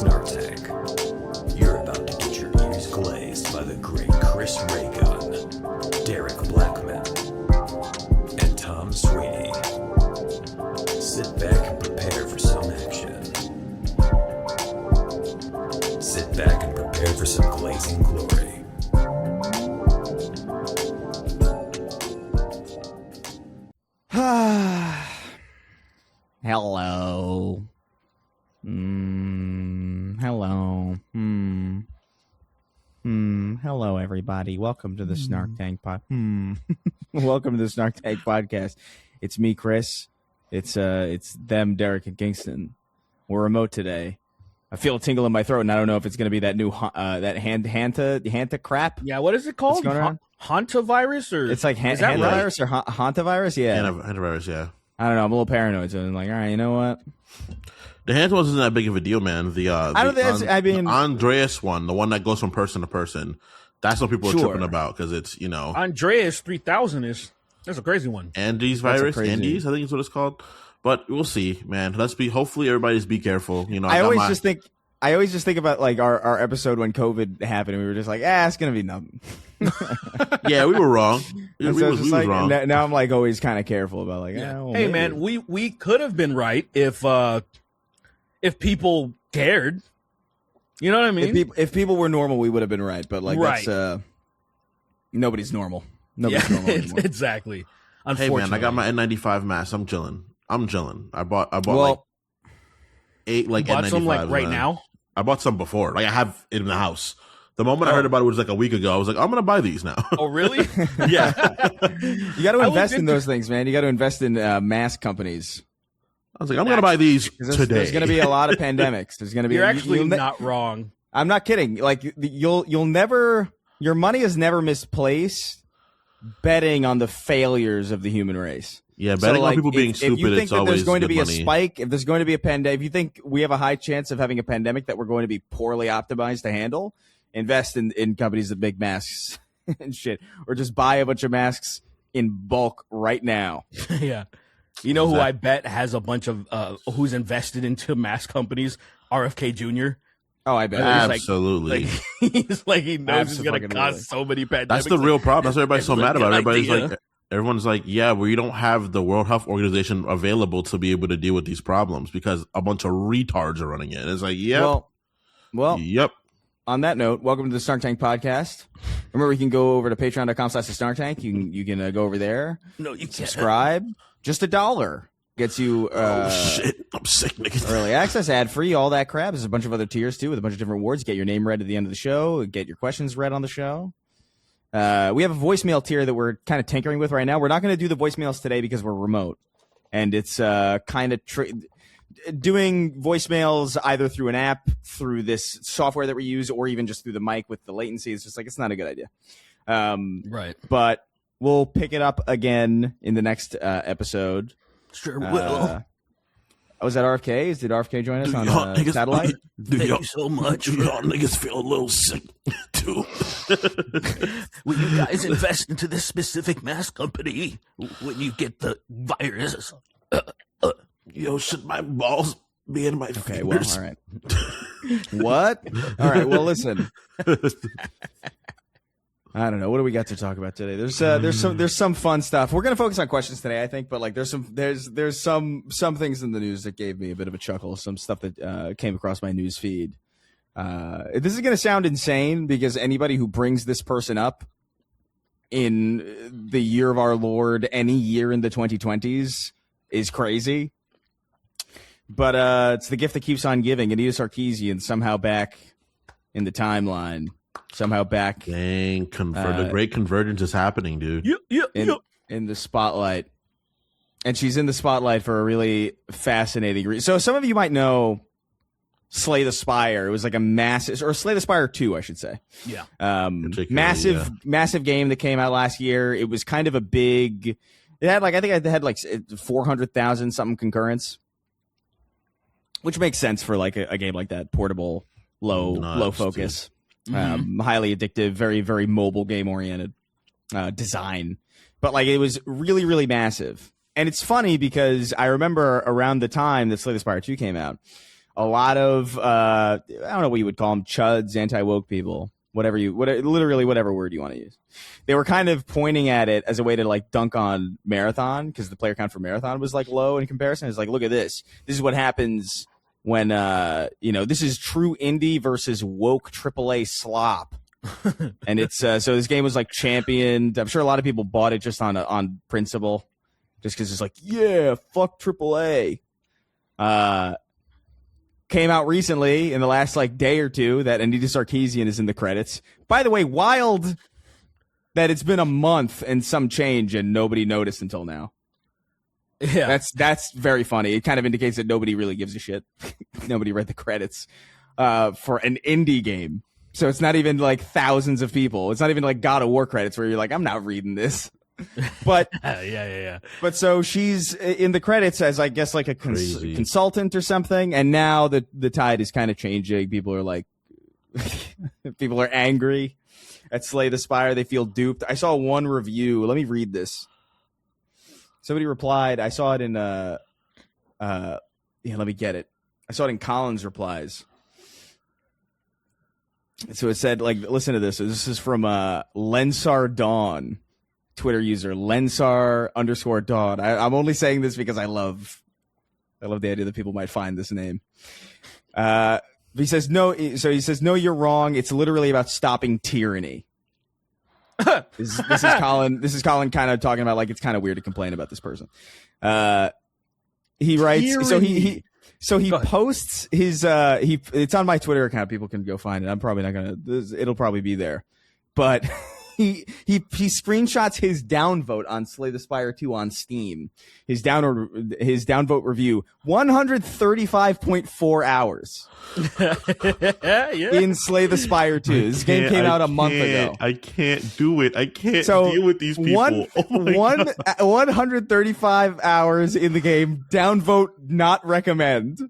Snark Tank. You're about to get your ears glazed by the great Chris Raygun, Derek Blackman, and Tom Sweeney. Sit back and prepare for some action. Sit back and prepare for some glazing glory. Hello. Hello. Hello, everybody. Welcome to the Snark Tank Welcome to the Snark Tank podcast. It's me, Chris. It's them, Derek and Kingston. We're remote today. I feel a tingle in my throat, and I don't know if it's going to be that new that Hanta crap. Yeah, what is it called? Hantavirus, or it's like Hantavirus or Hantavirus? Yeah, Hantavirus. Yeah. I don't know. I'm a little paranoid, so I'm like, all right, you know what? The Hanta wasn't that big of a deal, man. The Andreas one, the one that goes from person to person. That's what people are tripping about because it's, Andreas 3000 that's a crazy one. Andes virus, Andes, I think is what it's called. But we'll see, man. Hopefully everybody's be careful. I always just think about like our episode when COVID happened, and we were just like, it's gonna be nothing. Yeah, we were wrong. we was wrong. Now I'm like always kind of careful about like, hey man, we could have been right if people cared. You know what I mean? If people were normal, we would have been right. But like that's nobody's normal. Nobody's normal anymore. Exactly. Hey man, I got my N95 mask. I'm chilling. I bought like 8 like bought N95s. Some like right now? I bought some before. Like I have it in the house. The moment I heard about it was like a week ago. I was like, I'm gonna buy these now. Oh really? Yeah. You got to invest in those things, man. You got to invest in mask companies. I was like, I'm gonna buy these today. There's gonna be a lot of pandemics. There's gonna be. You're actually not wrong. I'm not kidding. Like you'll never. Your money is never misplaced. Betting on the failures of the human race. Yeah, betting on people being stupid. If you think that there's going to be money. A spike, if there's going to be a pandemic, if you think we have a high chance of having a pandemic that we're going to be poorly optimized to handle, invest in companies that make masks and shit, or just buy a bunch of masks in bulk right now. Yeah, you know who I bet has a bunch of who's invested into mask companies? RFK Jr. Oh, I bet. Absolutely. He's like he knows it's going to cause so many pandemics. That's the real problem. That's what everybody's so mad about. Everyone's like, yeah, we don't have the World Health Organization available to be able to deal with these problems because a bunch of retards are running it. It's like, yeah. Well, yep. On that note, welcome to the Snark Tank podcast. Remember, you can go over to patreon.com/Snark Tank. You can go over there. No, you can't. Subscribe. Just $1 gets you. Shit, I'm sick, nigga. Early access, ad free, all that crap. There's a bunch of other tiers too, with a bunch of different awards. Get your name read at the end of the show. Get your questions read on the show. We have a voicemail tier that we're kind of tinkering with right now. We're not going to do the voicemails today because we're remote, and it's kind of doing voicemails either through an app, through this software that we use, or even just through the mic with the latency. It's just like it's not a good idea. Right. But we'll pick it up again in the next episode. Sure will. Was that RFK? Did RFK join us on satellite? Thank you so much. Y'all niggas feel a little sick, too. Will you guys invest into this specific mask company when you get the virus? Yo, should my balls be in my fingers? Okay, well, all right. What? All right, well, listen. I don't know. What do we got to talk about today? There's some fun stuff. We're gonna focus on questions today, I think, but like there's some things in the news that gave me a bit of a chuckle. Some stuff that came across my news feed. This is gonna sound insane because anybody who brings this person up in the year of our Lord, any year in the 2020s, is crazy. But it's the gift that keeps on giving. Anita Sarkeesian somehow back in the timeline. Somehow back. Dang, the great convergence is happening, dude. In the spotlight. And she's in the spotlight for a really fascinating reason. So some of you might know Slay the Spire. It was like a massive, or Slay the Spire 2, I should say. Yeah. Massive game that came out last year. It was kind of a big, it had like, I think it had like 400,000 something concurrence, which makes sense for like a game like that. Portable, low focus. Highly addictive, very, very mobile game oriented design. But like it was really, really massive. And it's funny because I remember around the time that Slay the Spire 2 came out, a lot of I don't know what you would call them, chuds, anti-woke people, literally whatever word you want to use. They were kind of pointing at it as a way to like dunk on Marathon, because the player count for Marathon was like low in comparison. It's like, look at this. This is what happens when this is true indie versus woke AAA slop. And it's so this game was like championed. I'm sure a lot of people bought it just on principle, just because it's like, yeah, fuck AAA. Came out recently in the last like day or two that Anita Sarkeesian is in the credits. By the way, wild that it's been a month and some change and nobody noticed until now. Yeah, that's very funny. It kind of indicates that nobody really gives a shit. Nobody read the credits for an indie game. So it's not even like thousands of people. It's not even like God of War credits where you're like, I'm not reading this. But yeah. But so she's in the credits as, I guess, like a consultant or something. And now the tide is kind of changing. People are like, people are angry at Slay the Spire. They feel duped. I saw one review. Let me read this. Somebody replied. I saw it in let me get it. I saw it in Colin's replies. So it said, like, listen to this. So this is from Lensar Dawn, Twitter user Lensar_Dawn. I'm only saying this because I love the idea that people might find this name. He says no. So he says, no, you're wrong. It's literally about stopping tyranny. This is Colin. This is Colin kind of talking about like it's kind of weird to complain about this person. He writes. Tyranny. So he posts his it's on my Twitter account. People can go find it. I'm probably not gonna. It'll probably be there, but he screenshots his downvote on Slay the Spire 2 on Steam. His downvote review, 135.4 hours in Slay the Spire 2. This game came out a month ago. I can't do it. I can't deal with these people. 135 hours in the game. Downvote not recommend.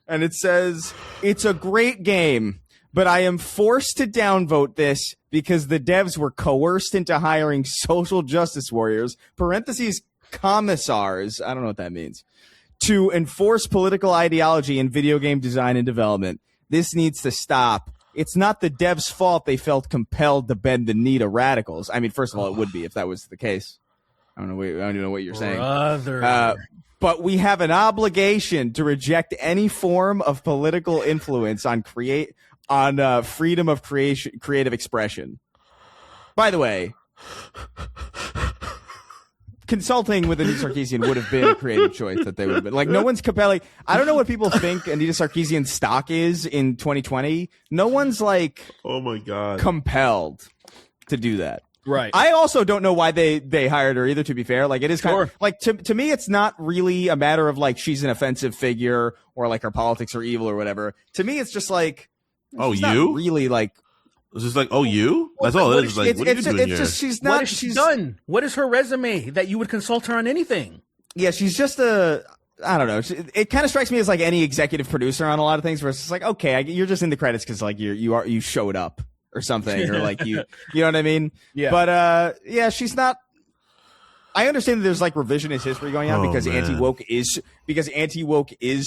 And it says, it's a great game, but I am forced to downvote this because the devs were coerced into hiring social justice warriors, parentheses, commissars, I don't know what that means, to enforce political ideology in video game design and development. This needs to stop. It's not the devs' fault they felt compelled to bend the knee to radicals. I mean, first of all, it would be if that was the case. I don't even know what you're saying. But we have an obligation to reject any form of political influence on freedom of creative expression. By the way, consulting with Anita Sarkeesian would have been a creative choice that they would have been. Like, no one's compelling. I don't know what people think Anita Sarkeesian's stock is in 2020. No one's like, oh my God, compelled to do that. Right. I also don't know why they hired her either, to be fair. Like, it is kind of like, to me, it's not really a matter of like she's an offensive figure or like her politics are evil or whatever. To me, it's just like, she's not really like, it's just like, you? That's all it is. Like, what are you doing here? Just, she's not. What has she done? What is her resume that you would consult her on anything? Yeah, she's just I don't know. It kind of strikes me as like any executive producer on a lot of things, where it's just like, okay, you're just in the credits because like you showed up or something, or like you know what I mean? Yeah. But she's not. I understand that there's like revisionist history going on because anti-woke is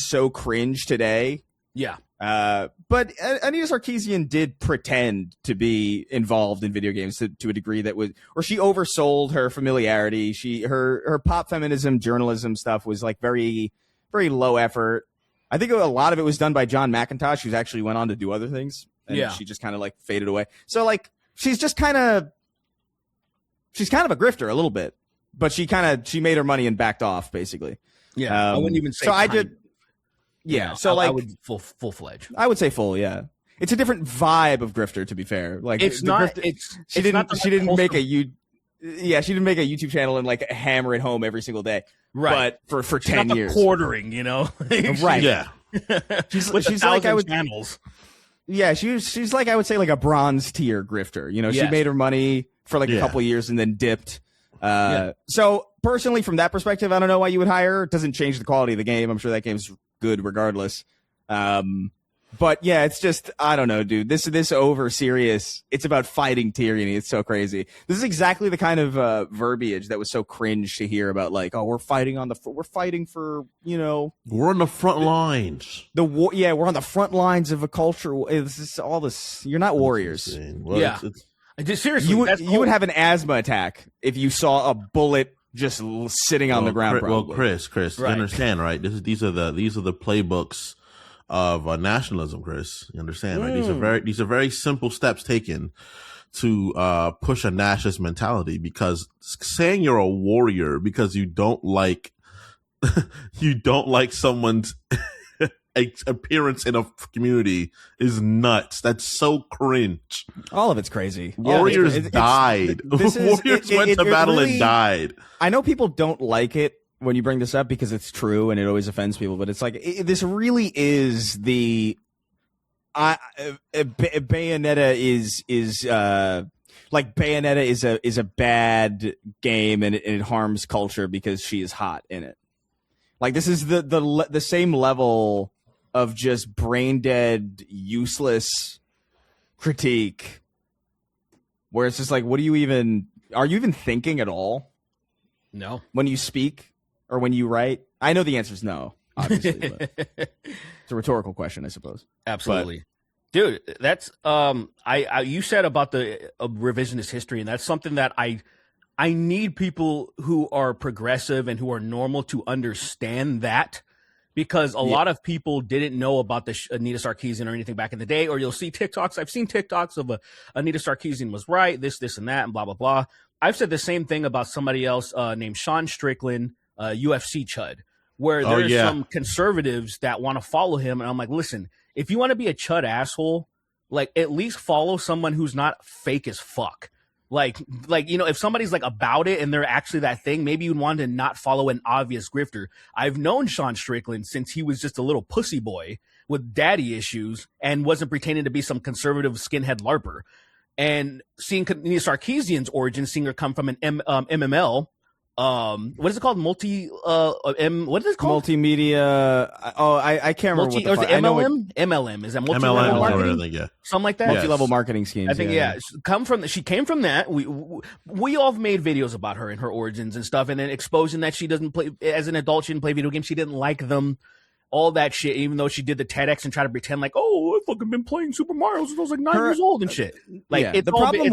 so cringe today. Yeah. But Anita Sarkeesian did pretend to be involved in video games to a degree that was, or she oversold her familiarity. Her pop feminism journalism stuff was like very, very low effort. I think a lot of it was done by John McIntosh, who's actually went on to do other things. And she just kind of like faded away. So like, she's kind of a grifter a little bit, but she made her money and backed off basically. Yeah. I wouldn't even say so. I did. Yeah, so like I would full-fledged. I would say full, yeah. It's a different vibe of grifter, to be fair. Like it's not. She didn't make a YouTube channel and like hammer it home every single day. Right. But for she's 10 not years, quartering, you know. Right. Yeah. she's like channels. Yeah, she's like I would say like a bronze tier grifter. You know, she made her money for like a couple years and then dipped. So personally, from that perspective, I don't know why you would hire her. It doesn't change the quality of the game. I'm sure that game's good regardless. But yeah, it's just, I don't know, dude. This over serious. It's about fighting tyranny. It's so crazy. This is exactly the kind of verbiage that was so cringe to hear about. Like, oh, we're fighting for, you know, We're on the front lines. the war. Yeah, we're on the front lines of a culture. This is all this. You're not warriors. Well, Yeah. Seriously, You would have an asthma attack if you saw a bullet just sitting on the ground. Well, Probably. Chris, you Right. understand, right? These are the playbooks of nationalism, Chris. You understand, right? These are very simple steps taken to push a nationalist mentality. Because saying you're a warrior because you don't like someone's appearance in a community is nuts. That's so cringe. All of it's crazy. Warriors died. Warriors went to battle really, and died. I know people don't like it when you bring this up because it's true and it always offends people, but it's like this really is the Bayonetta is a bad game and it harms culture because she is hot in it. Like this is the same level of just brain dead, useless critique where it's just like, are you even thinking at all No. when you speak or when you write? I know the answer is no, obviously. But it's a rhetorical question, I suppose. Absolutely. Dude, that's you said about the revisionist history, and that's something that I need people who are progressive and who are normal to understand that, because a lot of people didn't know about the Anita Sarkeesian or anything back in the day, or you'll see TikToks. I've seen TikToks of Anita Sarkeesian was right, this, and that, and blah, blah, blah. I've said the same thing about somebody else named Sean Strickland, UFC Chud, where there's some conservatives that want to follow him. And I'm like, listen, if you want to be a Chud asshole, like at least follow someone who's not fake as fuck. Like, you know, if somebody's like about it and they're actually that thing, maybe you'd want to not follow an obvious grifter. I've known Sean Strickland since he was just a little pussy boy with daddy issues and wasn't pretending to be some conservative skinhead LARPer. And seeing Anita Sarkeesian's origin, seeing her come from an MML, what is it called? What is it called? Multimedia. I can't remember what the fuck. I know MLM? MLM. Is that MLM multi-level is marketing? what I think, yeah. Something like that? Yes. multi-level marketing schemes. I think, she came from that. We all have made videos about her and her origins and stuff, and then exposing that she doesn't play, as an adult, she didn't play video games. She didn't like them. All that shit, even though she did the TEDx and tried to pretend like, oh, I've fucking been playing Super Mario since I was like 9 years old and shit. Like, the problem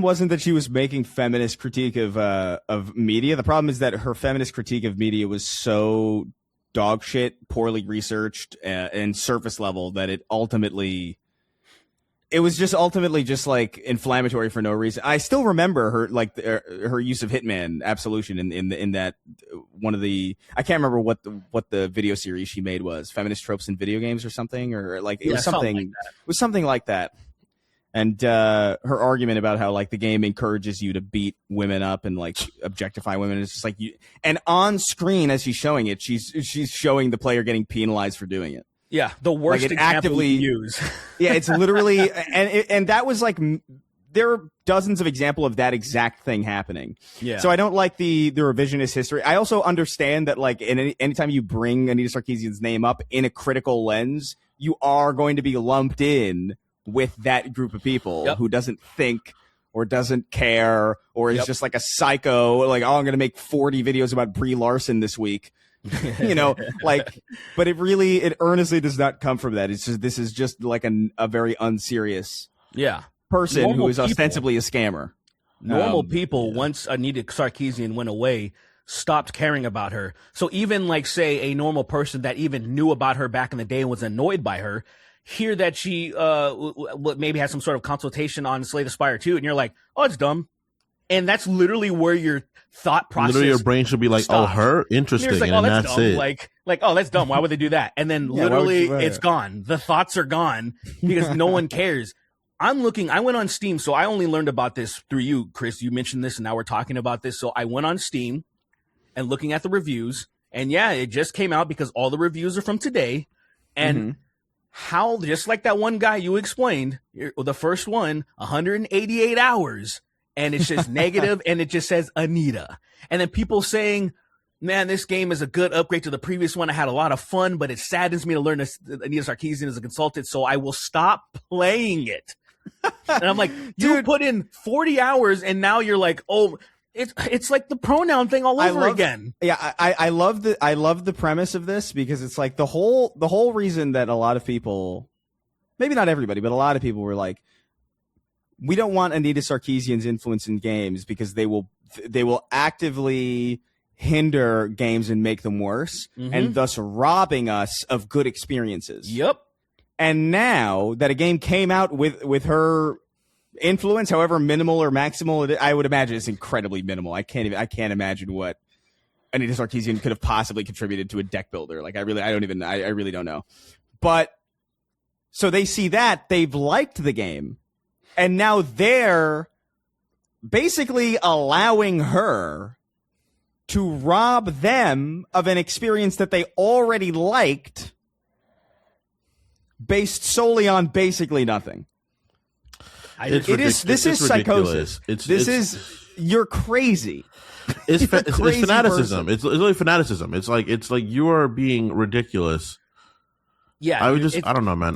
wasn't that she was making feminist critique of media. The problem is that her feminist critique of media was so dog shit, poorly researched, and surface level that it was just ultimately just like inflammatory for no reason. I still remember her her use of Hitman Absolution in that one of the, I can't remember what the video series she made was, feminist tropes in video games or something, or like it was something like that. And her argument about how like the game encourages you to beat women up and like objectify women is just like you. And on screen as she's showing it, she's showing the player getting penalized for doing it. Yeah, the worst like example actively you use. Yeah, it's literally, and that was like, there are dozens of examples of that exact thing happening. Yeah. So I don't like the revisionist history. I also understand that like anytime you bring Anita Sarkeesian's name up in a critical lens, you are going to be lumped in with that group of people who doesn't think or doesn't care or is just like a psycho. Like, oh, I'm going to make 40 videos about Brie Larson this week. You know, like, but it earnestly does not come from that. It's just, this is just like a very unserious person Normal who is people. ostensibly a scammer. Normal people, once Anita Sarkeesian went away, stopped caring about her. So even like, say, a normal person that even knew about her back in the day and was annoyed by her, hear that she maybe has some sort of consultation on Slay the Spire 2, and you're like, oh, it's dumb. And that's literally where your thought process. Literally, your brain should be like, stops. "Oh, her interesting," Like, and that's that's dumb. it. Like, oh, that's dumb. Why would they do that? And then literally, it's gone. The thoughts are gone because no one cares. I went on Steam, so I only learned about this through you, Chris. You mentioned this, and now we're talking about this. So I went on Steam and looking at the reviews, and yeah, it just came out because all the reviews are from today, and. How, just like that one guy you explained, the first one, 188 hours, and it's just negative, and it just says Anita. And then people saying, man, this game is a good upgrade to the previous one. I had a lot of fun, but it saddens me to learn Anita Sarkeesian as a consultant, so I will stop playing it. And I'm like, you put in 40 hours, and now you're like, oh, it's like the pronoun thing all over again. Yeah, I love the premise of this, because it's like the whole reason that a lot of people, maybe not everybody, but a lot of people were like, we don't want Anita Sarkeesian's influence in games because they will actively hinder games and make them worse, and thus robbing us of good experiences. Yep. And now that a game came out with her influence, however minimal or maximal, I would imagine it's incredibly minimal. I can't imagine what Anita Sarkeesian could have possibly contributed to a deck builder. Like I really don't know. But so they see that, they've liked the game, and now they're basically allowing her to rob them of an experience that they already liked, based solely on basically nothing. This is psychosis. You're crazy. It's fanaticism. It's literally fanaticism. It's like you are being ridiculous. Yeah, I don't know, man.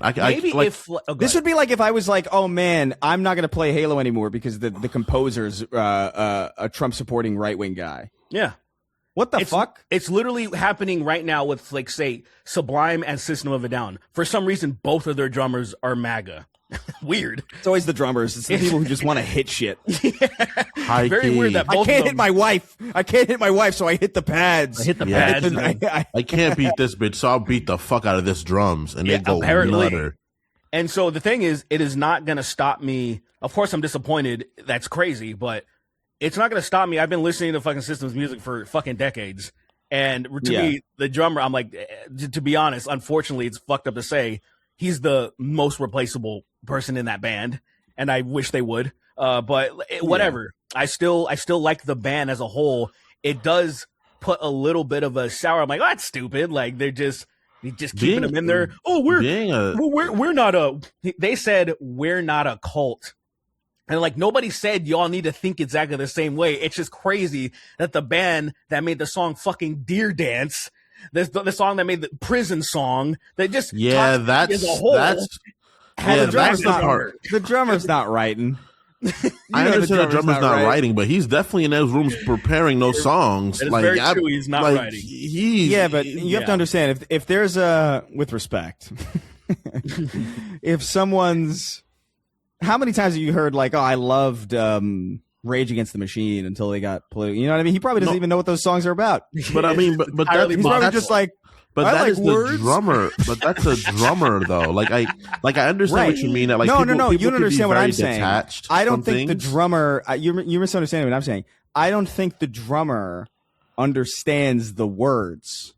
This would be like if I was like, oh man, I'm not going to play Halo anymore because the composer's a Trump supporting right wing guy. Yeah. What the fuck? It's literally happening right now with, like, say, Sublime and System of a Down. For some reason, both of their drummers are MAGA. Weird. It's always the drummers. It's the people who just want to hit shit. Yeah. Very weird that both I can't hit my wife. So I hit the pads. I hit the pads. I can't beat this bitch, so I'll beat the fuck out of this drums. And they go nutter. And so the thing is, it is not going to stop me. Of course, I'm disappointed. That's crazy, but it's not going to stop me. I've been listening to fucking Systems music for fucking decades. And to me, the drummer, I'm like, to be honest, unfortunately, it's fucked up to say, he's the most replaceable person in that band. And I wish they would. But whatever. I still like the band as a whole. It does put a little bit of a sour. I'm like, oh, that's stupid. Like, they're just keeping them in there. Oh, we're not they said we're not a cult. And like, nobody said y'all need to think exactly the same way. It's just crazy that the band that made the song fucking Deer Dance, the song that made the Prison Song, that just the drummer's not writing. I understand the drummer's not writing, but he's definitely in those rooms preparing those songs. That is very true. He's not writing. But you have to understand, if there's with respect, if someone's, how many times have you heard like, oh, I loved Rage Against the Machine until they got political? You know what I mean? He probably doesn't even know what those songs are about. But I mean, but he's probably just like. But that is the drummer. But that's a drummer, though. Like I understand what you mean. That like no. You don't understand what I'm saying. I don't think things. The drummer. You're misunderstanding what I'm saying. I don't think the drummer understands the words.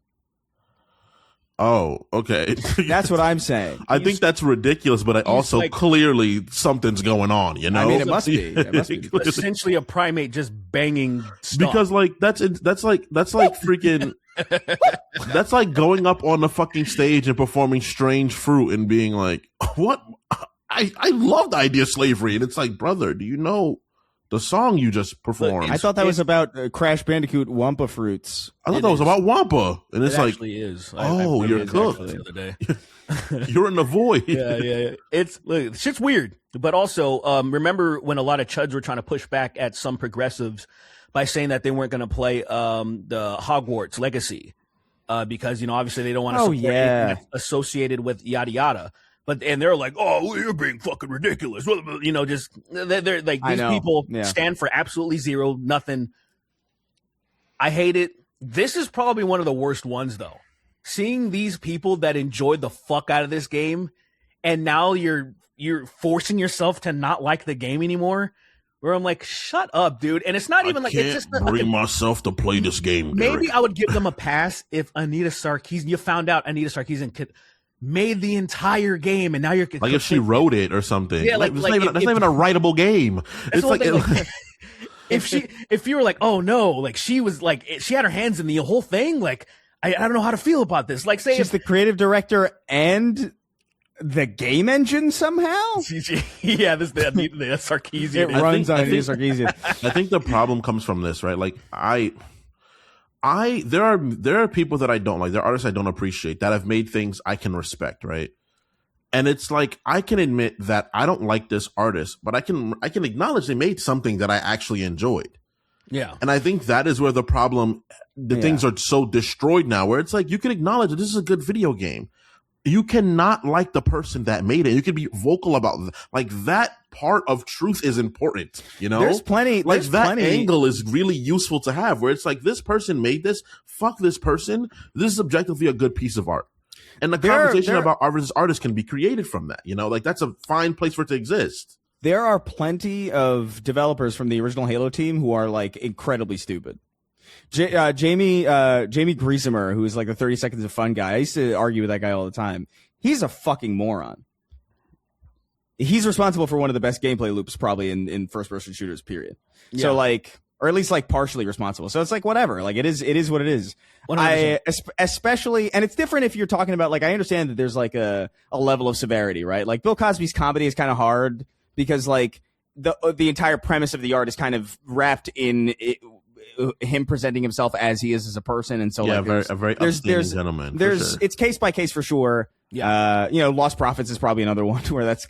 Oh, okay. That's what I'm saying. I think that's ridiculous, but I also like, clearly something's going on. You know, I mean, it must be. Essentially, a primate just banging stuff. Because like that's like freaking. That's like going up on the fucking stage and performing Strange Fruit and being like, "What? I love the idea of slavery." And it's like, brother, do you know the song you just performed? I thought that was about Crash Bandicoot Wampa Fruits. I thought that was about Wampa, and it's like, is. Oh, you're cooked. The other day. You're in the void. Yeah. Shit's weird. But also, remember when a lot of chuds were trying to push back at some progressives by saying that they weren't going to play the Hogwarts Legacy because, you know, obviously they don't want to support anything that's associated with yada yada. And they're like, oh, you're being fucking ridiculous. You know, just they're like, these people stand for absolutely zero, nothing. I hate it. This is probably one of the worst ones, though. Seeing these people that enjoyed the fuck out of this game, and now you're forcing yourself to not like the game anymore. Where I'm like, shut up, dude. And it's not even like it's just bring myself to play this game. Maybe I would give them a pass if Anita Sarkeesian. You found out Anita Sarkeesian made the entire game, and now you're like if she wrote it or something. Yeah, that's not even a writable game. It's like if you were like, oh no, like she was like she had her hands in the whole thing. Like I don't know how to feel about this. Like say she's the creative director and the game engine somehow? Yeah, the Sarkeesian. It runs on Anita Sarkeesian. I think the problem comes from this, right? Like I there are people that I don't like. There are artists I don't appreciate that have made things I can respect, right? And it's like, I can admit that I don't like this artist, but I can acknowledge they made something that I actually enjoyed. Yeah. And I think that is where things are so destroyed now, where it's like, you can acknowledge that this is a good video game. You cannot like the person that made it. You can be vocal about like that part of truth is important, you know? There's plenty. Like There's that plenty. angle is really useful to have, where it's like, this person made this, fuck this person. This is objectively a good piece of art. And the conversation about artists can be created from that, you know? Like, that's a fine place for it to exist. There are plenty of developers from the original Halo team who are like incredibly stupid. Jamie Griesemer, who is like the 30 Seconds of Fun guy. I used to argue with that guy all the time. He's a fucking moron. He's responsible for one of the best gameplay loops probably in first-person shooters, period. Yeah. So like, or at least like partially responsible. So it's like, whatever. Like, it is what it is. 100%. Especially, and it's different if you're talking about, like, I understand that there's like a level of severity, right? Like, Bill Cosby's comedy is kind of hard because like the entire premise of the art is kind of wrapped in him presenting himself as he is as a person, and so like a very upstanding gentleman. It's case by case for sure. Yeah, Lost Prophets is probably another one where that's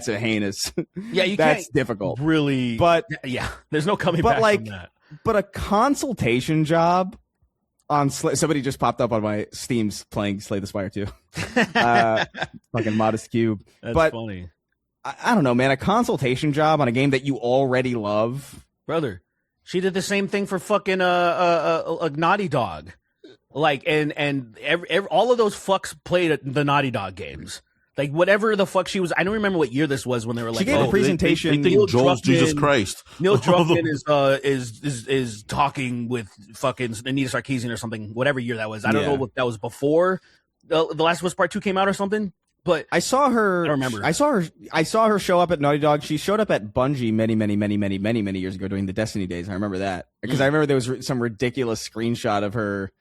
a heinous. Yeah, that's difficult, really. But yeah, there's no coming back from that. But a consultation job on somebody just popped up on my Steam's playing Slay the Spire 2. Fucking Modest Cube. That's funny. I don't know, man. A consultation job on a game that you already love, brother. She did the same thing for fucking a Naughty Dog, like and all of those fucks played the Naughty Dog games. Like whatever the fuck she was, I don't remember what year this was when they were like, she gave a presentation. They think Joel's Jesus Christ. Neil Druckmann is talking with fucking Anita Sarkeesian or something. Whatever year that was, I don't know if that was before the Last of Us Part 2 came out or something. But I saw her. I don't remember. I saw her show up at Naughty Dog. She showed up at Bungie many years ago during the Destiny days. I remember that because I remember there was some ridiculous screenshot of her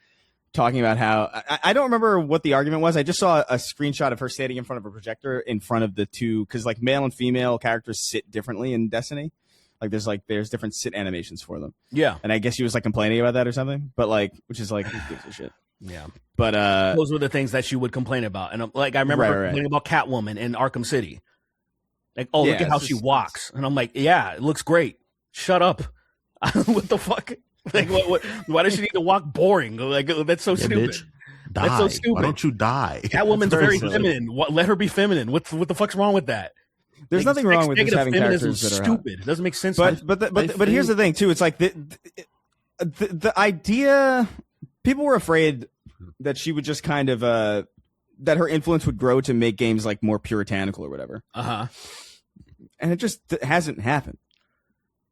talking about how I don't remember what the argument was. I just saw a screenshot of her standing in front of a projector in front of the two, because like male and female characters sit differently in Destiny. There's different sit animations for them. Yeah, and I guess she was like complaining about that or something. But like, which is like, who gives a shit? Yeah. But those were the things that she would complain about. And like I remember her complaining about Catwoman in Arkham City. Like, oh, look at how she walks. And I'm like, yeah, it looks great. Shut up. What the fuck? Like what why does she need to walk boring? Like that's so stupid. Bitch, die. That's so stupid. Why don't you die? Catwoman's very feminine. Let her be feminine. What the fuck's wrong with that? There's nothing wrong with just having characters that are stupid. It doesn't make sense. But here's the thing too. It's like the idea. People were afraid that she would just kind of that her influence would grow to make games like more puritanical or whatever. And it just hasn't happened.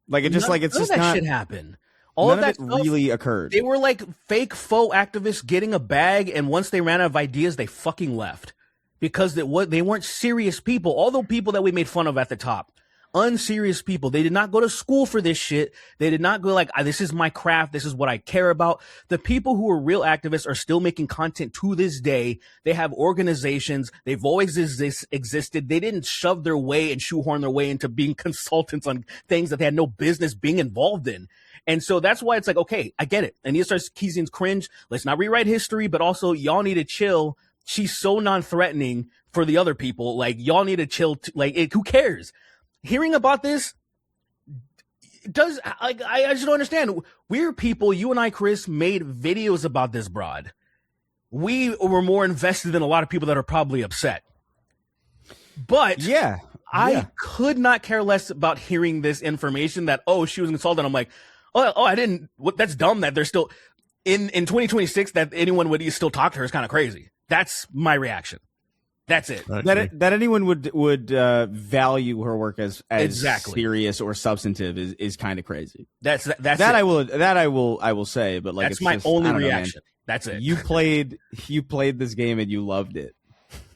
Like it just none, like it's none just of that not. shit happened. All of that stuff really occurred. They were like fake faux activists getting a bag, and once they ran out of ideas, they fucking left because they weren't serious people. All the people that we made fun of at the top. Unserious people. They did not go to school for this shit. They did not go like, this is my craft. This is what I care about. The people who are real activists are still making content to this day. They have organizations. They've always existed. They didn't shove their way and shoehorn their way into being consultants on things that they had no business being involved in. And so that's why it's like, okay, I get it. Anita Sarkeesian's cringe. Let's not rewrite history, but also y'all need to chill. She's so non-threatening for the other people. Like, y'all need to chill. Who cares? Hearing about this I just don't understand. We're people, you and I, Chris, made videos about this broad. We were more invested than a lot of people that are probably upset. But I could not care less about hearing this information that, she was insulted. I'm like, I didn't. That's dumb that they're still in 2026 that anyone would still talk to her is kind of crazy. That's my reaction. That's it. That anyone would value her work as serious or substantive is kind of crazy. That's it. I will say, but like that's my only reaction. That's it. You played this game and you loved it.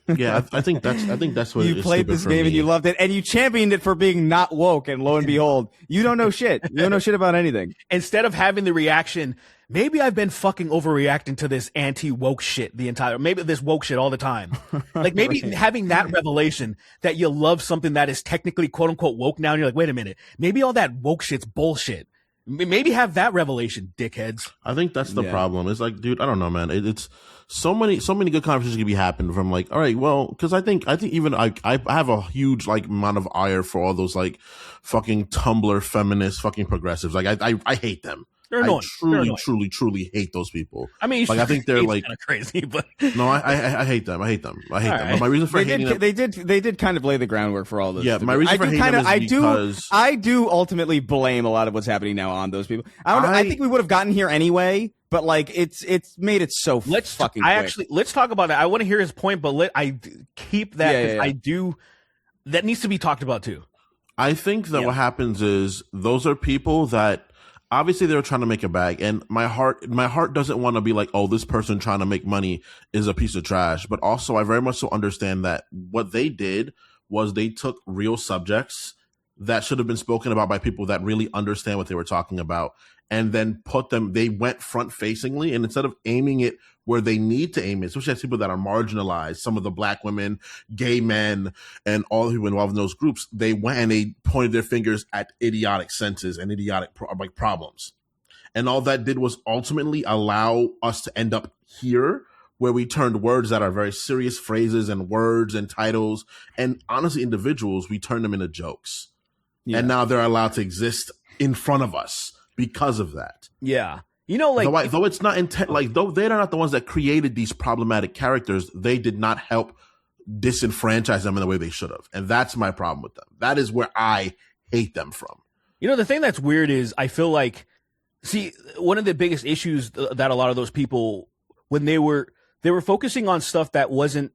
Yeah, I think that's what you played this game and you loved it, and you championed it for being not woke. And lo and behold, you don't know shit. You don't know shit about anything. Instead of having the reaction, maybe I've been fucking overreacting to this anti-woke shit maybe this woke shit all the time. Like maybe having that revelation that you love something that is technically quote unquote woke now, and you're like, wait a minute, maybe all that woke shit's bullshit. Maybe have that revelation, dickheads. I think that's the problem. It's like, dude, I don't know, man. It's so many good conversations can be happening from like, all right, well, because I think even I have a huge like amount of ire for all those like fucking Tumblr feminist fucking progressives. Like I hate them. They're annoying. Truly hate those people. I mean, like I think they're like kind of crazy, but no, I hate them. I hate them. Right. But my reason for hating them, they did kind of lay the groundwork for all this. Yeah, my reason for hating them is because I do ultimately blame a lot of what's happening now on those people. I think we would have gotten here anyway, but like it's made it so fucking quick. Let's talk about that. I want to hear his point, but I keep that because I do. That needs to be talked about too. I think that what happens is those are people that. Obviously, they were trying to make a bag, and my heart doesn't want to be like, oh, this person trying to make money is a piece of trash. But also, I very much so understand that what they did was they took real subjects that should have been spoken about by people that really understand what they were talking about, and then they went front facingly, and instead of aiming it where they need to aim it, especially as people that are marginalized, some of the black women, gay men, and all who involved in those groups, they went and they pointed their fingers at idiotic senses and idiotic problems. And all that did was ultimately allow us to end up here where we turned words that are very serious phrases and words and titles and honestly individuals, we turned them into jokes. Yeah. And now they're allowed to exist in front of us because of that. Yeah. You know, like though it's not intent, like though they're not the ones that created these problematic characters, they did not help disenfranchise them in the way they should have, and that's my problem with them. That is where I hate them from. You know, the thing that's weird is I feel like, one of the biggest issues that a lot of those people when they were focusing on stuff that wasn't,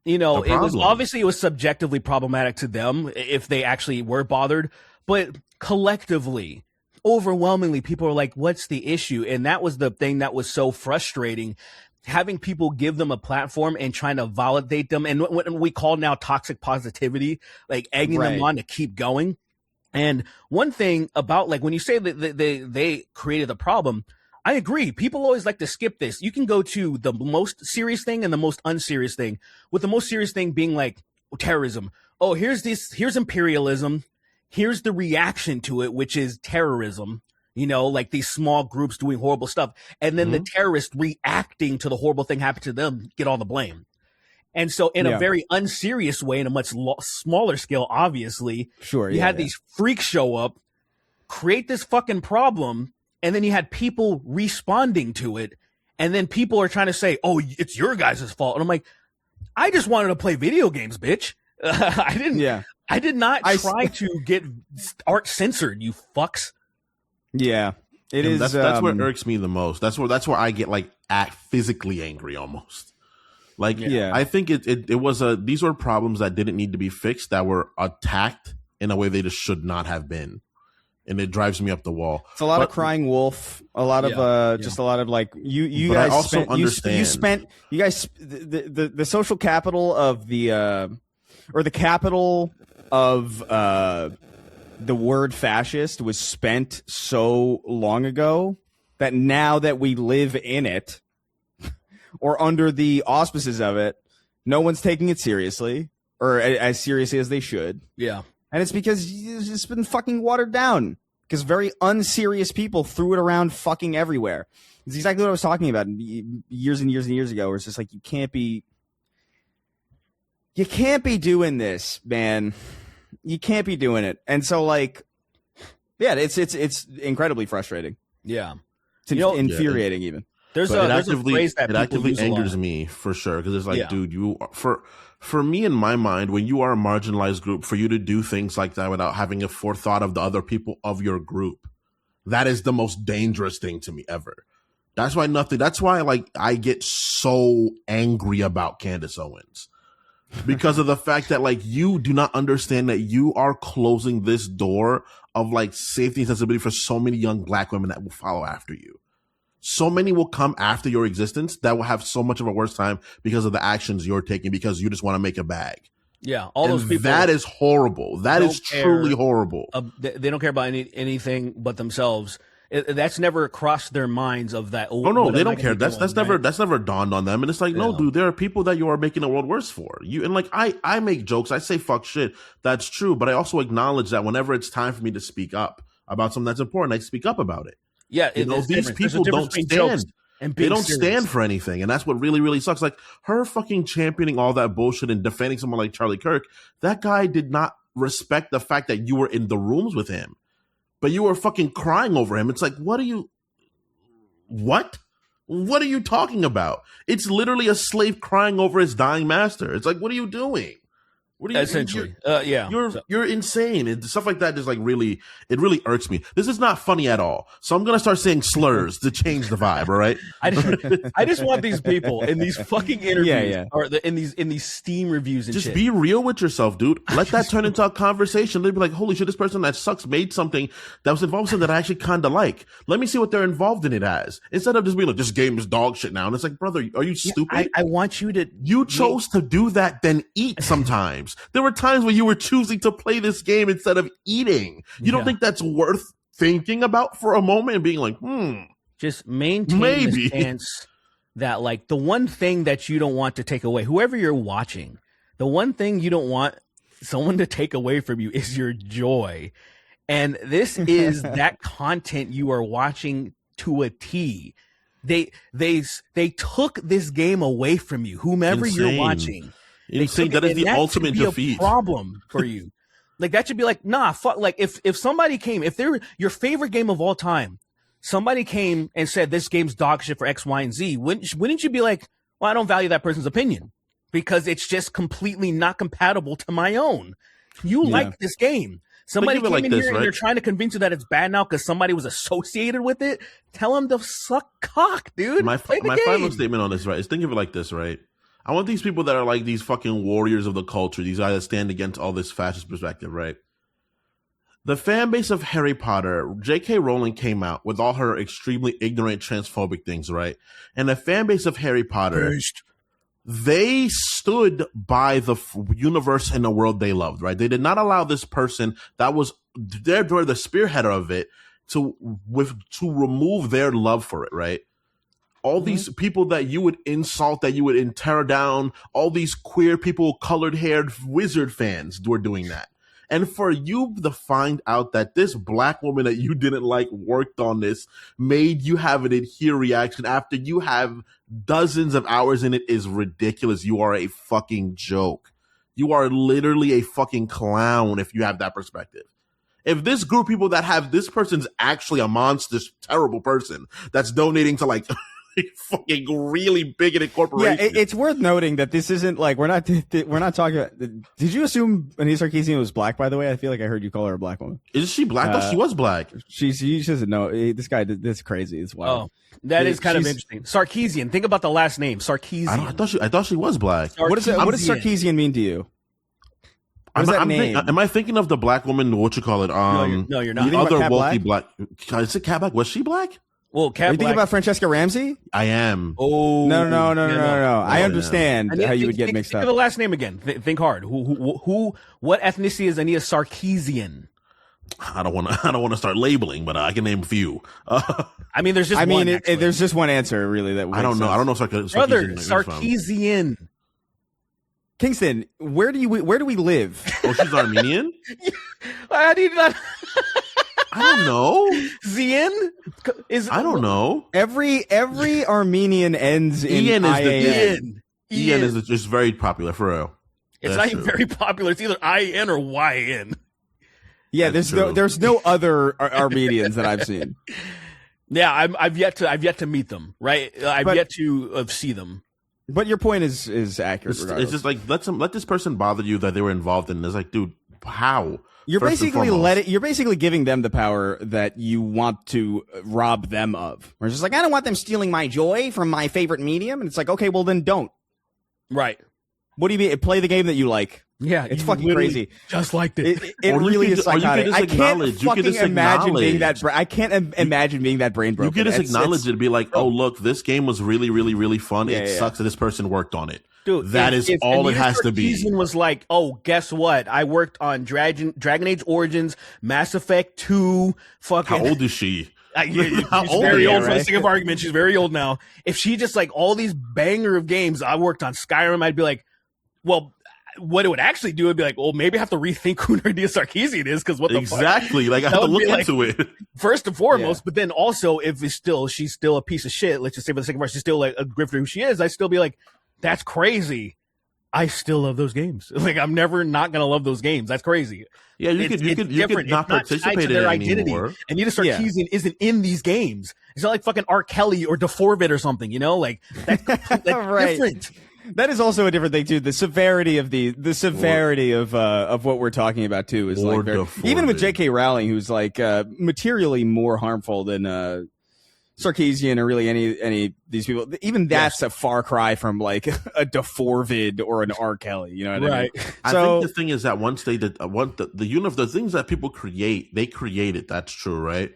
it was subjectively problematic to them if they actually were bothered, but collectively. Overwhelmingly, people are like, what's the issue? And that was the thing that was so frustrating, having people give them a platform and trying to validate them. And what we call now toxic positivity, like egging them on to keep going. And one thing about like when you say that they created the problem, I agree. People always like to skip this. You can go to the most serious thing and the most unserious thing, with the most serious thing being like terrorism. Oh, here's imperialism. Here's the reaction to it, which is terrorism, like these small groups doing horrible stuff. And then the terrorists reacting to the horrible thing happened to them get all the blame. And so in a very unserious way, in a much smaller scale, obviously, you had these freaks show up, create this fucking problem, and then you had people responding to it. And then people are trying to say, oh, it's your guys' fault. And I'm like, I just wanted to play video games, bitch. I did not try to get art censored, you fucks. Yeah, that's what irks me the most. That's where I get like physically angry almost. Like, I think it was these were problems that didn't need to be fixed, that were attacked in a way they just should not have been. And it drives me up the wall. It's a lot of crying wolf, a lot of just a lot of like you guys I also understand. You guys the social capital of the or the capital of the word fascist was spent so long ago that now that we live in it or under the auspices of it, no one's taking it seriously or as seriously as they should. Yeah. And it's because it's been fucking watered down because very unserious people threw it around fucking everywhere. It's exactly what I was talking about years and years and years ago, where it's just like, you can't be doing this, man. You can't be doing it. And so like, it's incredibly frustrating. Yeah. It's infuriating even. There's a phrase that it actively angers me for sure. Cause it's like, dude, for me in my mind, when you are a marginalized group, for you to do things like that without having a forethought of the other people of your group, that is the most dangerous thing to me ever. That's why like I get so angry about Candace Owens. Because of the fact that like you do not understand that you are closing this door of like safety and sensibility for so many young black women that will follow after you. So many will come after your existence that will have so much of a worse time because of the actions you're taking, because you just want to make a bag. Yeah, all those people. That is horrible. That is truly horrible. They don't care about anything but themselves. That's never crossed their minds of that. Oh no, they don't care. That's never dawned on them. And it's like, no, dude, there are people that you are making the world worse for. And like I make jokes, I say fuck shit. That's true, but I also acknowledge that whenever it's time for me to speak up about something that's important, I speak up about it. Yeah, These people don't stand. They don't stand for anything, and that's what really, really sucks. Like her fucking championing all that bullshit and defending someone like Charlie Kirk. That guy did not respect the fact that you were in the rooms with him, but you were fucking crying over him. It's like, what are you talking about? It's literally a slave crying over his dying master. It's like, what are you doing? What are you essentially? You're insane. And stuff like that just like really irks me. This is not funny at all. So I'm gonna start saying slurs to change the vibe. All right. I just want these people in these fucking interviews or in these Steam reviews and just shit. be real with yourself, dude. Let that turn into a conversation. They'd be like, holy shit, this person that sucks made something that was involved in something that I actually kind of like. Let me see what they're involved in it as. Instead of just being like, this game is dog shit now. And it's like, brother, are you stupid? I want you to. You chose to do that, then eat sometimes. There were times when you were choosing to play this game instead of eating. You don't think that's worth thinking about for a moment and being like, just maintain the stance that, like, the one thing that you don't want to take away, whoever you're watching, the one thing you don't want someone to take away from you is your joy. And this is that content you are watching to a T. They took this game away from you, whomever you're watching. Insane. That is the ultimate defeat. A problem for you. Like, that should be like, nah, fuck. Like, if somebody came, if they're your favorite game of all time, somebody came and said this game's dog shit for X, Y, and Z, wouldn't you be like, well, I don't value that person's opinion because it's just completely not compatible to my own. You like this game. Somebody came in here and they're trying to convince you that it's bad now because somebody was associated with it. Tell them to suck cock, dude. My final statement on this, right, is think of it like this, right? I want these people that are like these fucking warriors of the culture, these guys that stand against all this fascist perspective, right? The fan base of Harry Potter, J.K. Rowling came out with all her extremely ignorant transphobic things, right? And the fan base of Harry Potter, they stood by the universe and the world they loved, right? They did not allow this person that was there during the spearheader of it to remove their love for it, right? All these people that you would insult, that you would tear down, all these queer people, colored-haired wizard fans were doing that. And for you to find out that this black woman that you didn't like worked on this, made you have an adhere reaction after you have dozens of hours in it is ridiculous. You are a fucking joke. You are literally a fucking clown if you have that perspective. If this group of people that have this person's actually a monstrous, terrible person that's donating to like fucking really bigoted corporation. Yeah, it's worth noting that this isn't like we're not talking about. Did you assume Anita Sarkeesian was black? By the way, I feel like I heard you call her a black woman. Is she black? I thought she was black. She doesn't know. This guy, this is crazy. It's wild. Oh, that is kind of interesting. Sarkeesian. Think about the last name, Sarkeesian. I thought she was black. What does Sarkeesian mean to you? What does that name? Am I thinking of the black woman? What you call it? No, you're not. You think other about Cat wokey black. Is it Cat Black? Was she black? Well, Are you thinking about Francesca Ramsey? I am. Oh no! I understand how you would get mixed up. Think of the last name again. Think hard. What ethnicity is Anita Sarkeesian? I don't want to start labeling, but I can name a few. I mean, there's just one. There's just one answer really that I don't know. Sense. I don't know. Sarkeesian. Brother, Sarkeesian. Kingston, where do we live? Oh, she's Armenian. I did not. I don't know. Zien is. I don't know. Every Armenian ends in Ian is Ian. Ian is just very popular for real. It's not even very popular. It's either IN or YN. Yeah, there's no other Armenians that I've seen. Yeah, I've yet to meet them. Right, I've yet to see them. But your point is accurate. It's just like let this person bother you that they were involved in. It's like, dude, how? You're basically giving them the power that you want to rob them of. Where it's just like, I don't want them stealing my joy from my favorite medium. And it's like, okay, well then don't. Right. What do you mean? Play the game that you like. Yeah, it's fucking crazy. Just like this. It really is psychotic. I can't fucking imagine being that. I can't imagine being that brain broken. You can just acknowledge it and be like, "Oh, look, this game was really, really, really fun. It sucks that this person worked on it." Dude, that is all it has to be. Sarkeesian was like, "Oh, guess what? I worked on Dragon Age Origins, Mass Effect 2. Fucking how old is she? She's very old for the sake of argument. She's very old now. If she just like all these banger of games I worked on Skyrim, I'd be like, well, what it would actually do would be like, well, maybe I have to rethink who Anita Sarkeesian is because what the fuck? Exactly. Like I have to That would look be into it. First and foremost, but then also if she's still a piece of shit, let's just say for the second part, she's still like a grifter who she is, I'd still be like, that's crazy. I still love those games. Like I'm never not gonna love those games. That's crazy. Yeah, you could not participate in it anymore. Anita Sarkeesian isn't in these games. It's not like fucking R. Kelly or DeForvit or something, you know? Like that's different. That is also a different thing too. The severity of of what we're talking about too is like even with J.K. Rowling, who's like materially more harmful than Sarkeesian or really any of these people. Even that's a far cry from like a DeForvid or an R. Kelly. You know what I mean? I think the thing is that once they did the things that people create, they create it. That's true, right?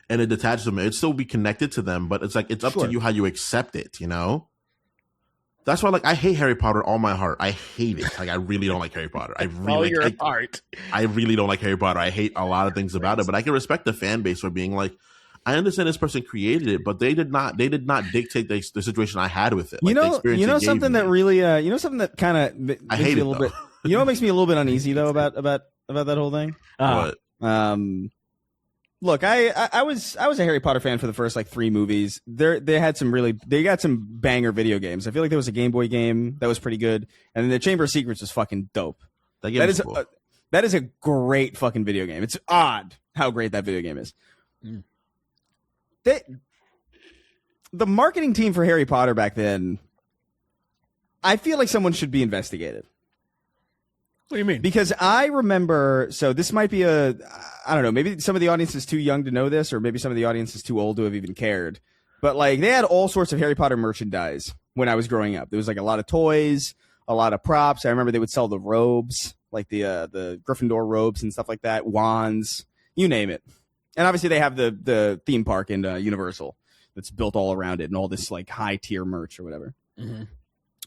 And it detaches them. It'd still be connected to them, but it's like it's up to you how you accept it. You know. That's why, like, I hate Harry Potter all my heart. I hate it. Like, I really don't like Harry Potter. I really don't like Harry Potter. I hate a lot of things about it, but I can respect the fan base for being like, I understand this person created it, but they did not dictate the situation I had with it. Like, something that really, something that kind of I hate it. Bit. You know what makes me a little bit uneasy though about that whole thing? What? Look, I was a Harry Potter fan for the first like 3 movies. They got some banger video games. I feel like there was a Game Boy game that was pretty good, and then the Chamber of Secrets was fucking dope. That is a great fucking video game. It's odd how great that video game is. Mm. The marketing team for Harry Potter back then, I feel like someone should be investigated. What do you mean? Because I remember, so this might be I don't know, maybe some of the audience is too young to know this, or maybe some of the audience is too old to have even cared. But like, they had all sorts of Harry Potter merchandise when I was growing up. There was like a lot of toys, a lot of props. I remember they would sell the robes, like the Gryffindor robes and stuff like that, wands, you name it. And obviously they have the theme park in Universal that's built all around it and all this like high tier merch or whatever. Mm-hmm.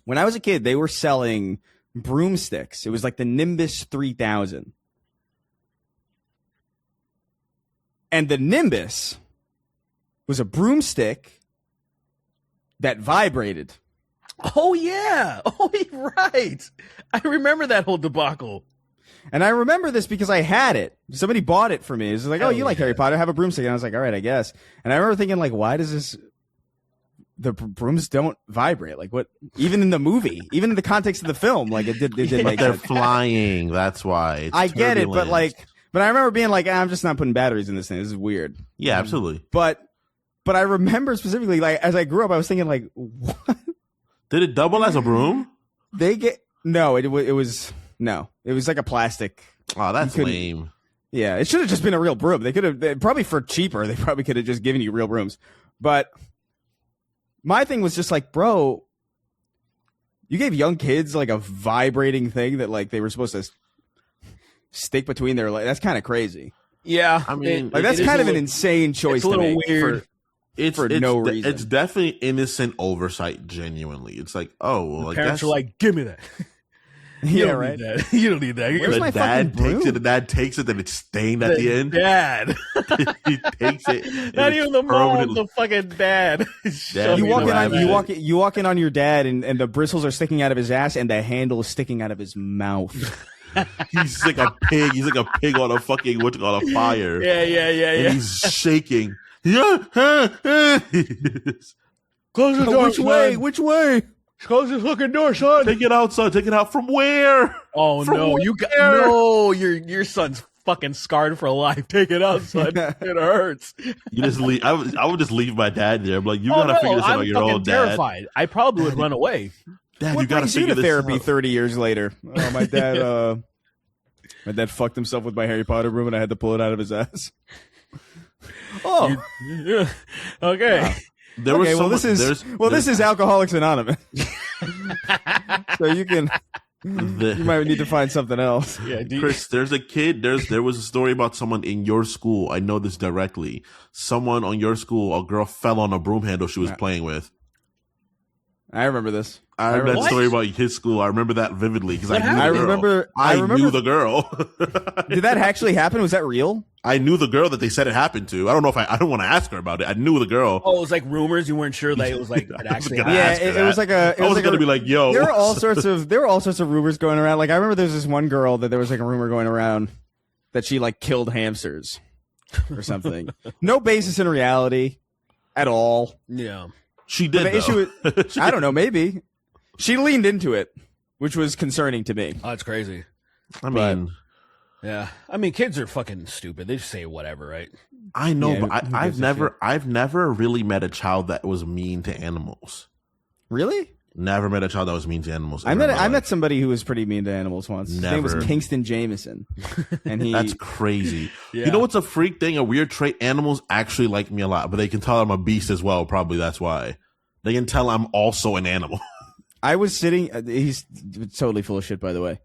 When I was a kid, they were selling broomsticks. It was like the Nimbus 3000. And the Nimbus was a broomstick that vibrated. Oh, yeah. Oh, right. I remember that whole debacle. And I remember this because I had it. Somebody bought it for me. It was like, you like Harry Potter, have a broomstick. And I was like, all right, I guess. And I remember thinking, like, why does the brooms don't vibrate? Like, what? Even in the movie, even in the context of the film, like, it didn't make they're sense. flying. That's why. I get it, but I remember being like, I'm just not putting batteries in this thing. This is weird. Yeah, absolutely. But I remember specifically, like, as I grew up, I was thinking, like, what? Did it double as a broom? It was like a plastic. Oh, that's lame. Yeah, it should have just been a real broom. They could have probably for cheaper. They probably could have just given you real brooms. But my thing was just like, bro, you gave young kids like a vibrating thing that like they were supposed to stick between their legs. That's kind of crazy. Yeah, I mean, like that's kind of an insane choice. It's a little weird. For no reason. It's definitely innocent oversight. Genuinely, it's like, oh, well, like parents are like, give me that. Yeah, right. You don't need that. Where's my fucking broom? The dad takes it, then it's stained at the end. Dad. He takes it. Not even the mom, the fucking dad. You walk in on your dad, and the bristles are sticking out of his ass, and the handle is sticking out of his mouth. He's like a pig. He's like a pig on a fucking on a fire. Yeah. And he's shaking. Yeah. Close the door. Which way? Close the fucking door, son. Take it out, son. Take it out from where? Oh, from no. where? Your son's fucking scarred for life. Take it out, son. It hurts. You just leave. I would just leave my dad there. I'm like, you gotta figure this out on your own, Dad. I'm terrified. I probably would run away. Dad, what you gotta figure to this therapy out. 30 years later. Oh, my dad. My dad fucked himself with my Harry Potter broom, and I had to pull it out of his ass. Oh, yeah. Okay. This is Alcoholics Anonymous. So you might need to find something else. Yeah, Chris, there's a kid. There was a story about someone in your school. I know this directly. Someone on your school, a girl fell on a broom handle she was playing with. I remember this. I read that story about his school. I remember that vividly because I knew the girl. I remember the girl. Did that actually happen? Was that real? I knew the girl that they said it happened to. I don't know if I don't want to ask her about it. I knew the girl. Oh, it was like rumors. You weren't sure that it was like it actually gonna happened. Yeah, ask her it was like a. It I was like gonna be like, yo. There were all sorts of rumors going around. Like I remember there's this one girl that there was like a rumor going around that she like killed hamsters or something. No basis in reality at all. Yeah. She did. But the issue though. is, I don't know. Maybe she leaned into it, which was concerning to me. Oh, that's crazy. I mean, Yeah. I mean, kids are fucking stupid. They just say whatever, right? I know, Yeah, but who I've gives a shit? I've never really met a child that was mean to animals. Really? Never met a child that was mean to animals. I ever in my met life. somebody who was pretty mean to animals once. His name was Never. Kingston Jameson, and he. That's crazy. Yeah. You know what's a freak thing? A weird trait? Animals actually like me a lot, but they can tell I'm a beast as well. Probably that's why. They can tell I'm also an animal. I was sitting. He's totally full of shit, by the way.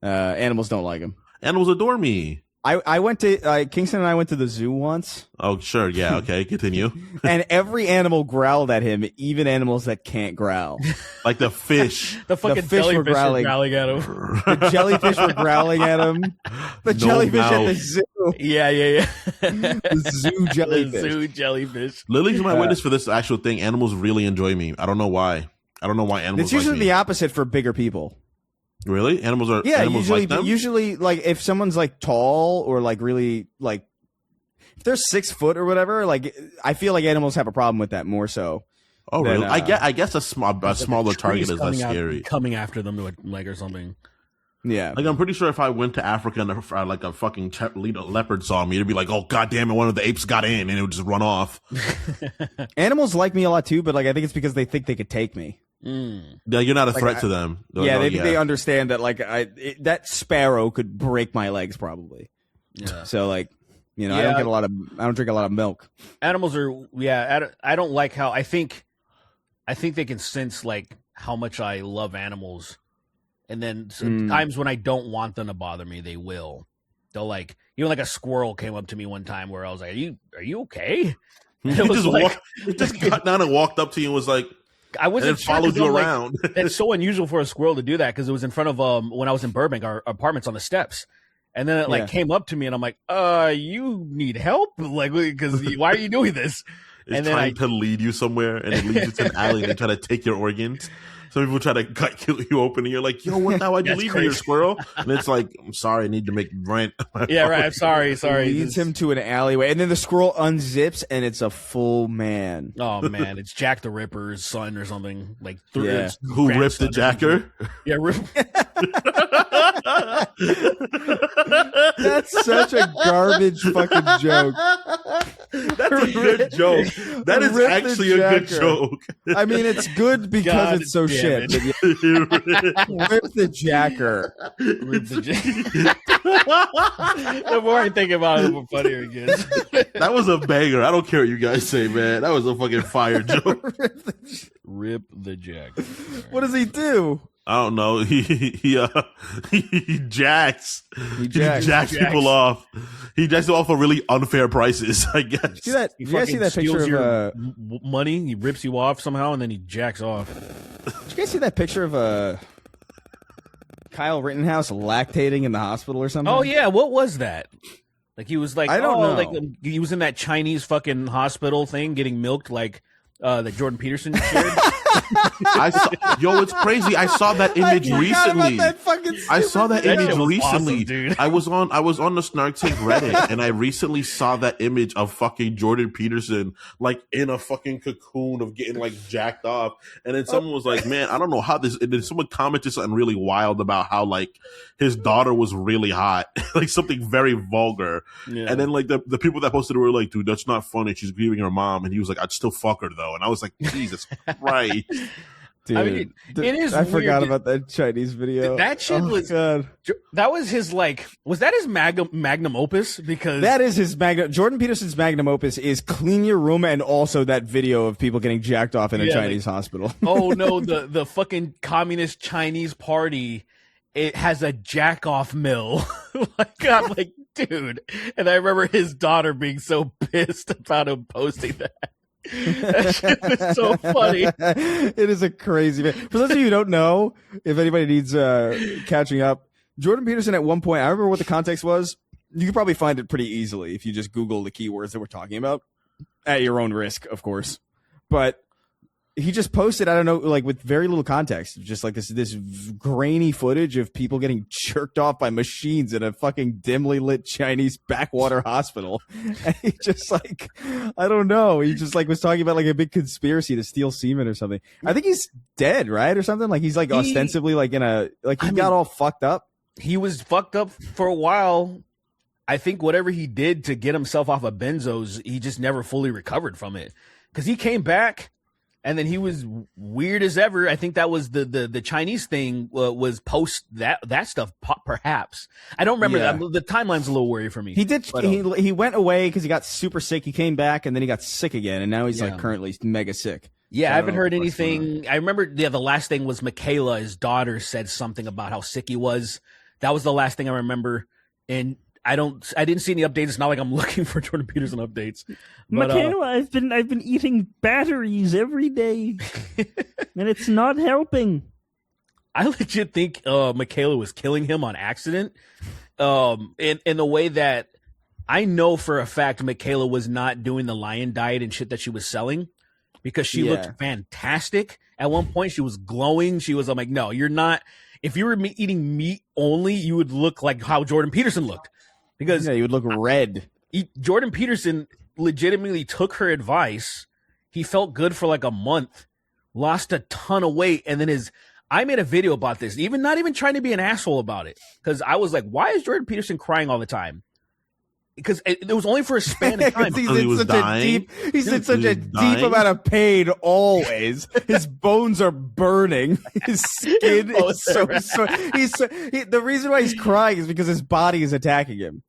Animals don't like him. Animals adore me. I went to Kingston and I went to the zoo once, Oh, sure. Yeah. Okay. Continue. and every animal growled at him, even animals that can't growl. Like the fish. The fucking fish jellyfish were were growling. at him. The jellyfish were growling at him. The No jellyfish at the mouth. zoo. Yeah. The zoo jellyfish. The zoo jellyfish. Lily's my witness for this actual thing. Animals really enjoy me. I don't know why. I don't know why animals It's usually like me. the opposite for bigger people. Really? Animals are Yeah, animals usually, like them? usually, like if someone's like tall or like really like, if they're 6 foot or whatever, like I feel like animals have a problem with that more so. Oh, then, really? I guess a smaller Trees target is less coming out- scary. Coming after them to a leg or something. Yeah, Like I'm pretty sure if I went to Africa and like a fucking leopard saw me, it'd be like, "Oh god damn it, one of the apes got in," and it would just run off. animals like me a lot too, but like I think it's because they think they could take me. Yeah, you're not a threat to them. They're Yeah, like, they understand that like that sparrow could break my legs probably. Yeah. So like, you know, Yeah. I don't drink a lot of milk. Animals are I don't like how I think they can sense like how much I love animals, and then times when I don't want them to bother me, they will. They'll like like a squirrel came up to me one time where I was like, are you okay? And it was like, he just got down and walked up to you and was like, I wasn't and then sure, followed 'cause you I'm like, around. it's so unusual for a squirrel to do that because it was in front of when I was in Burbank, our apartments on the steps. And then it like Yeah. came up to me and I'm like, you need help? Like, because why are you doing this? It's And then trying to lead you somewhere, and it leads you to an alley, and they try to take your organs. Some people try to kill you open, and you're like, "Yo, what the hell? Why'd you That's leave me here, crazy. squirrel?" And it's like, "I'm sorry, I need to make rent." Yeah, right. I'm sorry. Leads him to an alleyway, and then the squirrel unzips, and it's a full man. Oh man, it's Jack the Ripper's son or something. Like Yeah. it's Who ripped the grandson or something. jacker? Yeah, That's such a garbage fucking joke. That's a good joke. That is Rip the actually a good jacker. joke. I mean, it's good because God it's so damn shit. it. But yeah, rip the jacker. Rip the the more I think about it, the more funnier it gets. That was a banger. I don't care what you guys say, man. That was a fucking fire joke. Rip the Jack. What does he do? I don't know. He jacks. He jacks. jacks people off. He jacks them off for really unfair prices, I guess. See that? He You guys see fucking that picture steals of your money. He rips you off somehow, and then he jacks off. Did you guys see that picture of Kyle Rittenhouse lactating in the hospital or something? Oh yeah, what was that? Like he was like, I don't know. like he was in that Chinese fucking hospital thing, getting milked like that Jordan Peterson shared. It's crazy. I saw that image recently. I saw that That image shit was recently. awesome, dude. I was on the Snark Take Reddit, and I recently saw that image of fucking Jordan Peterson like in a fucking cocoon of getting like jacked off. And then someone was like, "Man, I don't know how this." And then someone commented something really wild about how like his daughter was really hot, like something very vulgar. Yeah. And then like the people that posted it were like, "Dude, that's not funny. She's grieving her mom." And he was like, "I'd still fuck her though." And I was like, "Jesus Christ." Dude, I mean, it is I forgot weird. about that Chinese video. That shit Oh, was- God. That was his like. Was that his magnum opus? Because That is his magnum. Jordan Peterson's magnum opus is clean your room and also that video of people getting jacked off in a Yeah, Chinese hospital. oh no, the fucking communist Chinese party. It has a jack off mill. Like I'm like, dude. And I remember his daughter being so pissed about him posting that. That shit was so funny. It is a crazy video. For those of you who don't know, if anybody needs catching up, Jordan Peterson at one point, I remember what the context was. You could probably find it pretty easily if you just Google the keywords that we're talking about, at your own risk, of course. But he just posted, I don't know, like with very little context, just like this grainy footage of people getting jerked off by machines in a fucking dimly lit Chinese backwater hospital. And he just like, I don't know. He just like was talking about like a big conspiracy to steal semen or something. I think he's dead, right? Or something like he's like ostensibly like he got all fucked up. He was fucked up for a while. I think whatever he did to get himself off of benzos, he just never fully recovered from it. Because he came back. And then he was weird as ever. I think that was the Chinese thing was post that stuff, perhaps. I don't remember that. The timeline's a little worry for me. He did. But, he went away because he got super sick. He came back and then he got sick again, and now he's like currently mega sick. Yeah, so I haven't heard anything. I remember. Yeah, the last thing was Michaela, his daughter, said something about how sick he was. That was the last thing I remember. And I didn't see any updates. It's not like I'm looking for Jordan Peterson updates. But, Michaela, I've been eating batteries every day, and it's not helping. I legit think Michaela was killing him on accident. In the way that I know for a fact Michaela was not doing the lion diet and shit that she was selling, because she looked fantastic. At one point, she was glowing. I'm like, no, you're not. If you were eating meat only, you would look like how Jordan Peterson looked. Because you would look red. Jordan Peterson legitimately took her advice. He felt good for like a month, lost a ton of weight, and then I made a video about this, not even trying to be an asshole about it, because I was like, why is Jordan Peterson crying all the time? Because it was only for a span of time. He's in such a deep amount of pain always. His bones are burning. His skin is so. The reason why he's crying is because his body is attacking him.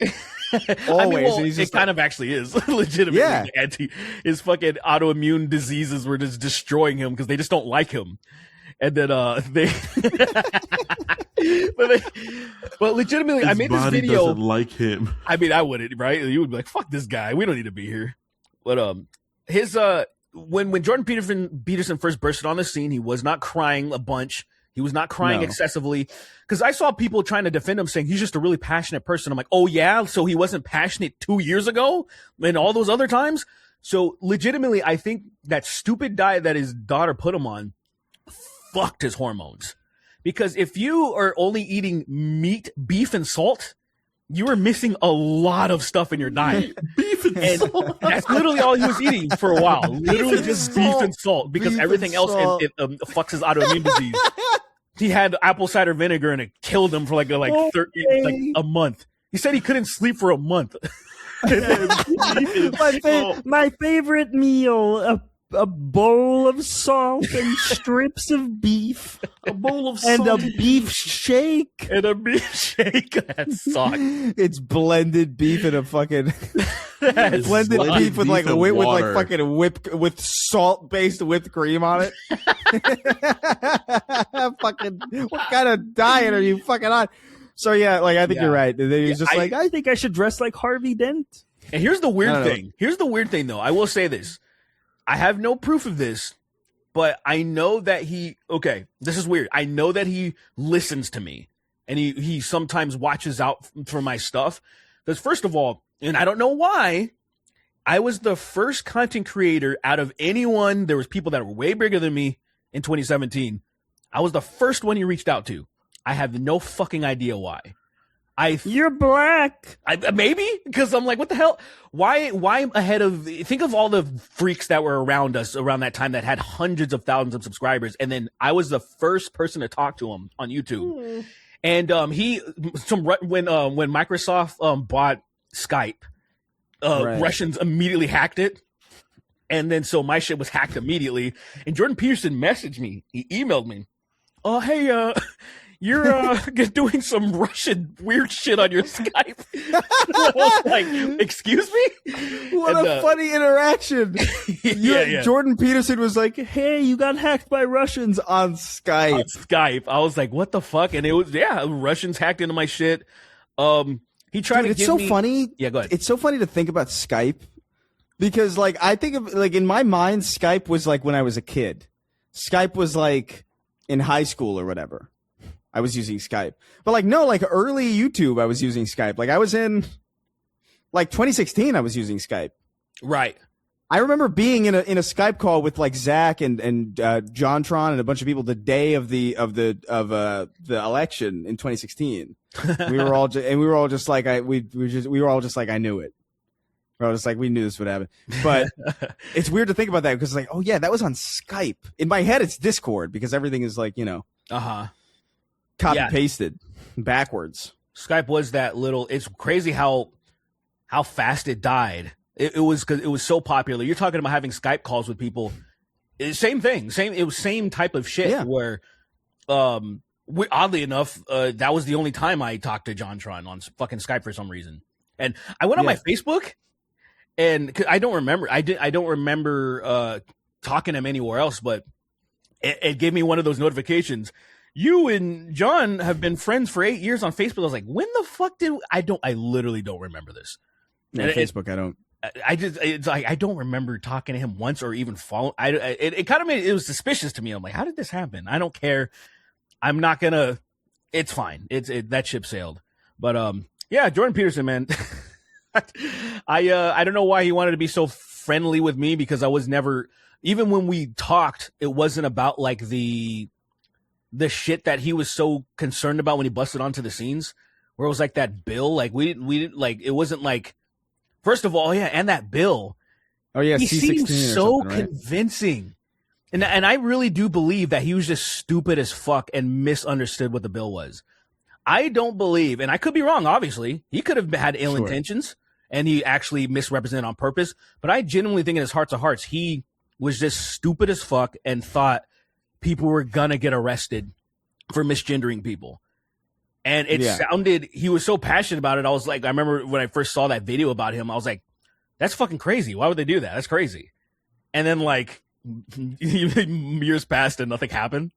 Always. I mean, it kind of actually is legitimately. Yeah. His fucking autoimmune diseases were just destroying him because they just don't like him. And then but legitimately, his I made this body video. Doesn't like him. I mean, I wouldn't, right? You would be like, "Fuck this guy. We don't need to be here." But his when Jordan Peterson first bursted on the scene, he was not crying a bunch. He was not crying excessively, because I saw people trying to defend him, saying he's just a really passionate person. I'm like, oh yeah, so he wasn't passionate 2 years ago and all those other times. So legitimately, I think that stupid diet that his daughter put him on fucked his hormones. Because if you are only eating meat, beef, and salt, you are missing a lot of stuff in your diet. Beef and salt. That's literally all he was eating for a while. Literally just beef and salt, because everything else fucks his autoimmune disease. He had apple cider vinegar and it killed him for like a month. He said he couldn't sleep for a month. My favorite meal, a bowl of salt and strips of beef. A bowl of and salt a beef shake. And a beef shake. That sucks. It's blended beef and a fucking blended beef with like with salt based whipped cream on it. Fucking, what kind of diet are you fucking on? So yeah, like I think you're right. He's just like, I think I should dress like Harvey Dent. And here's the weird thing. Here's the weird thing, though. I will say this. I have no proof of this, but I know that this is weird. I know that he listens to me, and he sometimes watches out for my stuff. Because first of all, and I don't know why, I was the first content creator out of anyone. There was people that were way bigger than me in 2017. I was the first one he reached out to. I have no fucking idea why. You're black. Maybe, because I'm like, what the hell? Why ahead of? Think of all the freaks that were around us around that time that had hundreds of thousands of subscribers, and then I was the first person to talk to him on YouTube. And when Microsoft bought Skype, Russians immediately hacked it, and then so my shit was hacked immediately. And Jordan Peterson messaged me. He emailed me. Oh, hey, you're doing some Russian weird shit on your Skype. I was like, excuse me? What a funny interaction. Jordan Peterson was like, hey, you got hacked by Russians on Skype. I was like, what the fuck? And it was, Russians hacked into my shit. He tried to give me... It's so funny. Yeah, go ahead. It's so funny to think about Skype, because like I think of, like, in my mind, Skype was like when I was a kid. Skype was like in high school or whatever. I was using Skype. But like, no, like early YouTube, I was using Skype. Like I was in like 2016, I was using Skype. Right. I remember being in a Skype call with like Zach and JonTron and a bunch of people the day of the election in 2016. We were all just like I knew it. We were all just like we knew this would happen. But it's weird to think about that because like, oh yeah, that was on Skype. In my head, it's Discord because everything is like, copy pasted backwards. Skype was that little. It's crazy how fast it died. It was because it was so popular. You're talking about having Skype calls with people. Same thing. It was same type of shit. Yeah. Where, oddly enough, that was the only time I talked to JonTron on fucking Skype for some reason. And I went on my Facebook, and 'cause I don't remember. I don't remember talking to him anywhere else. But it gave me one of those notifications. You and John have been friends for 8 years on Facebook. I was like, when the fuck did I literally don't remember this. Yeah, Facebook, I don't. It's like I don't remember talking to him once or even following. It kind of made it was suspicious to me. I'm like, how did this happen? I don't care. I'm not gonna. It's fine. That ship sailed. But yeah, Jordan Peterson, man. I don't know why he wanted to be so friendly with me because I was never. Even when we talked, it wasn't about like the shit that he was so concerned about when he busted onto the scenes. Where it was like that bill. Like we didn't like it wasn't like. First of all, yeah, and that bill. Oh yeah, he C16 seemed so right? convincing, and I really do believe that he was just stupid as fuck and misunderstood what the bill was. I don't believe, and I could be wrong. Obviously, he could have had ill intentions, and he actually misrepresented on purpose. But I genuinely think, in his hearts of hearts, he was just stupid as fuck and thought people were gonna get arrested for misgendering people. And it sounded, he was so passionate about it. I was like, I remember when I first saw that video about him, I was like, that's fucking crazy. Why would they do that? That's crazy. And then like years passed and nothing happened.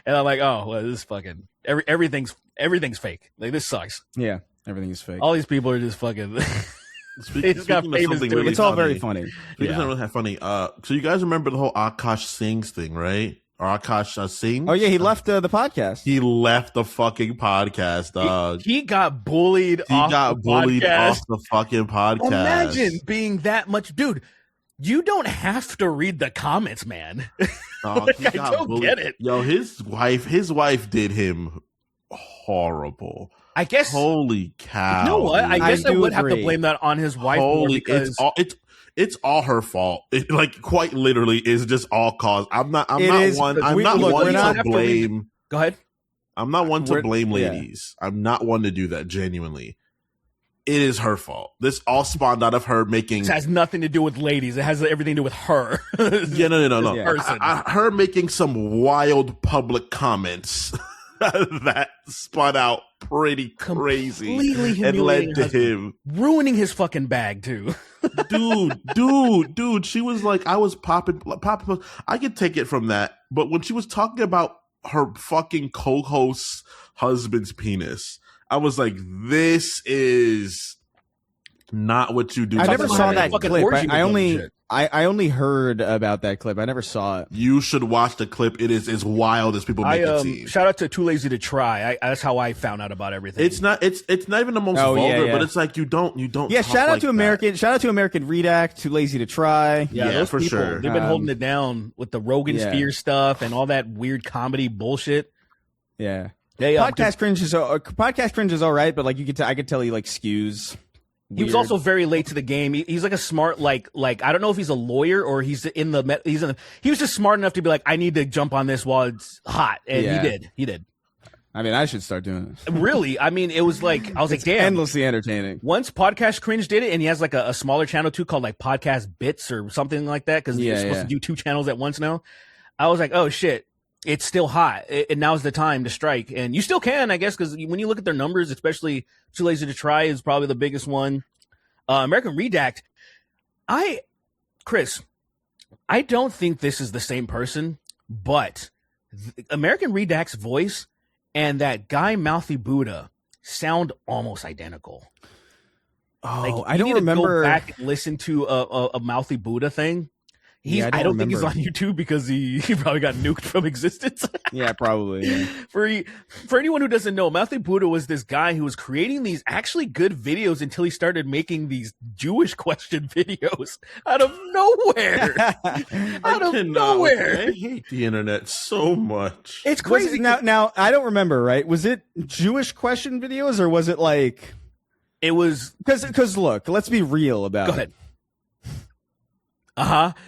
And I'm like, oh, well, this is fucking, everything's fake. Like this sucks. Yeah. Everything is fake. All these people are just fucking, they just got famous really it's all very funny. It's really funny. So you guys remember the whole Akash Sings thing, right? Or Akash Singh. Oh yeah, he left the podcast. He left the fucking podcast, dog. He got bullied. Off the fucking podcast. Imagine being that much, dude. You don't have to read the comments, man. Like, I don't get it. Yo, his wife did him horrible. I guess. Holy cow! You know what? I guess I would have to blame that on his wife. Holy, it's all her fault. It, like quite literally is just all cause. I'm not one to blame. Go ahead. I'm not one to blame ladies. Yeah. I'm not one to do that genuinely. It is her fault. This all spawned out of her making. This has nothing to do with ladies. It has everything to do with her. Yeah, no. Yeah. Her making some wild public comments that spun out pretty crazy and led to him ruining his fucking bag too. dude, she was like, I was popping. I could take it from that, but when she was talking about her fucking co-host's husband's penis, I was like, this is not what you do. I never saw that clip. I only heard about that clip. I never saw it. You should watch the clip. It is as wild as people make it seem. Shout out to Too Lazy to Try. That's how I found out about everything. It's not even the most vulgar, but it's like you don't. Yeah, shout out to American Redact, Too Lazy to Try. Yeah, those for people, sure. They've been holding it down with the Rogan Sphere stuff and all that weird comedy bullshit. Yeah. Podcast cringe is all right, but like I could tell he like skews. Weird. He was also very late to the game. He's like a smart, like I don't know if he's a lawyer or he was just smart enough to be like, I need to jump on this while it's hot, and he did. I mean, I should start doing it. Really? I mean, it was like I was like, damn, endlessly entertaining. Once Podcast Cringe did it, and he has like a smaller channel too called like Podcast Bits or something like that because he's supposed to do 2 channels at once now. I was like, oh shit. It's still hot, and now's the time to strike. And you still can, I guess, because when you look at their numbers, especially Too Lazy to Try is probably the biggest one. American Redact, Chris, I don't think this is the same person, but American Redact's voice and that guy Mouthy Buddha sound almost identical. Oh, like, I don't remember. Go back and listen to a Mouthy Buddha thing. Yeah, I don't think he's on remember. YouTube because he probably got nuked from existence. Yeah, probably. Yeah. For anyone who doesn't know, Matthew Buddha was this guy who was creating these actually good videos until he started making these Jewish question videos out of nowhere. Out of nowhere. I hate the internet so much. It's Was crazy. it, now I don't remember. Right? Was it Jewish question videos or was it like? It was. Because look, let's be real about Go it. ahead.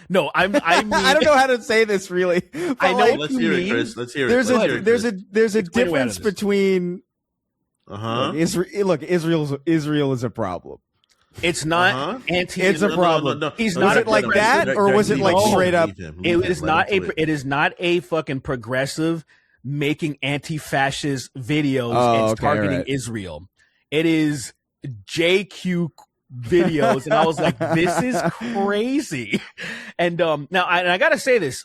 No, I mean, I don't know how to say this really. But I know. like, Let's hear it, Chris. Let's hear it. there's Let's a hear it, there's Chris. a there's a Explain away out of difference this. between Uh-huh. Israel is a problem. it's not Uh-huh. anti. It's a problem. He's Was not it a like that, progressive- or was it like No. straight up? It is not a. It is not a fucking progressive making anti-fascist videos Oh, and okay, targeting alright. Israel. It is JQ videos, and I was like, "This is crazy." And now I gotta say this.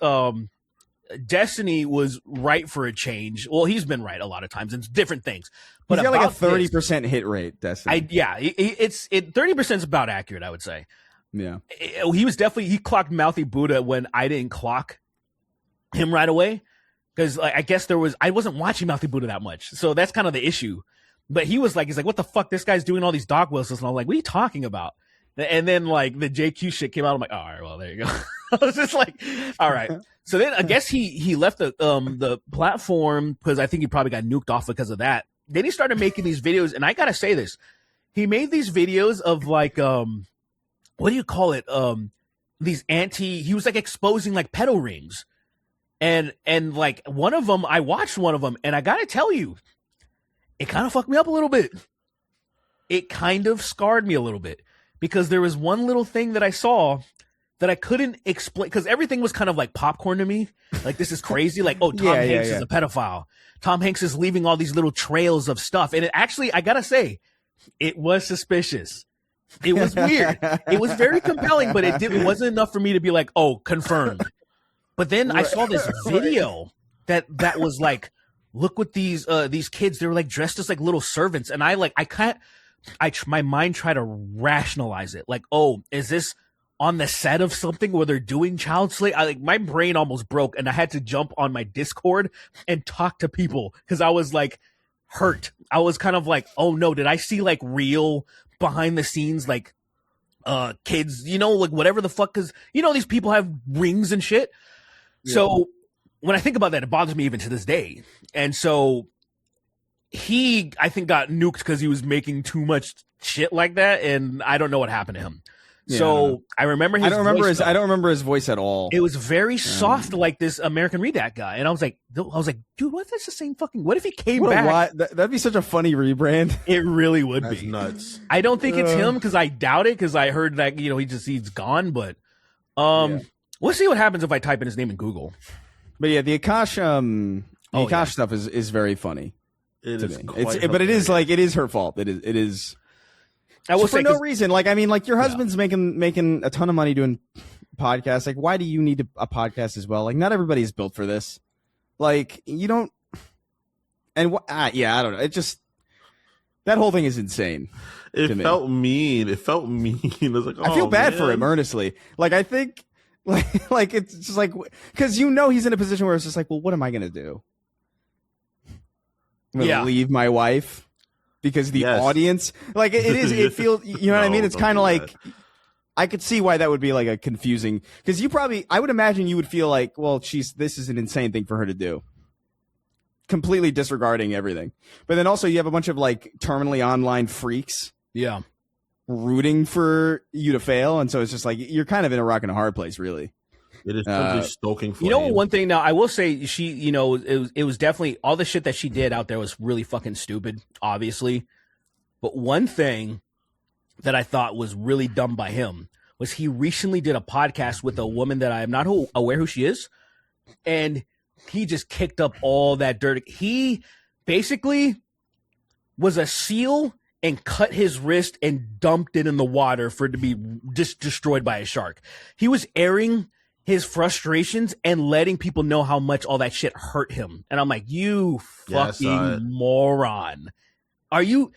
Destiny was right for a change. Well, he's been right a lot of times in different things. But He's got like a about this- 30% hit rate. Destiny. it's 30% is about accurate, I would say. Yeah. He clocked Mouthy Buddha when I didn't clock him right away because I guess I wasn't watching Mouthy Buddha that much, so that's kind of the issue. But he's like, what the fuck? This guy's doing all these dog whistles, and I'm like, what are you talking about? And then like the JQ shit came out. I'm like, all right, well there you go. I was just like, all right. So then I guess he left the platform because I think he probably got nuked off because of that. Then he started making these videos, and I gotta say this, he made these videos of like what do you call it? He was like exposing like pedo rings. And like one of them, I watched one of them, and I gotta tell you, it kind of fucked me up a little bit. It kind of scarred me a little bit because there was one little thing that I saw that I couldn't explain because everything was kind of like popcorn to me. Like, this is crazy. Like, oh, Tom Hanks is a pedophile. Tom Hanks is leaving all these little trails of stuff. And it actually, I gotta say, it was suspicious. It was weird. It was very compelling, but it wasn't enough for me to be like, oh, confirmed. But then I saw this video that was like, look what these kids, they were like dressed as like little servants. And my mind tried to rationalize it. Like, oh, is this on the set of something where they're doing child slave? My brain almost broke, and I had to jump on my Discord and talk to people because I was like hurt. I was kind of like, oh no, did I see like real behind the scenes, like kids, like whatever the fuck, because these people have rings and shit. Yeah. So when I think about that, it bothers me even to this day. And so he, I think, got nuked because he was making too much shit like that, and I don't know what happened to him. Yeah, so I remember his. I don't remember his voice at all. It was very soft, like this American Redact guy, and I was like, dude, what if that's the same fucking? What if he came back? That'd be such a funny rebrand. It really would That's be nuts. I don't think it's him because I doubt it because I heard that he's gone. But we'll see what happens if I type in his name in Google. But yeah, the Akash stuff is very funny. It to is, me. but it is her fault. It is. I will for say no reason. Like, I mean, like your husband's making a ton of money doing podcasts. Like, why do you need a podcast as well? Like, not everybody's built for this. Like, you don't. And I don't know. It just, that whole thing is insane. It felt mean. It felt mean. I was like, I feel bad for him, earnestly. Like, I think, like it's just like, because he's in a position where it's just like, well, what am I gonna do? I'm gonna leave my wife because the audience, like, it feels, you know what I mean? It's kind of like, I could see why that would be like a confusing, because I would imagine you would feel like, well, this is an insane thing for her to do. Completely disregarding everything. But then also you have a bunch of like terminally online freaks. Yeah. Rooting for you to fail. And so it's just like, you're kind of in a rock and a hard place, really. It is simply stoking flame. One thing now, I will say she, it was definitely all the shit that she did out there was really fucking stupid, obviously. But one thing that I thought was really dumb by him was he recently did a podcast with a woman that I am not aware who she is. And he just kicked up all that dirt. He basically was a seal and cut his wrist and dumped it in the water for it to be just destroyed by a shark. He was airing his frustrations and letting people know how much all that shit hurt him. And I'm like, you fucking moron. You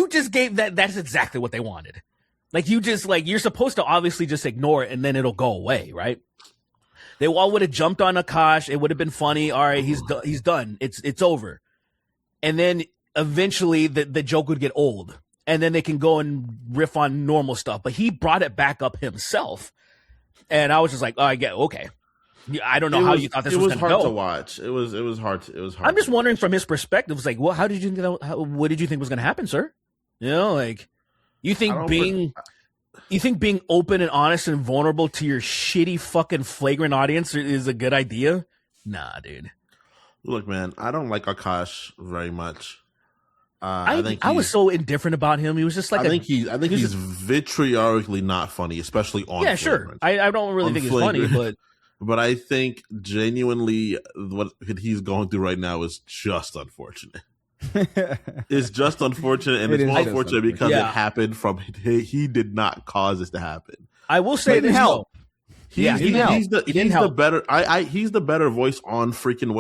just gave that. That's exactly what they wanted. Like you're supposed to obviously just ignore it and then it'll go away, right? They all would have jumped on Akash. It would have been funny. All right, he's done. It's over. And then eventually the joke would get old. And then they can go and riff on normal stuff. But he brought it back up himself. And I was just like, oh, I get okay. I don't know how you thought this was going to go. It was hard to watch. It was hard. It was hard. I'm just wondering from his perspective. It's like, well, what did you think was going to happen, sir? You know, like you think being open and honest and vulnerable to your shitty fucking flagrant audience is a good idea? Nah, dude. Look, man, I don't like Akash very much. I was so indifferent about him. He was just like I think he's vitriolically not funny, especially on. Yeah, sure. I don't really think he's funny, but I think genuinely what he's going through right now is just unfortunate. It's just unfortunate, and it's more unfortunate because it happened he did not cause this to happen. I will say this help. He's the better. He's the better voice on freaking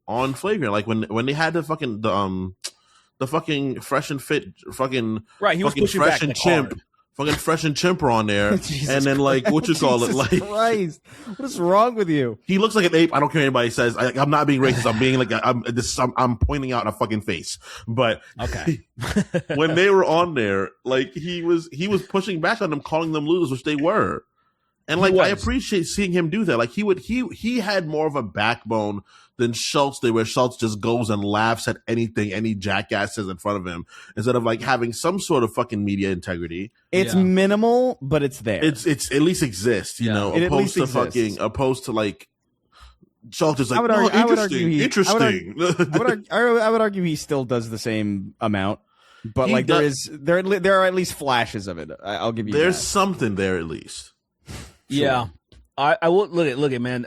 on Flagrant. Like when they had the fucking fresh and fit fucking right. He was pushing fresh back and like chimp. Hard. Fucking fresh and chimper on there, and then like Jesus Christ. What is wrong with you? He looks like an ape. I don't care what anybody says. I'm not being racist. I'm being like I'm pointing out a fucking face. But okay, when they were on there, like he was pushing back on them, calling them losers, which they were. And like I appreciate seeing him do that. Like he had more of a backbone than Schultz did, where Schultz just goes and laughs at anything any jackass says in front of him, instead of like having some sort of fucking media integrity. It's minimal, but it's there. It's at least exists, you know, opposed to like Schultz is like, interesting. I would argue he still does the same amount, but like there are at least flashes of it. I'll give you. There's that. something there at least. Yeah, I will look at man.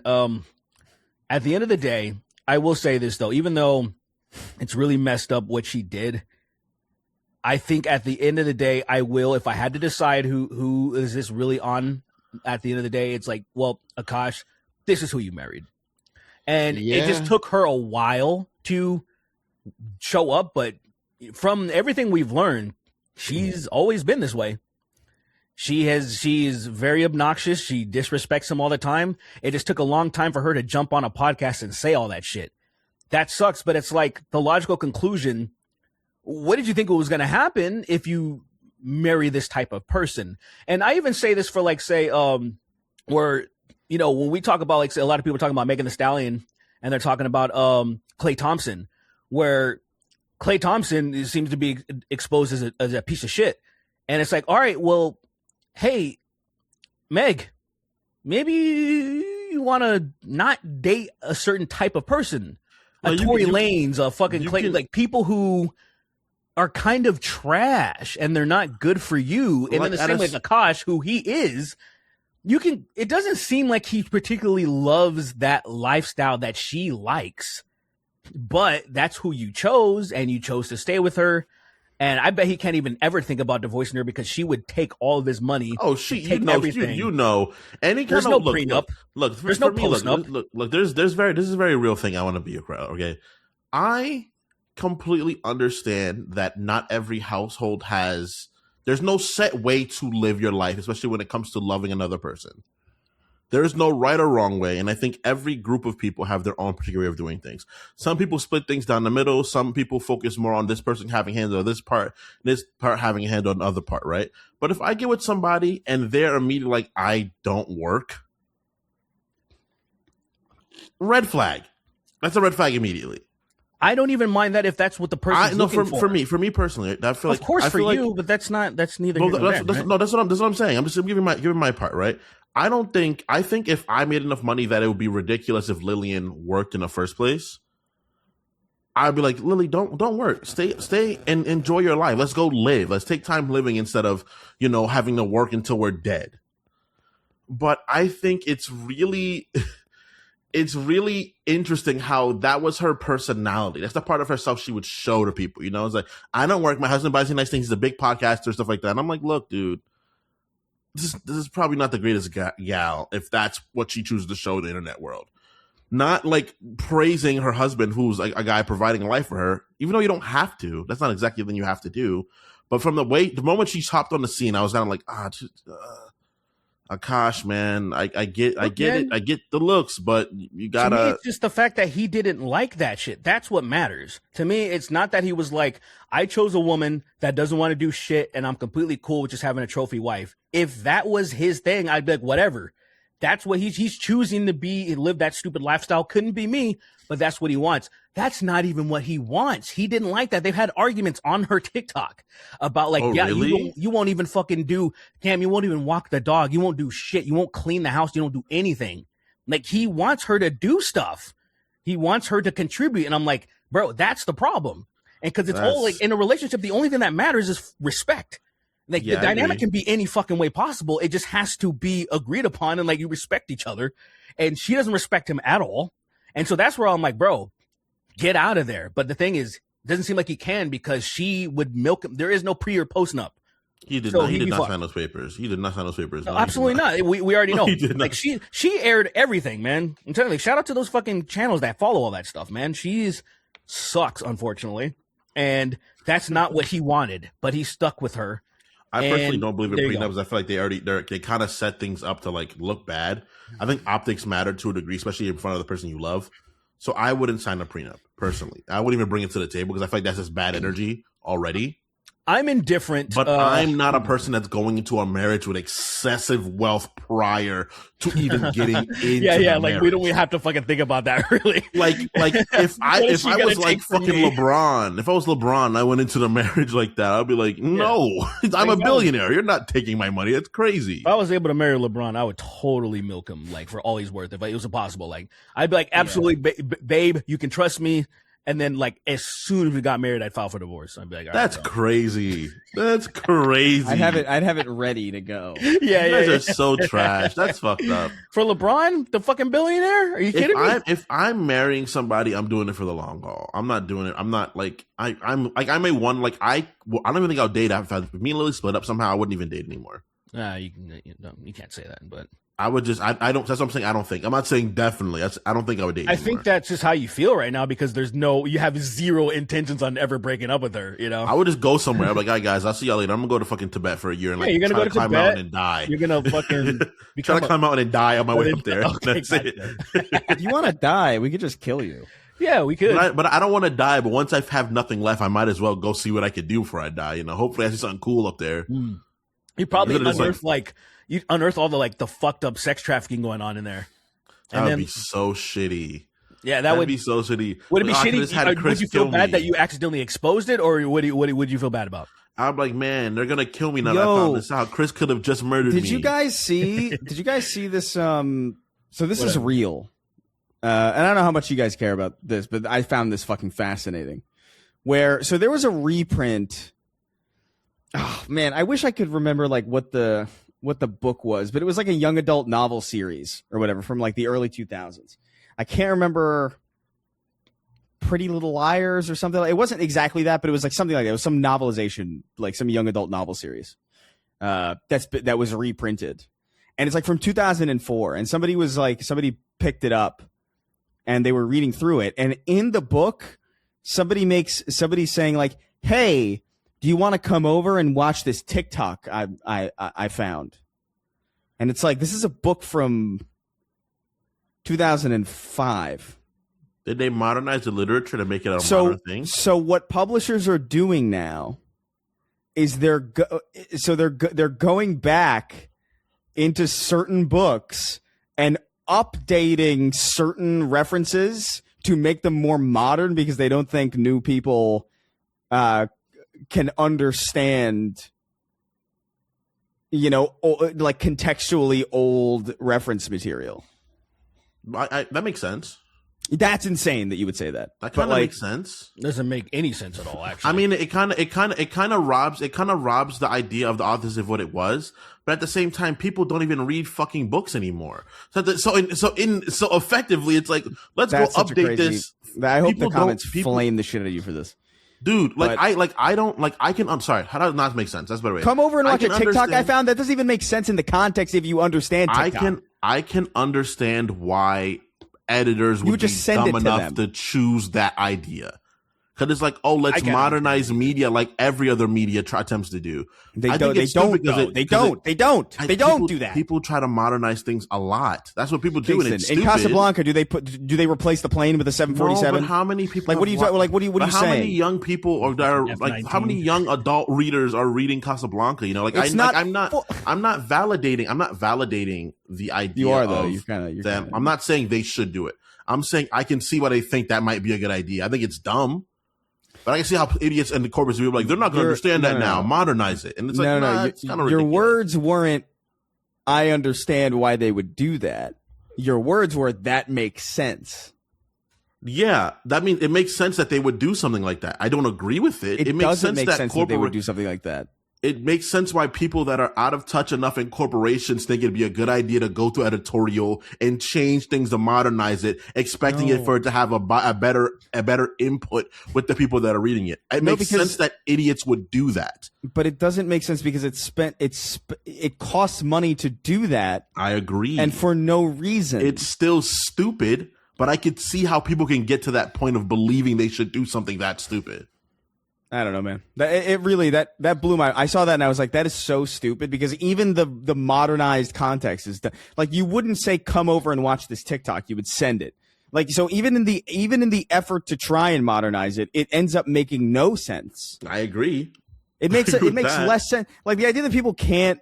At the end of the day, I will say this though, even though it's really messed up what she did, I think at the end of the day, I will, if I had to decide who is this really on at the end of the day, it's like, well, Akash, this is who you married. And it just took her a while to show up, but from everything we've learned, she's always been this way. She is very obnoxious. She disrespects him all the time. It just took a long time for her to jump on a podcast and say all that shit. That sucks, but it's like the logical conclusion. What did you think was going to happen if you marry this type of person? And I even say this for like, say, where, you know, when we talk about, like, say, a lot of people talking about Megan Thee Stallion and they're talking about Klay Thompson, where Klay Thompson seems to be exposed as a piece of shit. And it's like, all right, well, hey, Meg, maybe you want to not date a certain type of person. A Tory Lanez, a fucking Clay, like people who are kind of trash and they're not good for you. And then the same way Akash, who he is, it doesn't seem like he particularly loves that lifestyle that she likes, but that's who you chose and you chose to stay with her. And I bet he can't even ever think about divorcing her because she would take all of his money. Oh, everything. You know, any kind there's no prenup. Look, there's no post-nup. Look. This is a very real thing. I want to be a crowd. Okay, I completely understand that not every household has. There's no set way to live your life, especially when it comes to loving another person. There is no right or wrong way, and I think every group of people have their own particular way of doing things. Some people split things down the middle. Some people focus more on this person having hands on this part having a hand on the other part, right? But if I get with somebody and they're immediately like, I don't work, red flag. That's a red flag immediately. I don't even mind that if that's what the person's looking for. For me personally, I feel of course for you, but that's neither. That's what I'm saying. I'm just giving my part, right? I think if I made enough money that it would be ridiculous if Lillian worked in the first place, I'd be like, Lily, don't work. Stay and enjoy your life. Let's go live. Let's take time living instead of, you know, having to work until we're dead. But I think it's really interesting how that was her personality. That's the part of herself she would show to people. You know, it's like, I don't work. My husband buys me nice things. He's a big podcaster, stuff like that. And I'm like, look, dude, this is probably not the greatest gal if that's what she chooses to show the internet world. Not like praising her husband, who's like a guy providing a life for her, even though you don't have to. That's not exactly the thing you have to do. But from the moment she hopped on the scene, I was kind of like, Akash, man, I get it. I get the looks, but you gotta. To me, it's just the fact that he didn't like that shit. That's what matters. To me, it's not that he was like, I chose a woman that doesn't want to do shit and I'm completely cool with just having a trophy wife. If that was his thing, I'd be like, whatever. That's what he's choosing to be and live that stupid lifestyle. Couldn't be me, but that's what he wants. That's not even what he wants. He didn't like that. They've had arguments on her TikTok about like, really? you won't even fucking do, Cam, you won't even walk the dog. You won't do shit. You won't clean the house. You don't do anything. Like, he wants her to do stuff. He wants her to contribute. And I'm like, bro, that's the problem. And because it's all like in a relationship, the only thing that matters is respect. Like, the dynamic can be any fucking way possible. It just has to be agreed upon and like you respect each other. And she doesn't respect him at all. And so that's where I'm like, bro, get out of there. But the thing is, it doesn't seem like he can because she would milk him. There is no pre or post nup. He did not sign those papers. He did not sign those papers. No, absolutely not. We already know. He did not. Like, she aired everything, man. I'm telling you, shout out to those fucking channels that follow all that stuff, man. She's sucks, unfortunately. And that's not what he wanted, but he stuck with her. I personally don't believe in there you prenups. I feel like they kind of set things up to like look bad. I think optics matter to a degree, especially in front of the person you love. So I wouldn't sign a prenup personally. I wouldn't even bring it to the table because I feel like that's just bad energy already. I'm indifferent. But I'm not a person that's going into a marriage with excessive wealth prior to even getting into yeah. Like, marriage. we don't have to fucking think about that, really. Like if I was like fucking LeBron, if I was LeBron and I went into the marriage like that, I'd be like, no, I'm a billionaire. You're not taking my money. That's crazy. If I was able to marry LeBron, I would totally milk him, like, for all he's worth. If it was possible, like, I'd be like, absolutely, babe, you can trust me. And then, like, as soon as we got married, I'd file for divorce. I'd be like, all that's right, crazy. That's crazy. I'd have it ready to go. You guys are so trash. That's fucked up. For LeBron, the fucking billionaire? Are you kidding me? If I'm marrying somebody, I'm doing it for the long haul. I'm not doing it. I'm not like I'm like I may one like I don't even think I'll date after if me and Lily split up somehow. I wouldn't even date anymore. You can't say that, but I would just I don't. That's what I'm saying. I don't think. I'm not saying definitely. I don't think I would date. I anymore. think that's just how you feel right now because you have zero intentions on ever breaking up with her. You know, I would just go somewhere. I'm like, all right, guys, I'll see y'all later. I'm gonna go to fucking Tibet for a year and like you're gonna try go to to climb Tibet, mountain and die. You're gonna fucking try to climb mountain and die on my way up there. Okay, That's it. If you want to die, we could just kill you. Yeah, we could. But I don't want to die. But once I have nothing left, I might as well go see what I could do before I die. You know, hopefully I see something cool up there. You probably you unearth all the like the fucked up sex trafficking going on in there. That would be so shitty. Yeah, that would be so shitty. Would it be shitty? Would you feel bad me. that you accidentally exposed it, or what would you feel bad about? I'm like, man, they're gonna kill me now that I found this out. Chris could have just murdered me. Did you guys see this? So this is real. And I don't know how much you guys care about this, but I found this fucking fascinating. So there was a reprint. Oh man, I wish I could remember like what the book was, but it was like a young adult novel series or whatever from like the early 2000s. I can't remember Pretty Little Liars or something. It wasn't exactly that, but it was like something like that. It was some novelization, like some young adult novel series. That was reprinted. And it's like from 2004. And somebody picked it up and they were reading through it. And in the book, somebody's saying like, hey, do you want to come over and watch this TikTok I found? And it's like, this is a book from 2005. Did they modernize the literature to make it a modern thing? So what publishers are doing now is they're going back into certain books and updating certain references to make them more modern because they don't think new people can understand, like contextually old reference material. That makes sense. That's insane that you would say that. That kind of makes sense. Doesn't make any sense at all. Actually, I mean, it kind of robs the idea of the authors of what it was. But at the same time, people don't even read fucking books anymore. So effectively, it's like let's go update this. I hope the comments flame the shit out of you for this. Dude, I'm sorry. How does not make sense? That's better way. Come over and watch a TikTok I found that doesn't even make sense in the context if you understand TikTok. I can understand why editors would just be send dumb it to enough them to choose that idea. Because it's like, oh, let's modernize media like every other media attempts to do. They don't do that. People try to modernize things a lot. That's what people do. And it's in Casablanca, do they replace the plane with a 747? No, but how many people? Like, what are you talking? Like, what are you saying? How many young people how many young adult readers are reading Casablanca? You know, like I'm not validating the idea. You are though. I'm not saying they should do it. I'm saying I can see why they think that might be a good idea. I think it's dumb. But I can see how idiots and the corporates will be like, they're not going to understand that now. Modernize it. And it's like, it's kind of ridiculous. Your words weren't, I understand why they would do that. Your words were, that makes sense. Yeah, that means it makes sense that they would do something like that. I don't agree with it. It makes doesn't make sense that they would do something like that. It makes sense why people that are out of touch enough in corporations think it'd be a good idea to go to editorial and change things to modernize it, expecting it for it to have a better input with the people that are reading it. It makes sense that idiots would do that. But it doesn't make sense because it costs money to do that. I agree. And for no reason. It's still stupid, but I could see how people can get to that point of believing they should do something that stupid. I don't know, man. That blew my. I saw that and I was like, that is so stupid because even the modernized context is like you wouldn't say come over and watch this TikTok. You would send it. Like so, even in the effort to try and modernize it, it ends up making no sense. I agree. It makes less sense. Like the idea that people can't.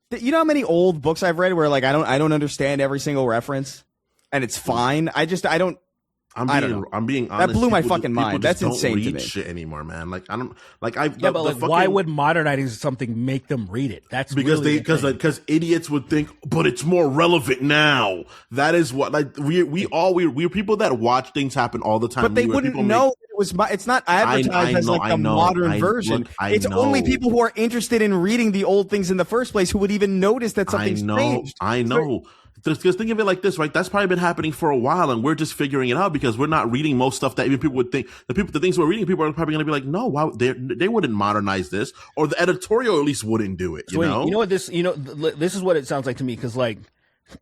You know how many old books I've read where like I don't understand every single reference, and it's fine. I don't. I'm being honest. That blew my fucking mind. That's insane to me. Shit anymore, man. Like I don't like why would modernizing something make them read it? That's because idiots would think, but it's more relevant now. That is what like we're people that watch things happen all the time. But they wouldn't know it was. It's not advertised as like the modern version. It's only people who are interested in reading the old things in the first place who would even notice that something's changed. I know. Because think of it like this, right? That's probably been happening for a while, and we're just figuring it out because we're not reading most stuff that even people would think. The things we're reading, people are probably going to be like, "No, why they wouldn't modernize this, or the editorial at least wouldn't do it." You know what this is what it sounds like to me because like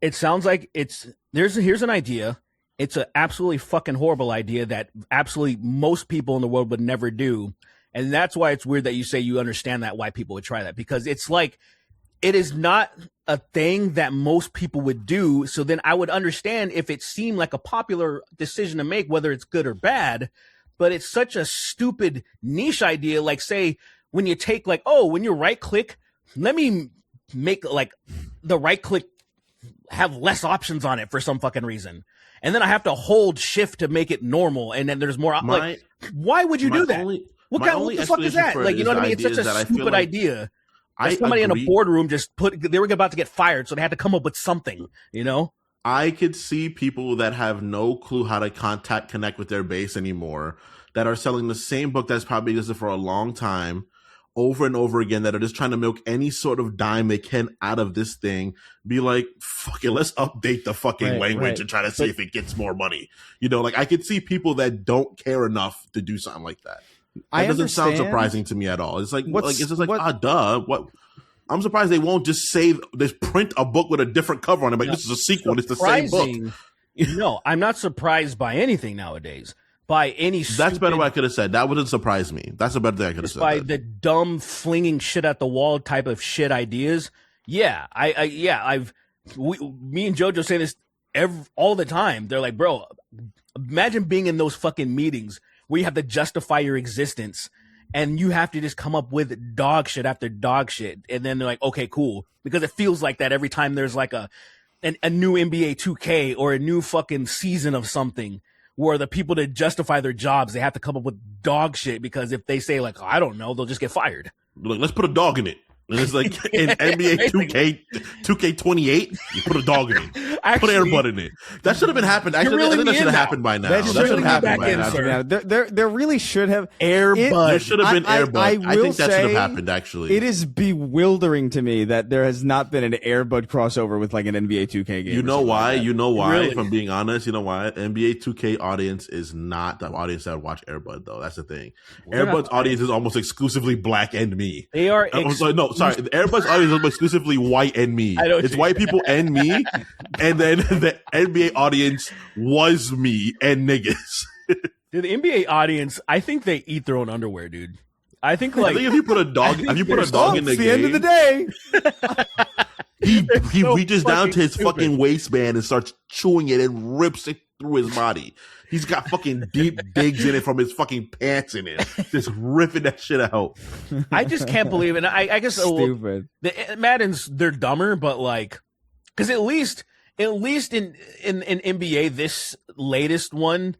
it sounds like here's an idea. It's an absolutely fucking horrible idea that absolutely most people in the world would never do, and that's why it's weird that you say you understand that why people would try that because it's like. It is not a thing that most people would do. So then I would understand if it seemed like a popular decision to make, whether it's good or bad, but it's such a stupid niche idea. Like say when you take like, oh, when you right click, let me make like the right click have less options on it for some fucking reason. And then I have to hold shift to make it normal. And then there's more like, why would you do that? What the fuck is that? Like, you know what I mean? It's such a stupid idea. Somebody in a boardroom they were about to get fired, so they had to come up with something, you know? I could see people that have no clue how to connect with their base anymore, that are selling the same book that's probably existed for a long time, over and over again, that are just trying to milk any sort of dime they can out of this thing, be like, fuck it, let's update the fucking language and try to see if it gets more money. You know, like I could see people that don't care enough to do something like that. That doesn't sound surprising to me at all. It's like it's just like duh. What? I'm surprised they won't just print a book with a different cover on it. Like this is a sequel. It's the same book. No, I'm not surprised by anything nowadays. By any that's better what I could have said. That wouldn't surprise me. That's a better thing I could have said. By the dumb flinging shit at the wall type of shit ideas. Yeah, me and JoJo say this all the time. They're like, bro, imagine being in those fucking meetings where you have to justify your existence and you have to just come up with dog shit after dog shit. And then they're like, okay, cool. Because it feels like that every time there's like a new NBA 2K or a new fucking season of something where the people to justify their jobs, they have to come up with dog shit because if they say like, oh, I don't know, they'll just get fired. Like, let's put a dog in it. And it's like in NBA 2K28, you put a dog in it. Put Air Bud in it. That should have been happened. Actually, I think that should have happened by now. That should have happened by now. There really should have Air Bud. There should have been Air Bud. I think that should have happened. Actually, it is bewildering to me that there has not been an Air Bud crossover with like an NBA 2K game. You know why? You know why? Really? If I'm being honest, you know why? NBA 2K audience is not the audience that would watch Air Bud though. That's the thing. Air Bud's audience is almost exclusively black and me. They are. Sorry. Air Bud's audience is exclusively white and me. It's white people and me, and then the NBA audience was me and niggas. Dude, the NBA audience, I think they eat their own underwear, dude. I think I think if you put a dog, in the It's the game, end of the day. he so reaches down to his fucking stupid. fucking waistband and starts chewing it and rips it through his body. He's got fucking deep digs in it from his fucking pants in it, just ripping that shit out. I just can't believe it. And I guess Stupid. the Maddens, they're dumber, but like, because at least in NBA, this latest one,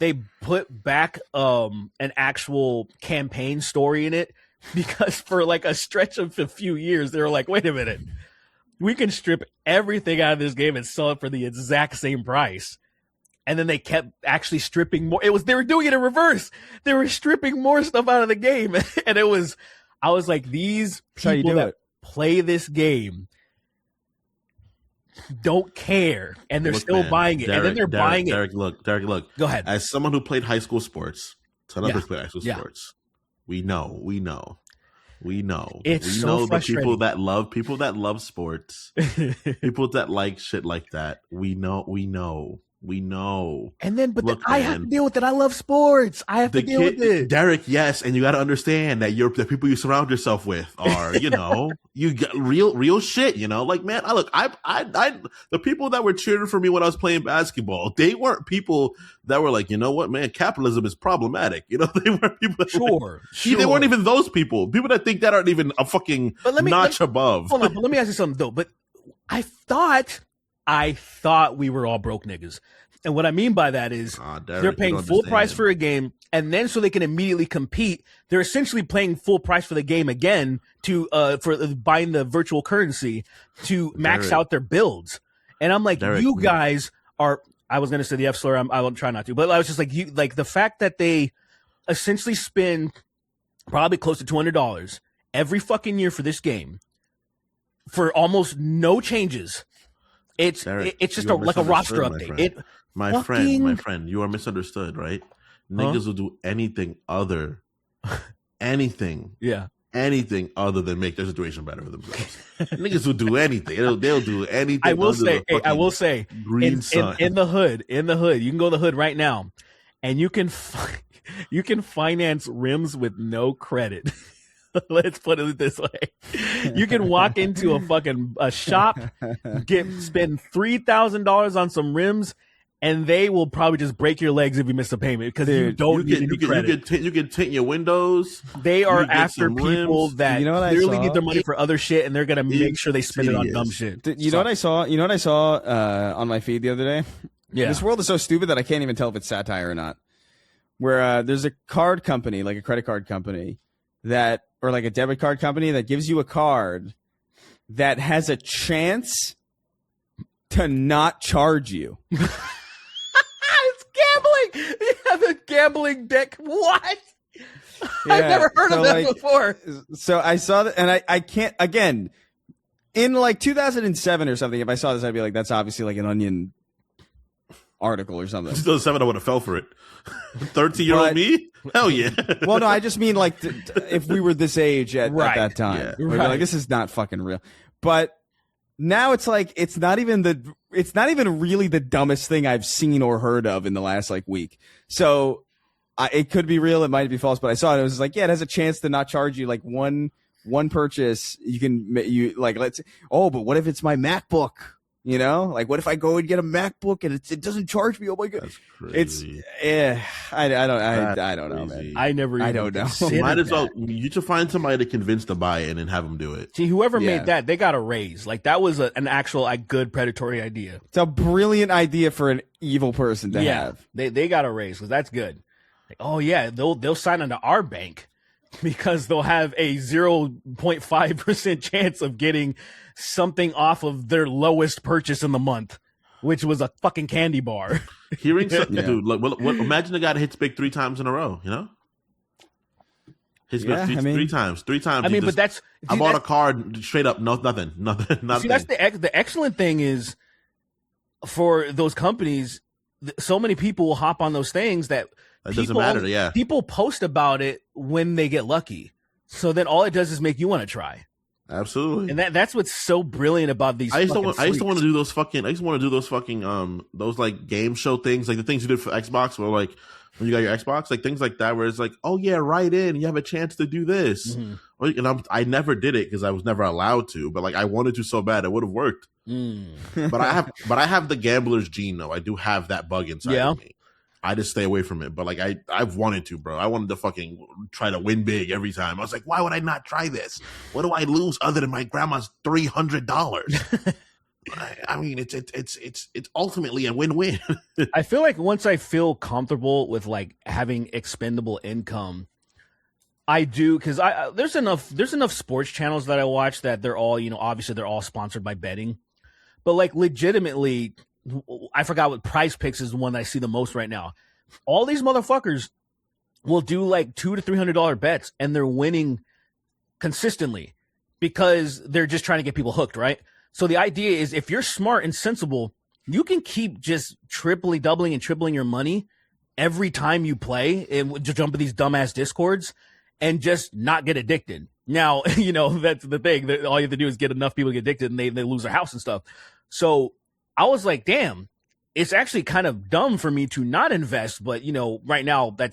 they put back an actual campaign story in it, because for like a stretch of a few years, they were like, wait a minute, we can strip everything out of this game and sell it for the exact same price. And then they kept actually stripping more. They were doing it in reverse. They were stripping more stuff out of the game. And I was like, these That's how you people do that it. play this game don't care, and they're Look, still man, buying it. And then they're buying it. Derek, look. Go ahead. As someone who played high school sports, ton of Yeah. us played high school Yeah. sports. We know. It's we so know the frustrating. people that love sports, people that like shit like that. We know. And then, but Look, I have to man. deal with it. I love sports. I have to deal with it. Derek, yes, and you got to understand that the people you surround yourself with are, you got real shit. Like, man, I the people that were cheering for me when I was playing basketball, they weren't people that were like, you know what, man, capitalism is problematic. They weren't people. That Sure. They weren't even those people. People that think that aren't even a fucking notch above. Hold on, but let me ask you something though. But I thought we were all broke niggas. And what I mean by that is Derek, they're you paying don't full price understand. for a game, and then so they can immediately compete, they're essentially paying full price for the game again to for buying the virtual currency to max Derek. out their builds. And I'm like, Derek, you man. guys are. I was gonna say the F slur. I will try not to, but I was just like, you like the fact that they essentially spend probably close to $200 every fucking year for this game for almost no changes. It's Derek, just you are like a roster misunderstood, update. my fucking- my friend, you are misunderstood, right? Niggas will do anything other than make their situation better for themselves. Niggas will do anything. They'll do anything. I will under say, the fucking green in sun. the hood, you can go to the hood right now, and you can finance rims with no credit. Let's put it this way: you can walk into a shop, spend $3,000 on some rims, and they will probably just break your legs if you miss a payment because you don't get any credit. You can tint your windows. They are you get after some people rims. that You know what I clearly saw? need their money for other shit, and they're gonna make sure they spend it on Insidious. dumb shit. You know what I saw? You know what I saw on my feed the other day? Yeah. This world is so stupid that I can't even tell if it's satire or not. Where there's a card company, like a credit card company, or like a debit card company that gives you a card that has a chance to not charge you. It's gambling. You have a gambling deck. What? I've never heard of that before. So I saw that, and I can't, again, in like 2007 or something, if I saw this, I'd be like, that's obviously like an Onion article or something. 2007, I would have fell for it. 13-year-old But- me? Hell yeah. Well, no, I just mean like if we were this age at that time. Yeah. We'd be like, this is not fucking real. But now it's like it's not even really the dumbest thing I've seen or heard of in the last like week. So it could be real, it might be false, but I saw it. It was like, yeah, it has a chance to not charge you like one purchase. You like but what if it's my MacBook? Like what if I go and get a MacBook and it doesn't charge me? Oh my god, That's crazy. I don't know, man. Crazy. I never. I even don't know. considered Might as well. that. You should find somebody to convince to buy it and then have them do it. See, whoever Yeah. made that, they got a raise. Like that was an actual good predatory idea. It's a brilliant idea for an evil person to have. They got a raise because that's good. Like, oh yeah, they'll sign into our bank because they'll have a 0.5% chance of getting something off of their lowest purchase in the month, which was a fucking candy bar. Hearing something, Yeah. dude. Like, imagine the guy that hits big 3 times in a row. Hits big Yeah, three times. 3 times. I you mean, just- but that's I bought a card straight up. No, nothing. see, that's the excellent thing is for those companies. So many people will hop on those things that doesn't matter. Yeah. people post about it when they get lucky. So then all it does is make you want to try. Absolutely. And that's what's so brilliant about these. I just don't want to do those fucking those like game show things, like the things you did for Xbox, where like when you got your Xbox, like things like that, where it's like, oh yeah, write in, you have a chance to do this. Mm-hmm. And I never did it because I was never allowed to, but like I wanted to so bad, it would have worked. But I have the gambler's gene though. I do have that bug inside of me. I just stay away from it. But like I've wanted to, bro. I wanted to fucking try to win big every time. I was like, why would I not try this? What do I lose other than my grandma's $300? I mean, it's ultimately a win-win. I feel like once I feel comfortable with like having expendable income, I do, because there's enough sports channels that I watch that they're all, obviously they're all sponsored by betting, but like legitimately, I forgot what Prize Picks is the one that I see the most right now. All these motherfuckers will do like $200 to $300 bets, and they're winning consistently because they're just trying to get people hooked, right? So the idea is, if you're smart and sensible, you can keep just doubling and tripling your money every time you play and just jump in these dumbass discords and just not get addicted. Now, that's the thing. All you have to do is get enough people to get addicted and they lose their house and stuff. So I was like, damn, it's actually kind of dumb for me to not invest. But, right now I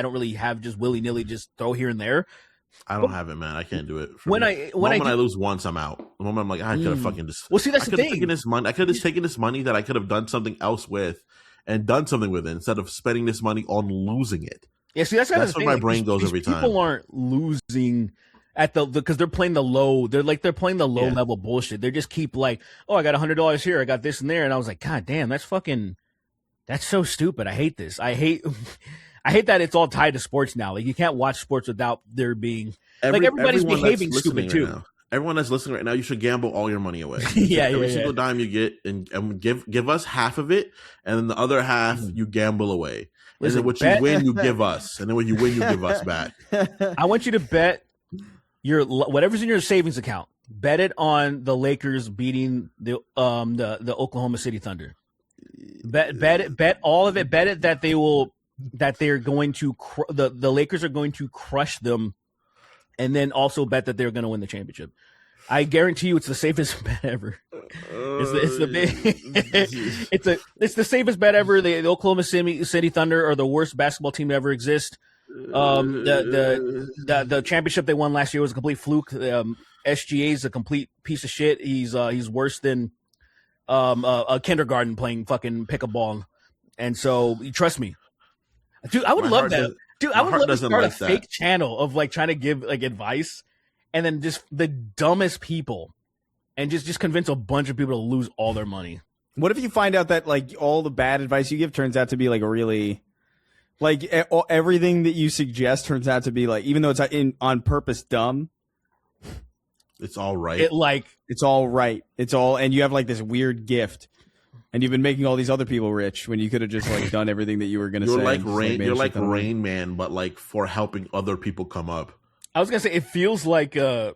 don't really have just willy-nilly just throw here and there. I don't have it, man. I can't do it. When I lose once, I'm out. The moment I'm like, I could have fucking just. Well, see, that's the thing. I could have just taken this money that I could have done something else with, and done something with it instead of spending this money on losing it. Yeah, see, that's where my brain goes every time. People aren't losing at because they're playing the low. They're playing the low level bullshit. They just keep like, oh, I got $100 here, I got this and there, and I was like, God damn, that's so stupid. I hate this. I hate that it's all tied to sports now. Like, you can't watch sports without there being everybody's behaving stupid too. Now. Everyone that's listening right now, you should gamble all your money away. Every single dime you get, and give us half of it, and then the other half you gamble away. Listen, and then what you win, you give us, and then when you win, you give us back. I want you to bet whatever's in your savings account. Bet it on the Lakers beating the Oklahoma City Thunder. Bet all of it. Bet it that they're going to the Lakers are going to crush them, and then also bet that they're going to win the championship. I guarantee you, it's the safest bet ever. It's the safest bet ever. The Oklahoma City Thunder are the worst basketball team to ever exist. The championship they won last year was a complete fluke. SGA is a complete piece of shit. He's worse than a kindergarten playing fucking pick a ball. And so, trust me, dude. I would love that. Dude, I would love to start a fake channel of like trying to give like advice, and then just the dumbest people, and just convince a bunch of people to lose all their money. What if you find out that like all the bad advice you give turns out to be like a really, like everything that you suggest turns out to be like, even though it's on purpose dumb, it's all right. It's all right. It's all, and you have like this weird gift, and you've been making all these other people rich when you could have just like done everything that you were going to say. You're like Rain Man, but like for helping other people come up. I was gonna say, it feels like a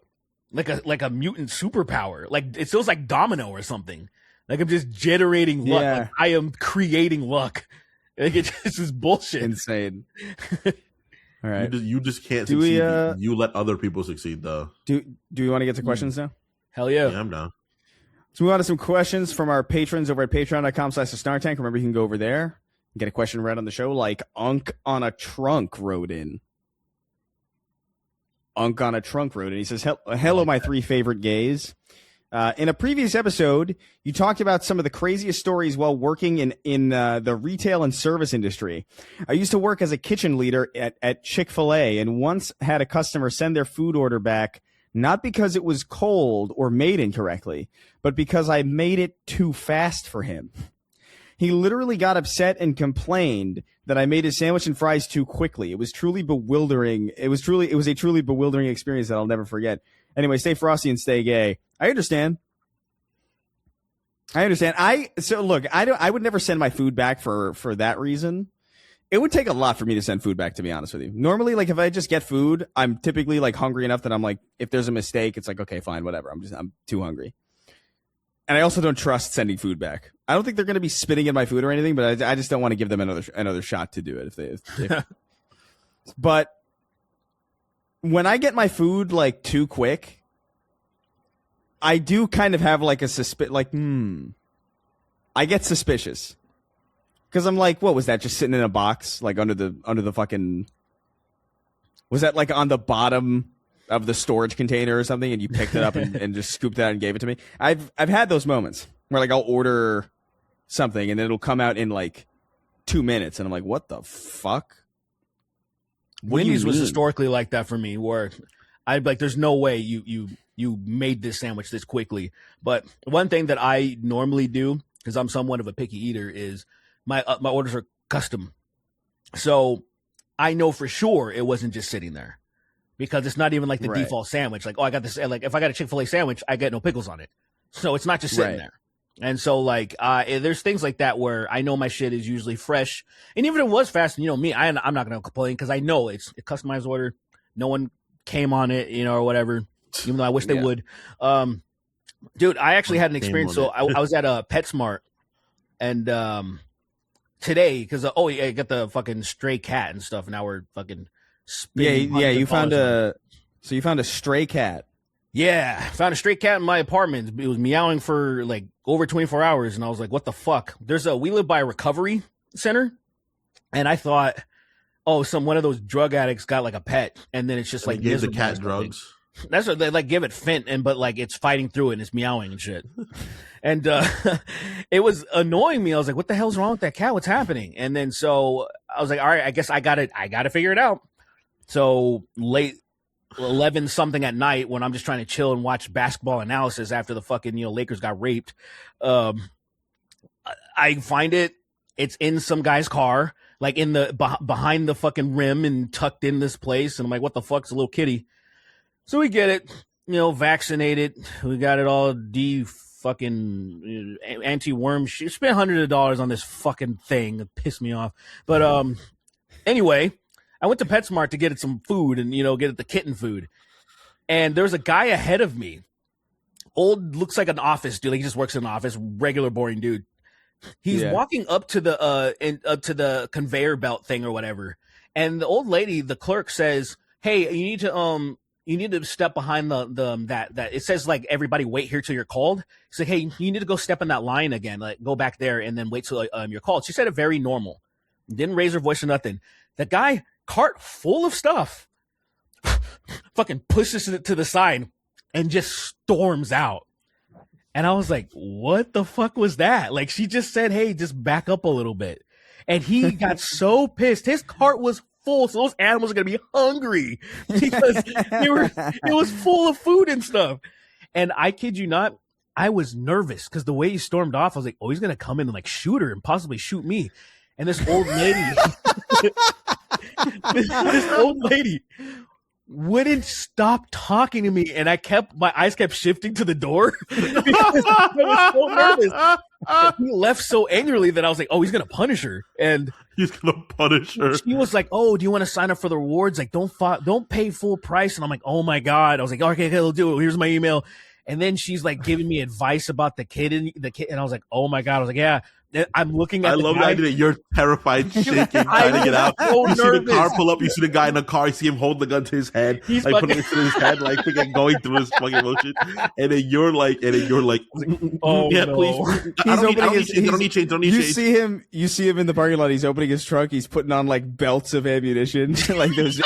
mutant superpower. Like, it feels like Domino or something. Like, I'm just generating luck. Yeah. Like, I am creating luck. Like, it's just bullshit. Insane. All right. You just can't succeed. You let other people succeed, though. Do we want to get to questions now? Hell yeah. Yeah, I'm down. So move on to some questions from our patrons over at patreon.com/SnarkTank. Remember, you can go over there and get a question read on the show, like Unk on a Trunk wrote in. Unk on a Trunk wrote in. He says, hello, my three favorite gays. In a previous episode, you talked about some of the craziest stories while working in the retail and service industry. I used to work as a kitchen leader at Chick-fil-A, and once had a customer send their food order back, not because it was cold or made incorrectly, but because I made it too fast for him. He literally got upset and complained that I made his sandwich and fries too quickly. It was truly bewildering. It was a truly bewildering experience that I'll never forget. Anyway, stay frosty and stay gay. I understand. So look, I would never send my food back for that reason. It would take a lot for me to send food back, to be honest with you. Normally, like, if I just get food, I'm typically like hungry enough that I'm like, if there's a mistake, it's like, okay, fine, whatever. I'm too hungry. And I also don't trust sending food back. I don't think they're going to be spitting in my food or anything, but I just don't want to give them another shot to do it. But when I get my food like too quick, I do kind of have like a I get suspicious because I'm like, what was that? Just sitting in a box, like under the fucking. Was that like on the bottom of the storage container or something, and you picked it up and just scooped it out and gave it to me? I've had those moments where like I'll order something and then it'll come out in like 2 minutes, and I'm like, what the fuck? Wendy's was historically like that for me, where I'd be like, there's no way you made this sandwich this quickly. But one thing that I normally do, because I'm somewhat of a picky eater, is my orders are custom. So I know for sure it wasn't just sitting there, because it's not even like the default sandwich. Like, oh, I got this. Like, if I got a Chick-fil-A sandwich, I get no pickles on it. So it's not just sitting there. And so, like, there's things like that where I know my shit is usually fresh. And even if it was fast, and you know me, I'm not going to complain because I know it's a customized order. No one came on it, you know, or whatever, even though I wish they would. Dude, I actually had an experience. So I was at a PetSmart, and today, because, I got the fucking stray cat and stuff, and now we're fucking spinning. Yeah, you found a stray cat. Yeah, found a stray cat in my apartment. It was meowing for like over 24 hours, and I was like, "What the fuck?" We live by a recovery center, and I thought, one of those drug addicts got like a pet, and then it's just like gave the cat drugs. That's what they like, give it fent, but like it's fighting through it and it's meowing and shit. And it was annoying me. I was like, "What the hell's wrong with that cat? What's happening?" And then so I was like, "All right, I guess I got to figure it out." So late. 11 something at night, when I'm just trying to chill and watch basketball analysis after the fucking Lakers got raped, I find it's in some guy's car, like in the behind the fucking rim and tucked in this place, and I'm like, what the fuck's a little kitty? So we get it, vaccinated, we got it all fucking anti-worm shit. Spent hundreds of dollars on this fucking thing. It pissed me off. But anyway, I went to PetSmart to get it some food and, get it the kitten food. And there was a guy ahead of me. Old, looks like an office dude. Like he just works in an office, regular boring dude. He's walking up to the conveyor belt thing or whatever. And the old lady, the clerk, says, "Hey, you need to step behind that it says like everybody wait here till you're called." She's like, "Hey, you need to go step in that line again. Like go back there and then wait till you're called." She said it very normal. Didn't raise her voice or nothing. The guy, cart full of stuff, fucking pushes it to the side and just storms out. And I was like, what the fuck was that? Like, she just said, "Hey, just back up a little bit." And he got so pissed. His cart was full, so those animals are going to be hungry because it was full of food and stuff. And I kid you not, I was nervous because the way he stormed off, I was like, oh, he's going to come in and like shoot her and possibly shoot me. And this old lady, this old lady wouldn't stop talking to me, and my eyes kept shifting to the door because I was so nervous. And he left so angrily that I was like, "Oh, he's gonna punish her." And he's gonna punish her. She was like, "Oh, do you want to sign up for the rewards? Like, don't pay full price." And I'm like, "Oh my god!" I was like, "Okay, I'll do it. Here's my email." And then she's like giving me advice about the kid, and I was like, "Oh my god!" I was like, "Yeah." I'm looking at. I love the idea that you're terrified, shaking, trying to get out. So you nervous. See the car pull up. You see the guy in the car. You see him hold the gun to his head, He's like putting it to his head, like freaking going through his fucking motion. And then you're like, "Oh yeah, no." please." I don't need change. You see him in the parking lot. He's opening his trunk. He's putting on like belts of ammunition, like those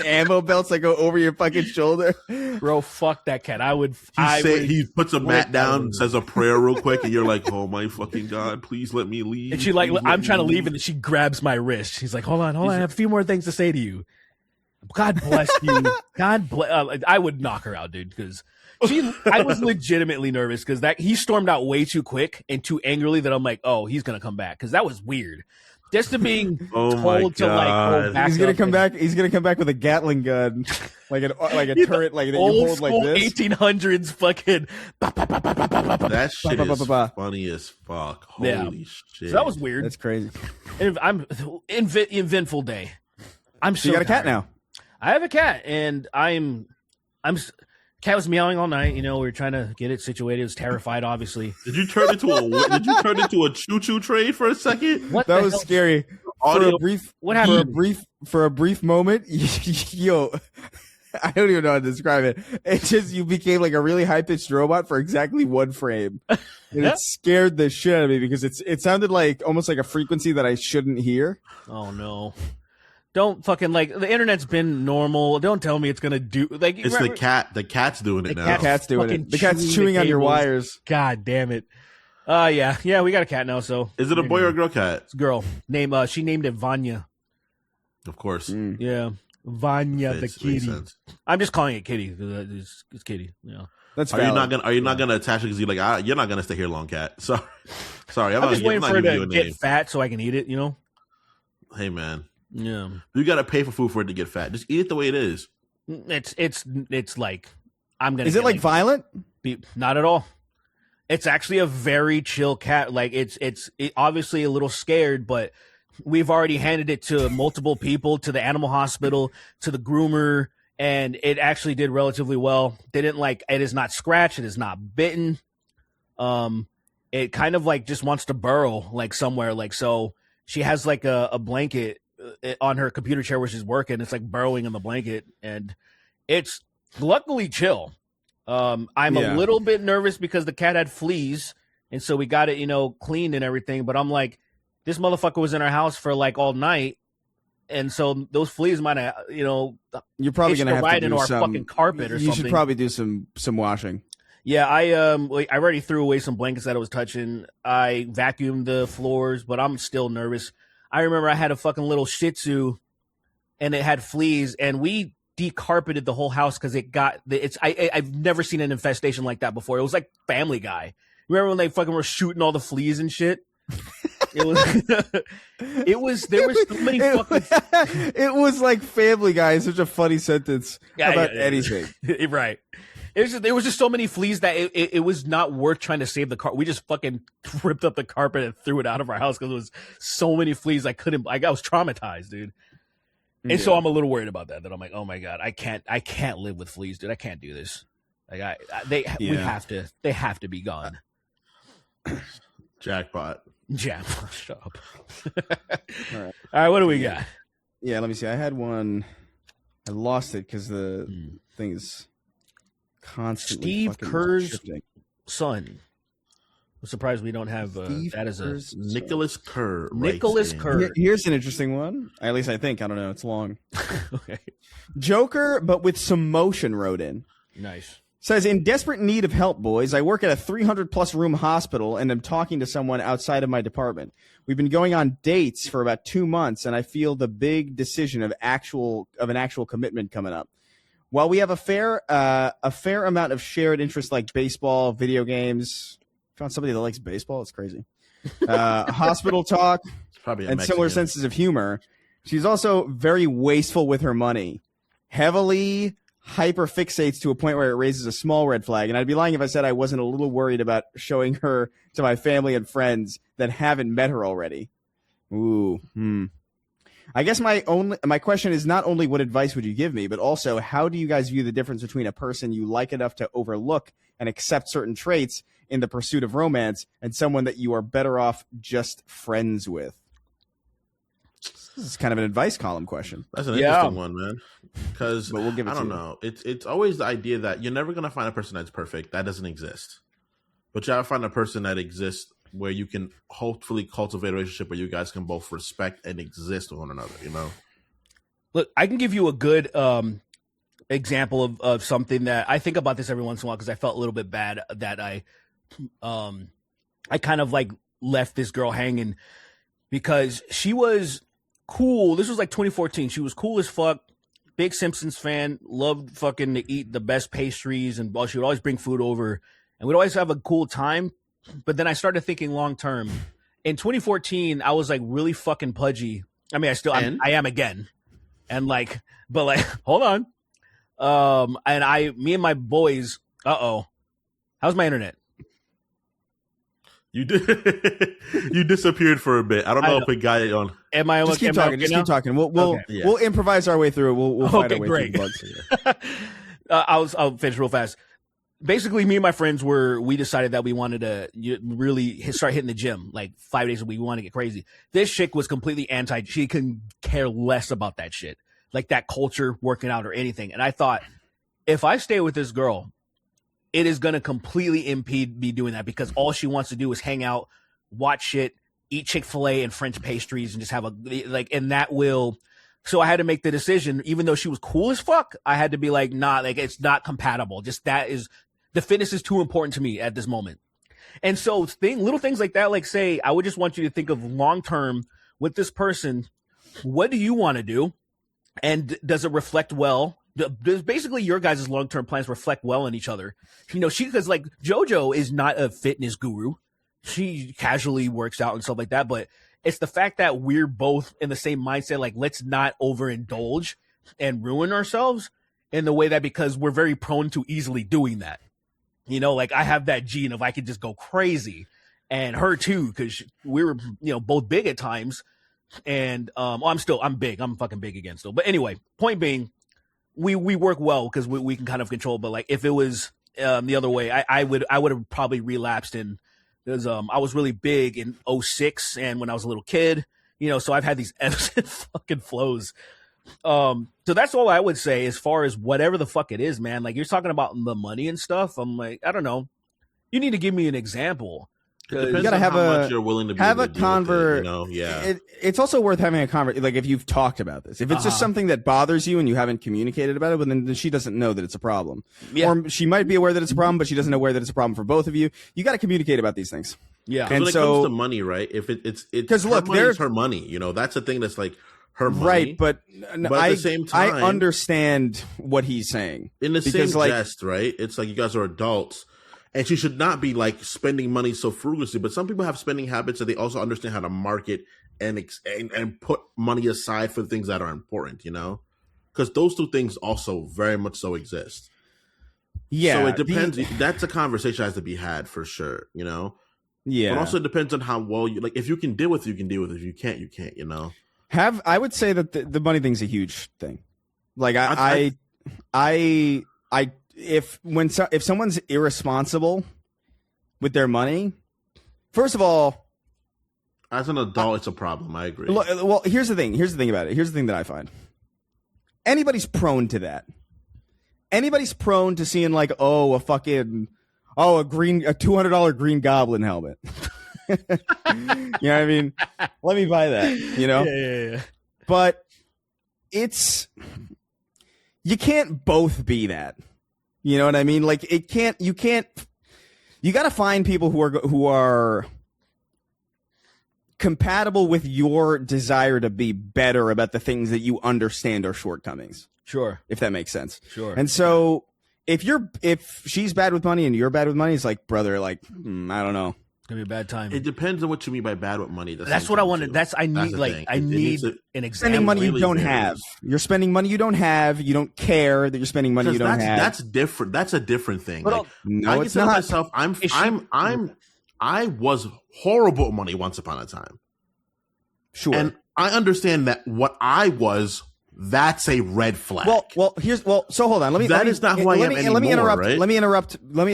ammo belts that go over your fucking shoulder. Bro, fuck that cat. He puts a mat down, says a prayer real quick, and you're like, "Oh my fucking god, please let me leave." And she like, I'm trying to leave, and then she grabs my wrist. She's like, hold on, I have a few more things to say to you. God bless you. God bless. I would knock her out, dude, because I was legitimately nervous because he stormed out way too quick and too angrily that I'm like, oh, he's gonna come back, because that was weird. Just to being told to like go back. He's gonna come back. He's gonna come back with a Gatling gun, like a turret, like that you hold like this. 1800s fucking. That shit is funny as fuck. Holy shit! So that was weird. That's crazy. I'm eventful day. I'm so. You got a cat tired. now. I have a cat, and I'm. Cat was meowing all night. We were trying to get it situated. It was terrified, obviously. Did you turn into a choo-choo train for a second? That was scary. Audio. What happened? For a brief moment, yo, I don't even know how to describe it. It's just you became like a really high pitched robot for exactly one frame, and it scared the shit out of me because it sounded like almost like a frequency that I shouldn't hear. Oh no! Don't fucking like the internet's been normal. Don't tell me it's gonna do like It's the cat. The cat's doing it now. The cat's doing fucking it. The cat's chewing the on your cables. wires. God damn it! Yeah, we got a cat now. So Is it a boy or a girl cat? it's a girl. She named it Vanya. Of course. Yeah, Vanya the Makes makes kitty. sense. I'm just calling it Kitty. It's Kitty. Yeah. That's Are you not gonna attach it because you're like you're not gonna stay here long, cat? Sorry. I'm just waiting for it giving you to a get name. fat so I can eat it. You know. Hey man, Yeah. you gotta pay for food for it to get fat. Just eat it the way it is. It's like I'm gonna. Is it get, like violent? Not at all. It's actually a very chill cat. Like it's obviously a little scared, but we've already handed it to multiple people, to the animal hospital, to the groomer, and it actually did relatively well. It is not scratched, it is not bitten. It kind of like just wants to burrow like somewhere. Like so, she has like a blanket on her computer chair where she's working. It's like burrowing in the blanket, and it's luckily chill. I'm a little bit nervous because the cat had fleas, and so we got it, cleaned and everything. But I'm like, this motherfucker was in our house for like all night, and so those fleas might have, You're probably hitched gonna a have ride to into do our some fucking carpet or you something. should probably do some washing. Yeah, I already threw away some blankets that I was touching. I vacuumed the floors, but I'm still nervous. I remember I had a fucking little Shih Tzu, and it had fleas, and we decarpeted the whole house because I've never seen an infestation like that before. It was like Family Guy. Remember when they fucking were shooting all the fleas and shit? There was so many fucking. It was like Family Guy is such a funny sentence about anything. Right. There was just so many fleas that it was not worth trying to save the car. We just fucking ripped up the carpet and threw it out of our house because there was so many fleas. I was traumatized, dude. And so I'm a little worried about that. That I'm like, oh my god, I can't live with fleas, dude. I can't do this. Like they have to be gone. Jackpot. Jam, shut up. All right, what do we got? Yeah, let me see. I had one. I lost it because the thing is constantly Steve fucking Kerr's shifting. son. I'm surprised we don't have that as a Nicholas Kerr. Nicholas Kerr. Here's an interesting one. At least I think. I don't know. It's long. Okay, Joker, but with some motion wrote in. nice. Says, in desperate need of help, boys. I work at a 300-plus room hospital, and am talking to someone outside of my department. We've been going on dates for about 2 months, and I feel the big decision of an actual commitment coming up. While we have a fair amount of shared interests like baseball, video games, found somebody that likes baseball. It's crazy. Hospital talk, Probably a and Mexican. similar senses of humor. She's also very wasteful with her money. Heavily hyper fixates to a point where it raises a small red flag. And I'd be lying if I said I wasn't a little worried about showing her to my family and friends that haven't met her already. Ooh. I guess my question is not only what advice would you give me, but also how do you guys view the difference between a person you like enough to overlook and accept certain traits in the pursuit of romance and someone that you are better off just friends with? This is kind of an advice column question. That's an interesting one, man. Because But we'll give it I to don't you. know. It's always the idea that you're never gonna find a person that's perfect. That doesn't exist. But you gotta find a person that exists where you can hopefully cultivate a relationship where you guys can both respect and exist with one another. You know. Look, I can give you a good example of something that I think about this every once in a while because I felt a little bit bad that I kind of like left this girl hanging because she was cool. This was like 2014. She was cool as fuck. Big Simpsons fan. Loved fucking to eat the best pastries, and she would always bring food over, and we'd always have a cool time. But then I started thinking long term. In 2014, I was like really fucking pudgy. I mean, I am again, and like, but like, hold on. And me and my boys. How's my internet? You did. You disappeared for a bit. I don't know if we got it on. Am I? Just keep talking. Just keep talking. We'll improvise our way through it. We'll find our way great. through the bugs. I'll finish real fast. Basically, me and my friends we decided that we wanted to really start hitting the gym like 5 days a week. We want to get crazy. This chick was completely anti. She couldn't care less about that shit. like that culture working out or anything. And I thought, if I stay with this girl, it is going to completely impede me doing that because all she wants to do is hang out, watch shit, eat Chick-fil-A and French pastries and just have and that will. So I had to make the decision, even though she was cool as fuck, I had to be like, nah, like it's not compatible. Just the fitness is too important to me at this moment. And so little things like that, like say, I would just want you to think of long-term with this person. What do you want to do? And does it reflect well? Does basically your guys' long-term plans reflect well on each other? Because like JoJo is not a fitness guru. She casually works out and stuff like that, but it's the fact that we're both in the same mindset. Like, let's not overindulge and ruin ourselves in the way that, because we're very prone to easily doing that. Like I have that gene of I could just go crazy, and her too, because we were, both big at times. And I'm big. I'm fucking big again still. But anyway, point being, we work well because we can kind of control. But like if it was the other way, I would have probably relapsed in. Because I was really big in 2006 and when I was a little kid, so I've had these ebbs and fucking flows. So that's all I would say as far as whatever the fuck it is, man. Like you're talking about the money and stuff. I'm like, I don't know. You need to give me an example. You gotta have how much you're willing to have a convert. It's also worth having a convert. Like if you've talked about this, if it's just something that bothers you and you haven't communicated about it, well, then she doesn't know that it's a problem. Yeah. Or she might be aware that it's a problem, but she doesn't know aware that it's a problem for both of you. You got to communicate about these things. Yeah. And when it comes to money, right? If it's because look, there's her money. That's the thing that's like her money. Right, but at the same time, I understand what he's saying. In the same jest, right? It's like you guys are adults. And she should not be like spending money so frugally. But some people have spending habits that they also understand how to market and put money aside for things that are important, because those two things also very much so exist. Yeah. So it depends. That's a conversation that has to be had for sure, Yeah. But also it depends on how well you like. If you can deal with it, you can deal with it. If you can't, you can't, I would say that the money thing's a huge thing. Like if someone's irresponsible with their money, first of all, as an adult, it's a problem. I agree. Well, here's the thing about it. Here's the thing that I find. Anybody's prone to that. Anybody's prone to seeing like, a $200 green goblin helmet. You know what I mean? Let me buy that, Yeah. But you can't both be that. You know what I mean? Like you got to find people who are compatible with your desire to be better about the things that you understand are shortcomings. Sure. If that makes sense. Sure. And so if she's bad with money and you're bad with money, it's like, brother, like, I don't know. It's gonna be a bad time. It depends on what you mean by bad with money. That's what I wanted. I need an example. Spending money you don't have. You're spending money you don't have. You don't care that you're spending money you don't have. That's different. That's a different thing. But no, it's not. Myself, I was horrible at money once upon a time. Sure. And I understand that what I was, that's a red flag. So hold on. That is not who I am anymore, let me interrupt. right? Let me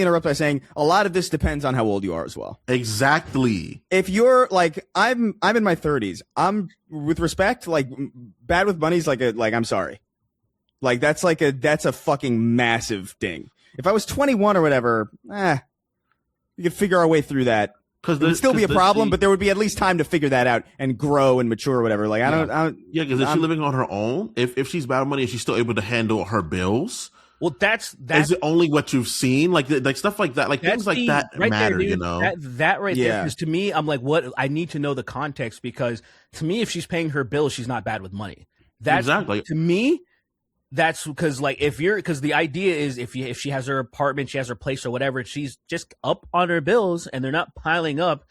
interrupt by saying a lot of this depends on how old you are as well. Exactly. If you're like, I'm in my 30s. I'm, with respect, like, bad with money is I'm sorry. Like, that's a fucking massive ding. If I was 21 or whatever, we could figure our way through that. It would still be a problem, but there would be at least time to figure that out and grow and mature or whatever. Like, because if she's living on her own, if she's bad with money and she's still able to handle her bills, well, that's is it only what you've seen? Like stuff like that, like things like that right matter, there, That right there, because to me, I'm like, what? I need to know the context, because to me, if she's paying her bills, she's not bad with money. That's exactly. To me, that's because because the idea is if she has her apartment, she has her place or whatever, she's just up on her bills and they're not piling up.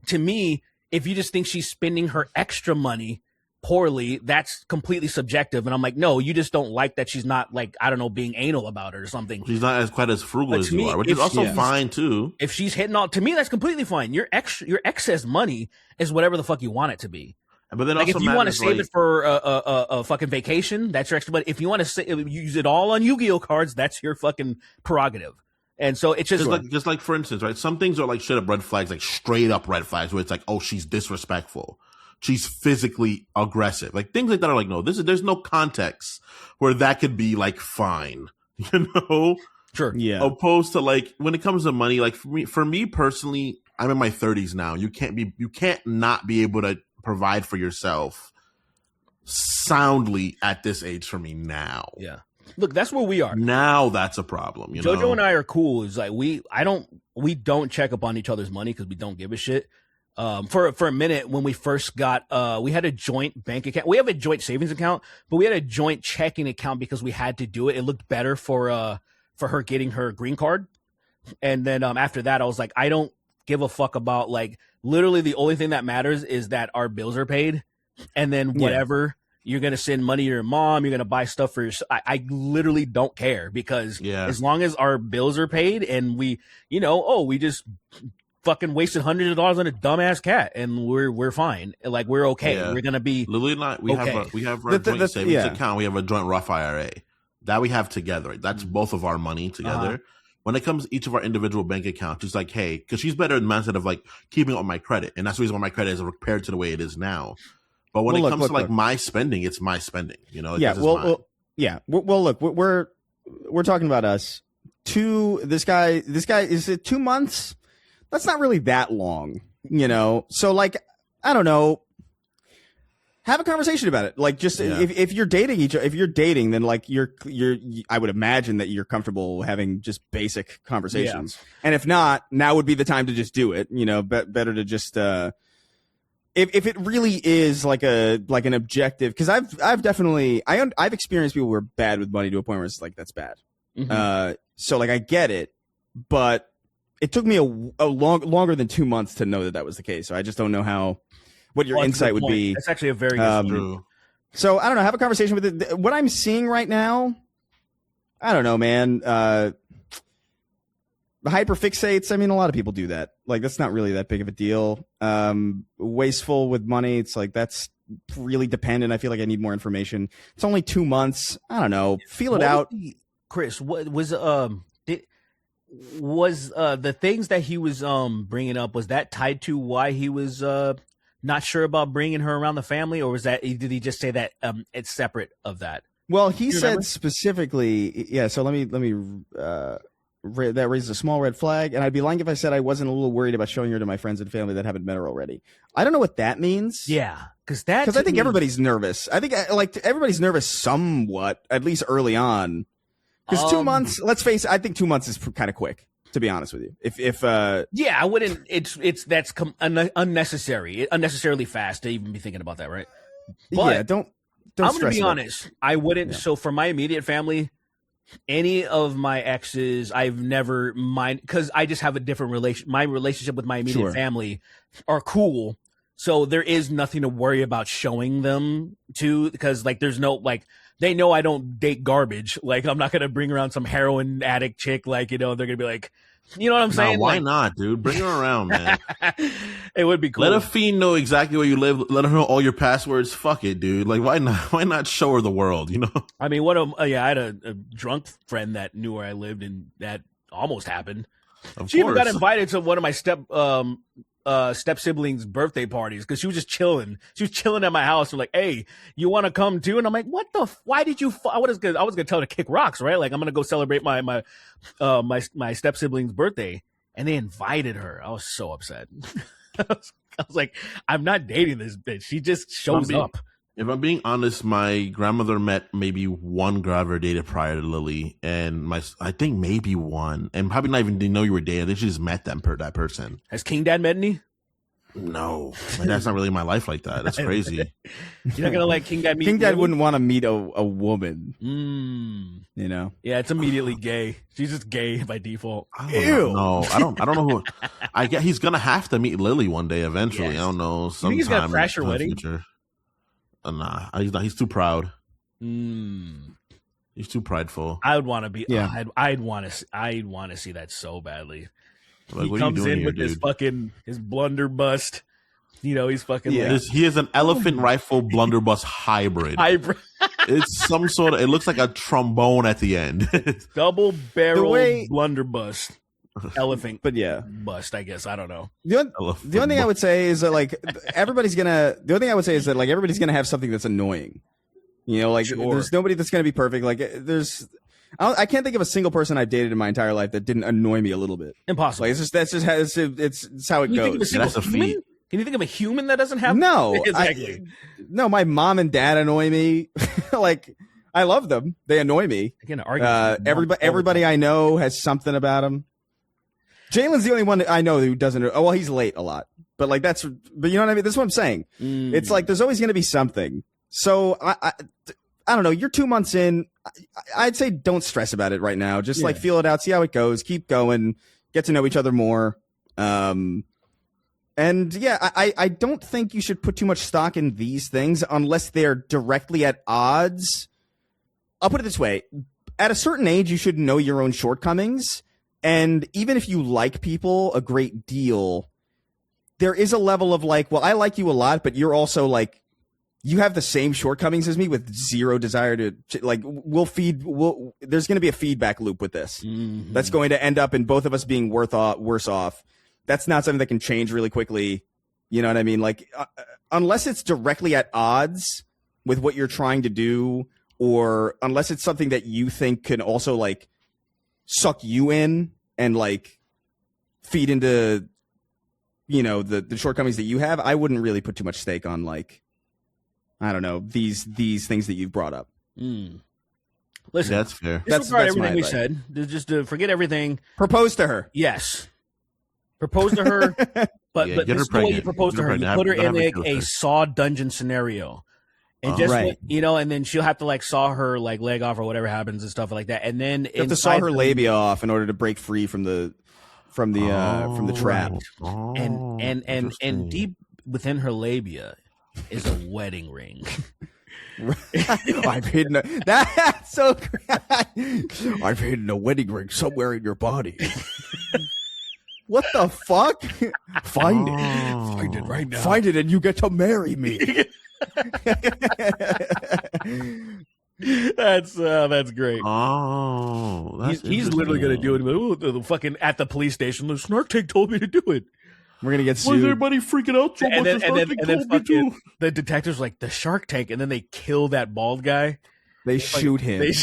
To me, if you just think she's spending her extra money poorly, that's completely subjective. And I'm like, no, you just don't like that she's not, like, I don't know, being anal about it or something. She's not quite as frugal as you are, which is also fine too. If she's hitting all, to me, that's completely fine. Your excess money is whatever the fuck you want it to be. But then like, also if you want to save it for a fucking vacation, that's your extra. But if you want to use it all on Yu-Gi-Oh cards, that's your fucking prerogative. And so it's just like for instance, right? Some things are like straight up red flags, like straight up red flags, where it's like, oh, she's disrespectful. she's physically aggressive. Like things like that are like, no, there's no context where that could be like fine, you know? Sure. Yeah. Opposed to like when it comes to money, like for me personally, I'm in my 30s now. You can't not be able to provide for yourself soundly at this age for me now. Yeah. Look, that's where we are. Now that's a problem. You JoJo know? and I are cool. It's like we don't check up on each other's money because we don't give a shit. For a minute when we first got we had a joint bank account. We have a joint savings account, but we had a joint checking account because we had to do it. It looked better for her getting her green card. And then after that I was like, I don't give a fuck about like literally the only thing that matters is that our bills are paid. And then whatever you're going to send money to your mom, you're going to buy stuff for your, I literally don't care because as long as our bills are paid and we, we just fucking wasted hundreds of dollars on a dumbass cat and we're fine. Like we're okay. Yeah. We're going to be Lily and I, we have our joint savings account. We have a joint Roth IRA that we have together. That's both of our money together. When it comes to each of our individual bank accounts, she's like, hey, because she's better in the mindset of like keeping up my credit. And that's the reason why my credit is compared to the way it is now. But when it comes to like my spending, it's my spending, Well, look, we're talking about us. This guy, is it 2 months? That's not really that long, So like, I don't know. Have a conversation about it. Like, just if you're dating if you're dating, then like you're, I would imagine that you're comfortable having just basic conversations. Yeah. And if not, now would be the time to just do it. Better to just, if it really is like an objective, because I've definitely I've experienced people who are bad with money to a point where it's like that's bad. Mm-hmm. So like I get it, but it took me a longer than 2 months to know that was the case. So I just don't know what your insight would be. That's actually a very good true. So I don't know. Have a conversation with it. What I'm seeing right now, I don't know, man. Hyperfixates. I mean, a lot of people do that. Like, that's not really that big of a deal. Wasteful with money. It's like, that's really dependent. I feel like I need more information. It's only 2 months. I don't know. Feel it out. Chris, what was, the things that he was, bringing up, was that tied to why he was, not sure about bringing her around the family, or did he just say that, it's separate of that? Well, he said specifically, yeah. So let me, that raises a small red flag, and I'd be lying if I said I wasn't a little worried about showing her to my friends and family that haven't met her already. I don't know what that means. Yeah, because I think everybody's nervous. I think everybody's nervous somewhat, at least early on. Because 2 months, let's face it, I think 2 months is kind of quick, to be honest with you. If I wouldn't. That's unnecessarily fast to even be thinking about that, right? But yeah, don't. I'm gonna be honest. I wouldn't. Yeah. So for my immediate family, any of my exes, I've never mind, because I just have a different my relationship with my immediate family are cool. So there is nothing to worry about showing them to, because like there's no like, they know I don't date garbage. Like I'm not gonna bring around some heroin addict chick. Like, they're gonna be like, you know what I'm saying? Why not, dude? Bring her around, man. It would be cool. Let a fiend know exactly where you live. Let her know all your passwords. Fuck it, dude. Like, why not? Why not show her the world? I mean, I had a drunk friend that knew where I lived, and that almost happened. She even got invited to one of my step siblings' birthday parties because she was just chilling. She was chilling at my house. And like, hey, you want to come too? And I'm like, what the? Why did you? I was gonna tell her to kick rocks, right? Like, I'm gonna go celebrate my step sibling's birthday, and they invited her. I was so upset. I was like, I'm not dating this bitch. She just shows up. If I'm being honest, my grandmother met maybe one girl I ever dated prior to Lily, and I think maybe one, and probably not even didn't know you were dating. They just met that person. Has King Dad met any? No, my dad's not really in my life like that. That's crazy. You're not gonna let King Dad meet. King Dad wouldn't want to meet a woman. Yeah, it's immediately gay. She's just gay by default. Ew. No, I don't know who. I get he's gonna have to meet Lily one day eventually. Yes. I don't know. Sometime he's gonna crash her wedding. Future. Nah, he's too proud. He's too prideful. I would want to be. Yeah, I'd want to see that so badly. Like, he comes in with his blunderbuss. He's fucking. Yeah. He is an elephant rifle blunderbuss hybrid. It's some sort of. It looks like a trombone at the end. Double barrel blunderbuss. elephant But yeah. bust, I guess. I don't know. The only thing I would say is that like everybody's gonna have something that's annoying. You know, like Sure. there's nobody that's gonna be perfect. Like I can't think of a single person I've dated in my entire life that didn't annoy me a little bit. Impossible. Like it's how it Can you think of a goes. single That's a human? feat. Can you think of a human that doesn't have? No, exactly. no, my mom and dad annoy me. Like I love them. They annoy me. Again, argument. Everybody I know has something about him. Jalen's the only one that I know who doesn't. Oh, well, he's late a lot, but like but you know what I mean? That's what I'm saying. It's like there's always going to be something. So I don't know. You're 2 months in. I'd say don't stress about it right now. Just like feel it out, see how it goes, keep going, get to know each other more. And yeah, I don't think you should put too much stock in these things unless they're directly at odds. I'll put it this way. At a certain age, you should know your own shortcomings. And even if you like people a great deal, there is a level of like, well, I like you a lot, but you're also like, you have the same shortcomings as me with zero desire to like, there's going to be a feedback loop with this. Mm-hmm. That's going to end up in both of us being worse off. That's not something that can change really quickly. You know what I mean? Like, unless it's directly at odds with what you're trying to do, or unless it's something that you think can also like suck you in and like feed into, you know, the shortcomings that you have, I wouldn't really put too much stake on like, I don't know, these things that you've brought up. Listen, That's fair. disregard That's my everything we advice. said. Just forget everything. Propose to her. Yes. Propose to her, but Yeah, but get her this is the way you pregnant. propose to Get her her. You pregnant. put her Have in her like kill a her. saw dungeon scenario, and just Right. you know, and then she'll have to like saw her like leg off or whatever happens and stuff like that, and then You have to saw her labia off in order to break free from the trap. Oh, and interesting. deep within her labia is a wedding ring. I've hidden that's so great. I've hidden a wedding ring somewhere in your body. What the fuck? Find it. Find it right now. Find it and you get to marry me. That's great. Oh, that's He's literally gonna do it. Ooh, the fucking at the police station. The Snark tank told me to do it. We're gonna get Why is sued. everybody freaking out so And much? then, The and then, Snark and then told me fucking, to. the detective's like the Shark Tank, and then they kill that bald guy. They shoot him. They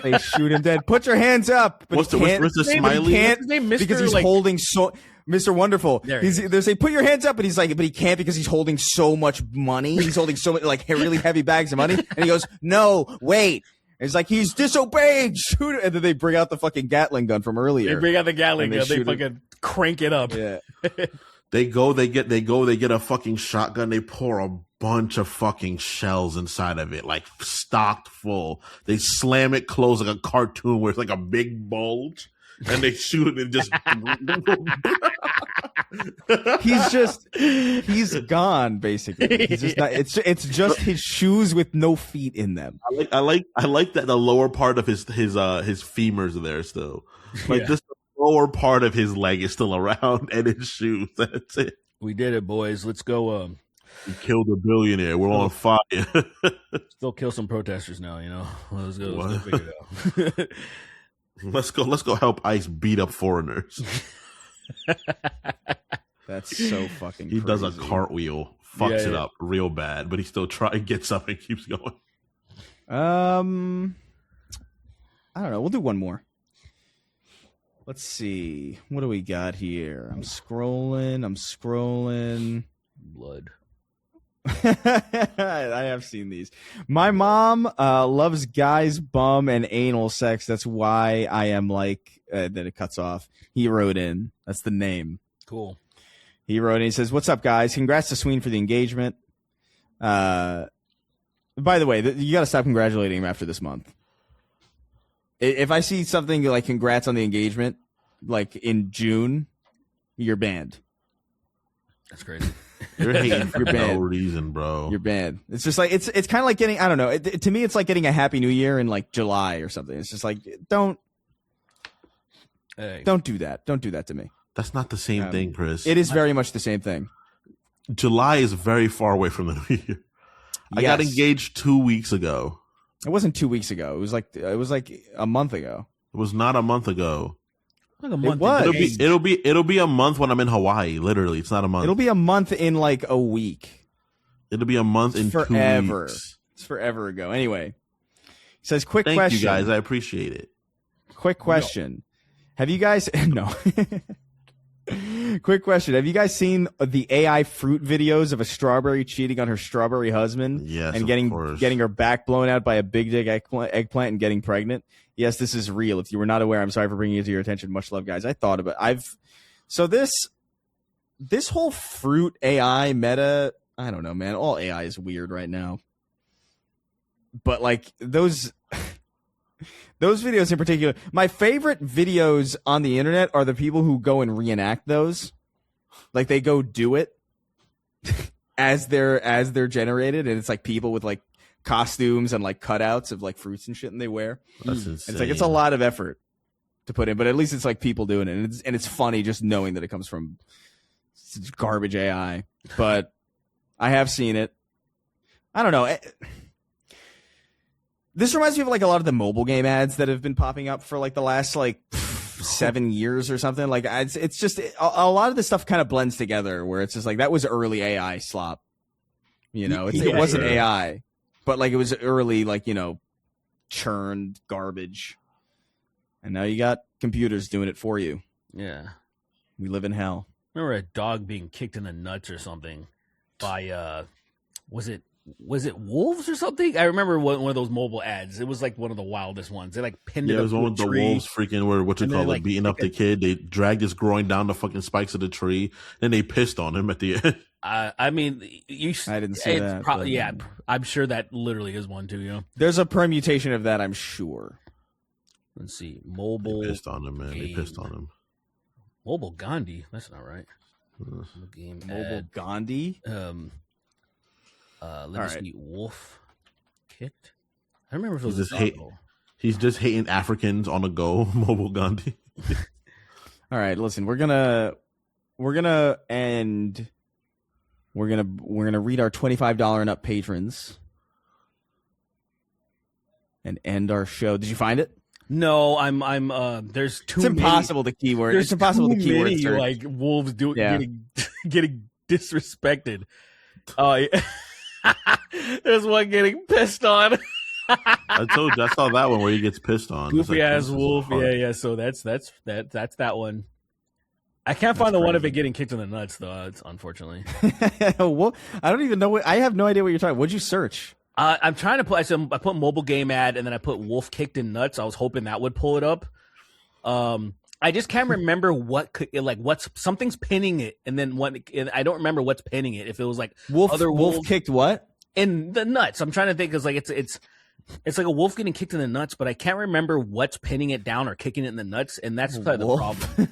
They shoot him dead. Put your hands up. But What's he the can't. Mr. but he Smiley? can't What's his name? Mr. because he's like, holding so. Mr. Wonderful. There he is. They say put your hands up, but he's like, but he can't because he's holding so much money. He's holding so much like really heavy bags of money, and he goes, "No, wait." And it's like he's disobeyed. Shoot it. And then they bring out the fucking Gatling gun from they earlier. bring out the Gatling And they gun. They shoot him. fucking crank it up. Yeah. They get a fucking shotgun. They pour a bunch of fucking shells inside of it, like stocked full. They slam it closed like a cartoon where it's like a big bulge, and they shoot it and just. He's gone basically. He's just not. It's just his shoes with no feet in them. I like that the lower part of his femurs are there still. Like Yeah. this lower part of his leg is still around and his shoes. That's it. We did it, boys. Let's go. He killed a billionaire. We're on fire. Still kill some protesters now. You know. Let's go. Let's What? go figure it out. Let's go help ICE beat up foreigners. That's so fucking. He does a crazy. cartwheel, fucks it Yeah. up real bad, but he still gets up and keeps going. I don't know. We'll do one more. Let's see. What do we got here? I'm scrolling. Blood. I have seen these. My mom loves guys, bum, and anal sex. That's why I am like then it cuts off. He wrote in. That's the name. Cool. He wrote in. He says, "What's up, guys? Congrats to Sween for the engagement." By the way, you got to stop congratulating him after this month. If I see something like "congrats on the engagement," like in June, you're banned. That's crazy. You're hating for You're no banned. reason, bro. You're banned. It's just like it's kind of like getting, I don't know. To me, it's like getting a Happy New Year in like July or something. It's just like don't Hey. do that. Don't do that to me. That's not the same thing, Chris. It is very much the same thing. July is very far away from the new year. I got Yes. engaged 2 weeks ago. It wasn't 2 weeks ago. It was like a month ago. It was not a month ago. Like a month. was. It'll be a month when I'm in Hawaii. Literally, it's not a month. It'll be a month in like a week. It'll be a month in Forever. 2 weeks. It's forever ago. Anyway, he says, quick Thank question. you guys. I appreciate it. Quick question. Have you guys no? Quick question. Have you guys seen the AI fruit videos of a strawberry cheating on her strawberry husband? Yes, and of course. getting her back blown out by a big dick eggplant and getting pregnant? Yes, this is real. If you were not aware, I'm sorry for bringing it to your attention. Much love, guys. I thought about this whole fruit AI meta. I don't know, man. All AI is weird right now. But like those videos in particular, my favorite videos on the internet are the people who go and reenact those. Like they go do it as they're generated, and it's like people with like costumes and like cutouts of like fruits and shit, and they wear. That's insane. It's like it's a lot of effort to put in, but at least it's like people doing it, and it's funny just knowing that it comes from garbage AI. But I have seen it. I don't know. This reminds me of like a lot of the mobile game ads that have been popping up for like the last like 7 years or something. Like it's just a lot of this stuff kind of blends together where it's just like that was early AI slop. You know, it wasn't AI, but like it was early, like, you know, churned garbage. And now you got computers doing it for you. Yeah. We live in hell. Remember a dog being kicked in the nuts or something by was it wolves or something? I remember one of those mobile ads. It was like one of the wildest ones. They like pinned it up. It was one with the wolves freaking where like, beating up the kid. They dragged his groin down the fucking spikes of the tree. Then they pissed on him at the end. I mean, I didn't see that. Yeah, I'm sure that literally is one too. You know, there's a permutation of that, I'm sure. Let's see, mobile. They pissed on him, man. They pissed on him. Mobile Gandhi. That's not right. Game Mobile ad. Gandhi. Let me see. Wolf kicked. I remember if it was He's just hating Africans on the go. Mobile Gandhi. All right, listen. We're gonna read our $25 and up patrons and end our show. Did you find it? No, I'm. There's too. It's impossible to keyword. It's impossible to keyword many, search. like wolves getting disrespected. Oh, yeah. There's one getting pissed on. I told you, I saw that one where he gets pissed on. Goofy ass wolf. Yeah. So that's that one. I can't find the one of it getting kicked in the nuts though. It's unfortunately. Well, I don't even know I have no idea what you're talking. What'd you search? I'm trying to put. I put mobile game ad and then I put wolf kicked in nuts. I was hoping that would pull it up. I just can't remember what's something's pinning it, and then I don't remember what's pinning it. If it was like wolf kicked what in the nuts. I'm trying to think because like it's like a wolf getting kicked in the nuts, but I can't remember what's pinning it down or kicking it in the nuts, and that's probably the problem.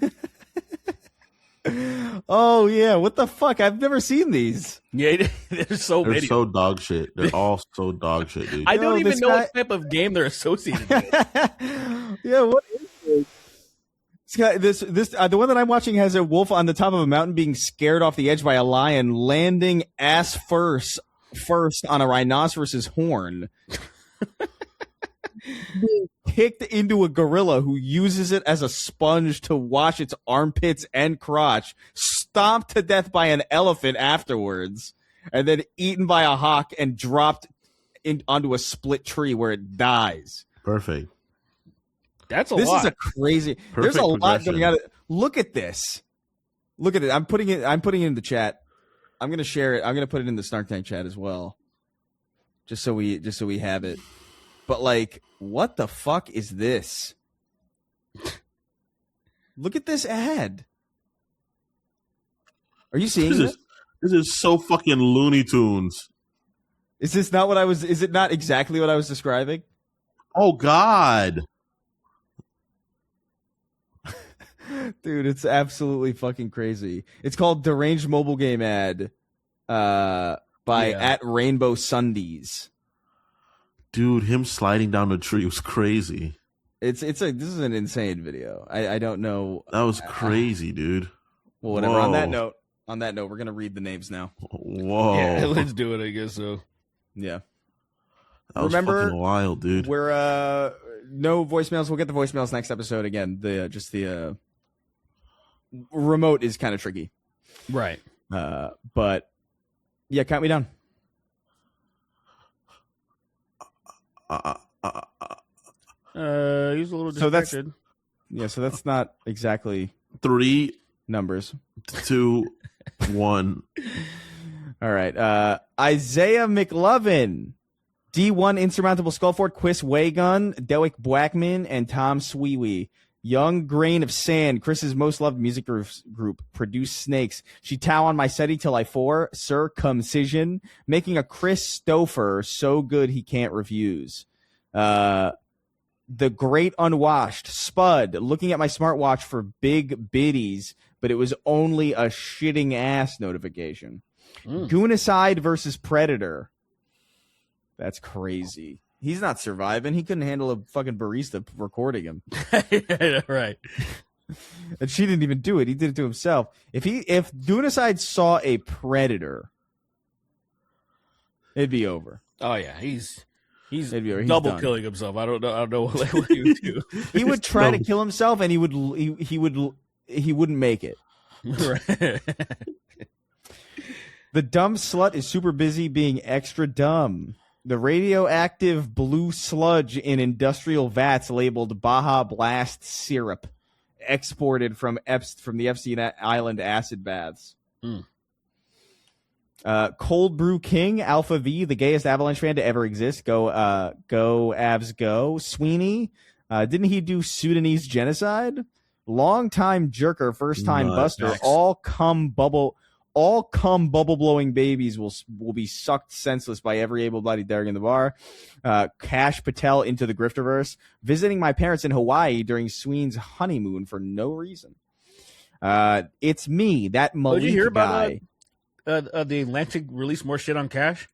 Oh yeah, what the fuck? I've never seen these. Yeah, there's so many. They're so dog shit. They're all so dog shit, dude. I don't even know what type of game they're associated with. Yeah, what is this? The one that I'm watching has a wolf on the top of a mountain being scared off the edge by a lion, landing ass first on a rhinoceros's horn. Being kicked into a gorilla who uses it as a sponge to wash its armpits and crotch, stomped to death by an elephant afterwards, and then eaten by a hawk and dropped onto a split tree where it dies. Perfect. That's a lot. This is a crazy. There's a lot going on. Look at this. Look at it. I'm putting it in the chat. I'm gonna share it. I'm gonna put it in the Snark Tank chat as well. Just so we have it. But like, what the fuck is this? Look at this ad. Are you seeing this? This is so fucking Looney Tunes. Is this not what I was? Is it not exactly what I was describing? Oh God. Dude, it's absolutely fucking crazy. It's called Deranged Mobile Game Ad by at Rainbow Sundays. Dude, him sliding down the tree was crazy. This is an insane video. I don't know. That was crazy, dude. Well, whatever. Whoa. On that note, we're gonna read the names now. Whoa. Yeah, let's do it. I guess so. Yeah. That was fucking wild, dude. We're no voicemails. We'll get the voicemails next episode again. remote is kind of tricky. Right. But yeah, count me down. He's a little So that's- distracted. So that's not exactly 3, numbers. 2, 1. All right. Isaiah McLovin, D1 Insurmountable Skullfort, Chris Waygun, Derek Blackman, and Tom Sweewee. Young Grain of Sand, Chris's most loved music group, Produce Snakes. She tow on my SETI till I 4, circumcision, making a Chris Stouffer so good he can't refuse. The Great Unwashed, Spud, looking at my smartwatch for big biddies, but it was only a shitting ass notification. Goonicide versus Predator. That's crazy. He's not surviving. He couldn't handle a fucking barista recording him. Right. And she didn't even do it. He did it to himself. If Goonicide saw a predator, it'd be over. Oh yeah, he's It'd be over. He's double done. killing himself. I don't know what he would do. He would try to kill himself, and he wouldn't make it. Right. The dumb slut is super busy being extra dumb. The radioactive blue sludge in industrial vats labeled Baja Blast syrup, exported from the Epstein Island acid baths. Cold Brew King, Alpha V, the gayest Avalanche fan to ever exist. Go Avs, go. Sweeney, didn't he do Sudanese genocide? Long-time jerker, first-time buster. Nice. All cum bubble blowing babies will be sucked senseless by every able-bodied dog in the bar. Cash Patel into the grifterverse. Visiting my parents in Hawaii during Sweeney's honeymoon for no reason. It's me, that Malik Did you hear about guy. The Atlantic released more shit on Cash?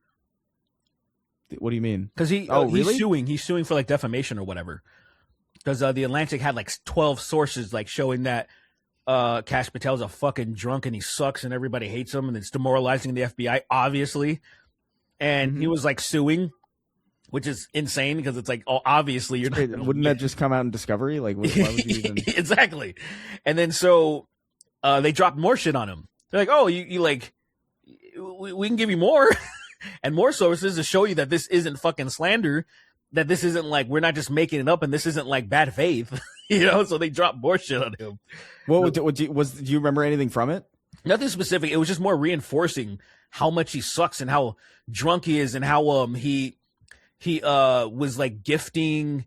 What do you mean? Because really? he's suing for like defamation or whatever. Because the Atlantic had like 12 sources like showing that Cash Patel's a fucking drunk and he sucks and everybody hates him and it's demoralizing the FBI, obviously. And he was like suing, which is insane because it's like, oh, obviously you're not. Wouldn't that just come out in Discovery? Like, why would you even? Exactly. And then so they dropped more shit on him. They're like, oh, you like, we can give you more and more sources to show you that this isn't fucking slander, that this isn't like, we're not just making it up and this isn't like bad faith, you know? So they dropped more shit on him. Do you remember anything from it? Nothing specific. It was just more reinforcing how much he sucks and how drunk he is and how he was like gifting,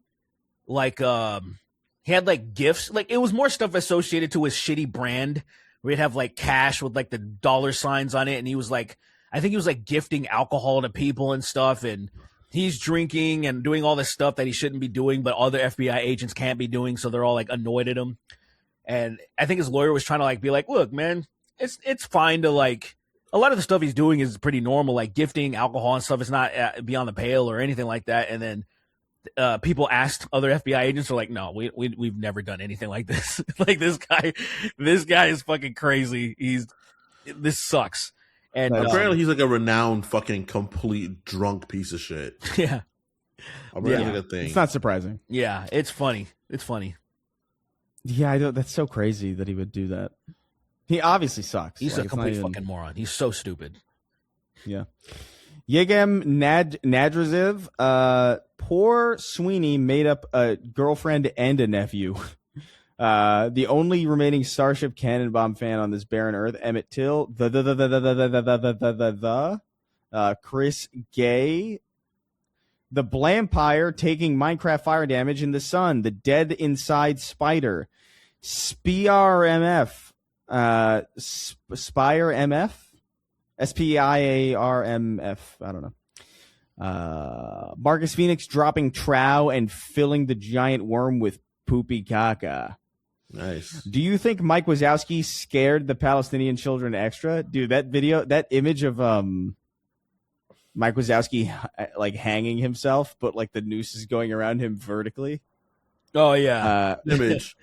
like he had like gifts. Like it was more stuff associated to his shitty brand where he'd have like cash with like the dollar signs on it, and he was like, I think he was like gifting alcohol to people and stuff, and he's drinking and doing all this stuff that he shouldn't be doing, but other FBI agents can't be doing, so they're all like annoyed at him. And I think his lawyer was trying to like be like, look, man, it's fine to like, a lot of the stuff he's doing is pretty normal, like gifting alcohol and stuff is not beyond the pale or anything like that. And then people asked other FBI agents, are like, no, we've never done anything like this. Like this guy is fucking crazy. This sucks. And apparently he's like a renowned fucking complete drunk piece of shit. Yeah. Apparently Yeah. like a thing. It's not surprising. Yeah, it's funny. It's funny. Yeah, I don't. That's so crazy that he would do that. He obviously sucks. He's Like, a it's not complete even- fucking moron. He's so stupid. Yeah. Yegem Nadraziv, poor Sweeney made up a girlfriend and a nephew. The only remaining Starship Cannonbomb fan on this barren earth, Emmett Till, Chris Gay, the Blampire taking Minecraft fire damage in the sun, the dead inside spider, Spire MF, Spire MF, SPIARMF. I don't know. Marcus Phoenix dropping trow and filling the giant worm with poopy caca. Nice. Do you think Mike Wazowski scared the Palestinian children extra? Dude, that video, that image of Mike Wazowski like hanging himself, but like the noose is going around him vertically. Oh yeah. Image.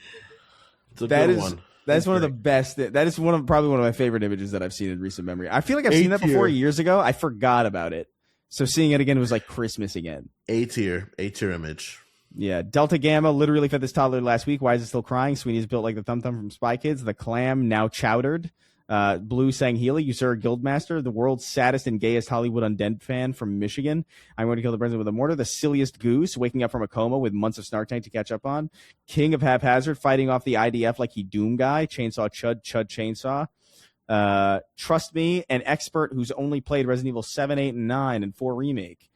It's a That good is- one. That's one of the best. That is probably one of my favorite images that I've seen in recent memory. I feel like I've seen that before years ago. I forgot about it. So seeing it again was like Christmas again. A tier image. Yeah, Delta Gamma literally fed this toddler last week. Why is it still crying? Sweeney's built like the Thumb Thumb from Spy Kids. The Clam now chowdered. Blue sang Healy, you sir, Guildmaster, the world's saddest and gayest Hollywood undead fan from Michigan. I'm going to kill the president with a mortar. The silliest goose, waking up from a coma with months of Snark Tank to catch up on. King of haphazard, fighting off the IDF like he Doom guy. Chainsaw Chud Chainsaw. Trust me, an expert who's only played Resident Evil 7, 8, and 9 and 4 remake.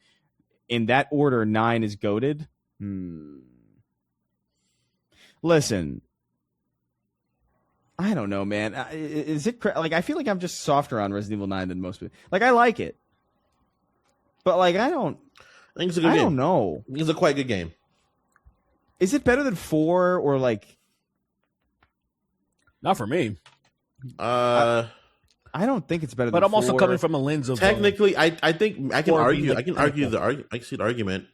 In that order, 9 is goated. Listen, I don't know, man. Is it like I feel like I'm just softer on Resident Evil 9 than most people. Like I like it, but like I think it's a good game. don't know. It's a quite good game. Is it better than 4 or like? Not for me. I don't think it's better. But than I'm also 4. coming from a lens of Technically, I think I can Or argue. being I can like- argue I can see the argument.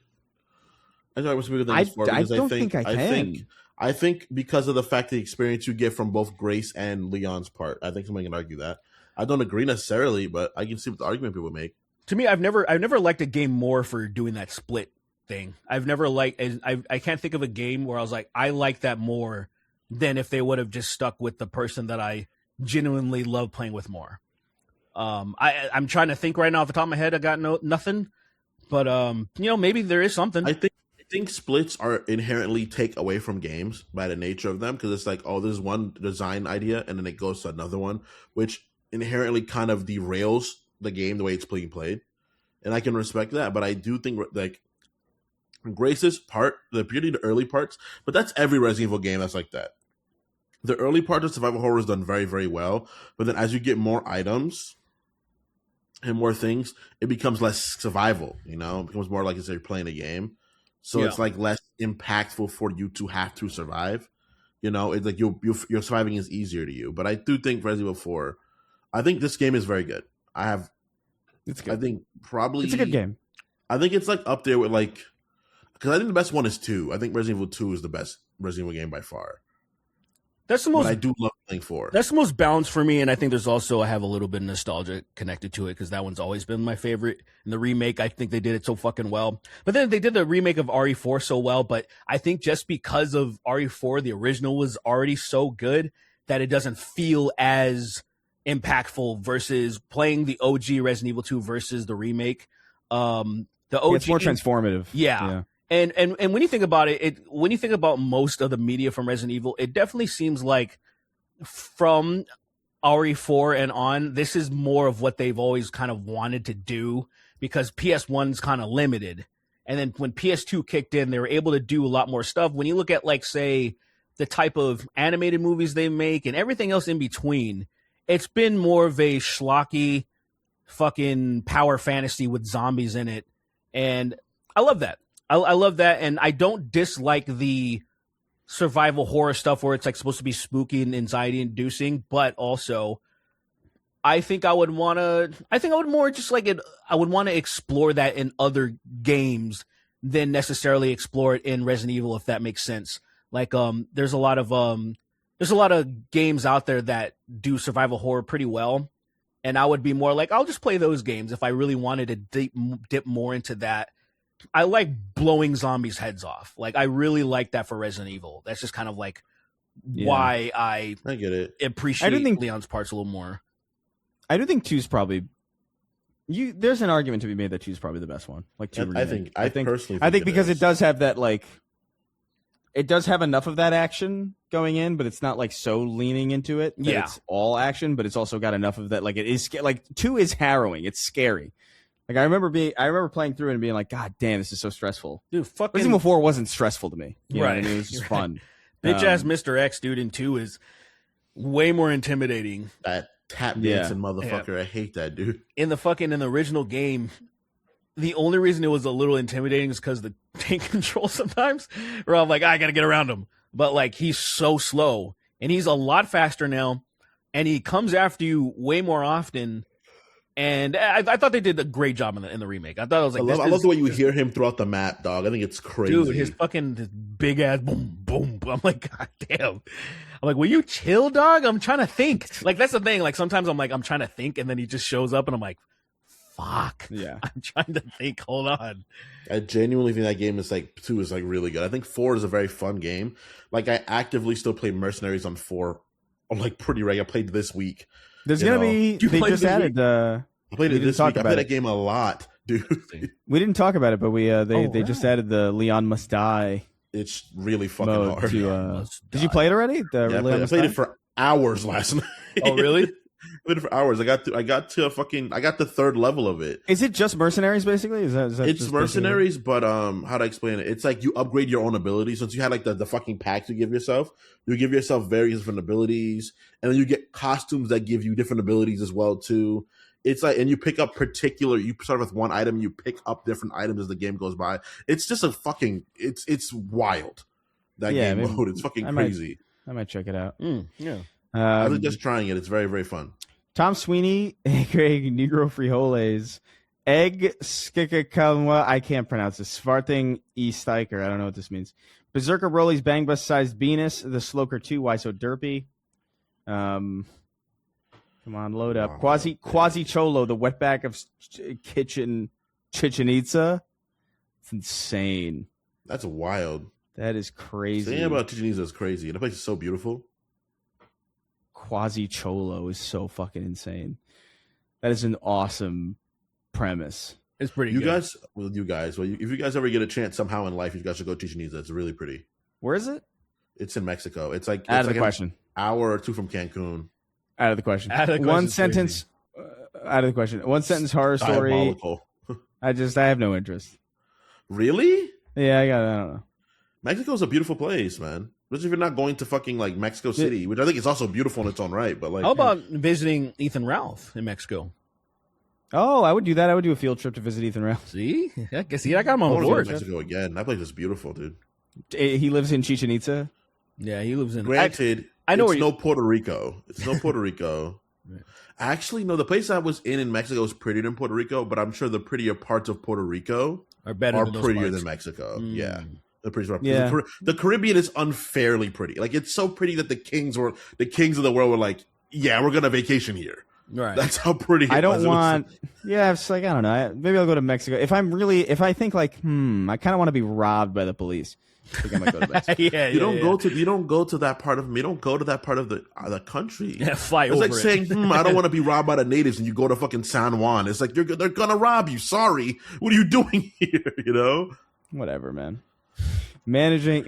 I thought it was bigger than I this for don't because think I can. I think because of the fact the experience you get from both Grace and Leon's part, I think somebody can argue that. I don't agree necessarily, but I can see what the argument people make. To me, I've never liked a game more for doing that split thing. I've never liked. I can't think of a game where I was like, I like that more than if they would have just stuck with the person that I genuinely love playing with more. I'm trying to think right now off the top of my head. I got nothing, but maybe there is something. I think splits are inherently take away from games by the nature of them because it's like, oh, this is one design idea and then it goes to another one, which inherently kind of derails the game the way it's being played. And I can respect that, but I do think like Grace's part, particularly the early parts, but that's every Resident Evil game that's like that. The early part of survival horror is done very, very well, but then as you get more items and more things, it becomes less survival. It becomes more like you're playing a game. So it's like less impactful for you to have to survive. It's like your surviving is easier to you. But I do think Resident Evil 4, I think this game is very good. It's good. I think probably It's a good game. I think it's like up there with like, because I think the best one is 2. I think Resident Evil 2 is the best Resident Evil game by far. That's the But most. I do love playing 4. That's the most balanced for me, and I think there's also I have a little bit of nostalgia connected to it because that one's always been my favorite. In the remake, I think they did it so fucking well. But then they did the remake of RE4 so well, but I think just because of RE4, the original was already so good that it doesn't feel as impactful versus playing the OG Resident Evil 2 versus the remake. The OG, It's more transformative. yeah. And when you think about when you think about most of the media from Resident Evil, it definitely seems like from RE4 and on, this is more of what they've always kind of wanted to do because PS1's kind of limited. And then when PS2 kicked in, they were able to do a lot more stuff. When you look at, like, say, the type of animated movies they make and everything else in between, it's been more of a schlocky fucking power fantasy with zombies in it. And I love that. I love that, and I don't dislike the survival horror stuff where it's like supposed to be spooky and anxiety inducing, but also I think I would more just like it. I would want to explore that in other games than necessarily explore it in Resident Evil, if that makes sense. Like there's a lot of games out there that do survival horror pretty well, and I would be more like, I'll just play those games if I really wanted to dip more into that. I like blowing zombies' heads off. Like, I really like that for Resident Evil. That's just kind of like why I get it. appreciate think Leon's parts a little more. I do think 2's probably there's an argument to be made that 2's probably the best one. Like 2 I think personally I think because is. it does have that, like, it does have enough of that action going in, but it's not like so leaning into it that it's all action, but it's also got enough of that. Like, it is like 2 is harrowing. It's scary. Like, I remember playing through it and being like, God damn, this is so stressful. Dude, fucking Resident Evil 4 wasn't stressful to me. You know what I mean? It was just fun. Bitch ass Mr. X, dude, in 2 is way more intimidating. That tap dancing motherfucker. Yeah. I hate that dude. In the original game, the only reason it was a little intimidating is because the tank control sometimes, where I'm like, I gotta get around him. But like, he's so slow, and he's a lot faster now, and he comes after you way more often. And I thought they did a great job in the remake. I thought it was like, I love the way you hear him throughout the map, dog. I think it's crazy. Dude, his big ass boom, boom. I'm like, God damn. I'm like, will you chill, dog? I'm trying to think. Like, that's the thing. Like, sometimes I'm like, I'm trying to think, and then he just shows up, and I'm like, Fuck. Yeah. I'm trying to think. Hold on. I genuinely think that game is like 2 is like really good. I think 4 is a very fun game. Like I actively still play Mercenaries on 4. I'm like pretty regular. I played this week. There's You gonna know. be. You They played just this added. I played We it didn't this talk week. I about played it. that game a lot, dude. We didn't talk about it, but they just right. added the Leon Must Die It's really fucking mode hard. to. Did you play it already? The Yeah, Leon I Must played Die? it for hours last night. Oh, really? I played it for hours. I got the 3rd level of it. Is it just mercenaries basically? Is that It's just basically- mercenaries, but how to explain it? It's like you upgrade your own abilities. Since you had like the fucking packs you give yourself various different abilities, and then you get costumes that give you different abilities as well too. It's like, and you pick up you start with one item, you pick up different items as the game goes by. It's just a fucking, it's wild. That game maybe- mode, it's fucking I might- crazy. I might check it out. Yeah. I was just trying it. It's very, very fun. Tom Sweeney, aka Negro Frijoles, Egg Skikakalwa, I can't pronounce this. Svarting E. Steiker, I don't know what this means. Berserker Broly's Bang Bus Sized Venus, The Sloker 2, Why So Derpy? Come on, load up. Quasi Cholo, The Wetback of Chichen Itza. It's insane. That's wild. That is crazy. Saying about Chichen Itza is crazy. The place is so beautiful. Quasi Cholo is so fucking insane. That is an awesome premise. It's pretty You good. guys, if you guys ever get a chance somehow in life, you guys should go to Chichen Itza. It's really pretty. Where is it? It's in Mexico. It's like Out of like the question. an hour or 2 from Cancun. Out of the question. Out of the One question's sentence. Out of the question. One sentence horror story. Diabolical. I have no interest. Really? Yeah, I don't know. Mexico's a beautiful place, man. Especially if you're not going to fucking like Mexico City, which I think is also beautiful in its own right. But like, How about visiting Ethan Ralph in Mexico? Oh, I would do that. I would do a field trip to visit Ethan Ralph. See? I got him I on want to go board. to Mexico again. That place is beautiful, dude. He lives in Chichen Itza. Yeah, he lives in... Granted, I know it's where no Puerto Rico. It's no Puerto Rico. Actually, no, the place I was in Mexico is prettier than Puerto Rico, but I'm sure the prettier parts of Puerto Rico Are better are than those prettier parts. than Mexico. Mm. Yeah. The prettier Yeah. the Caribbean is unfairly pretty. Like it's so pretty that the kings of the world were like, yeah, we're gonna vacation here. Right. That's how pretty. I it don't was. It was want. Yeah, it's like I don't know. Maybe I'll go to Mexico if I think like, I kind of want to be robbed by the police. I think I might go to Mexico. yeah, You don't go to that part of the country. Yeah, fly It's over like it. saying, I don't want to be robbed by the natives, and you go to fucking San Juan. It's like they're gonna rob you. Sorry, what are you doing here? You know? Whatever, man. Managing.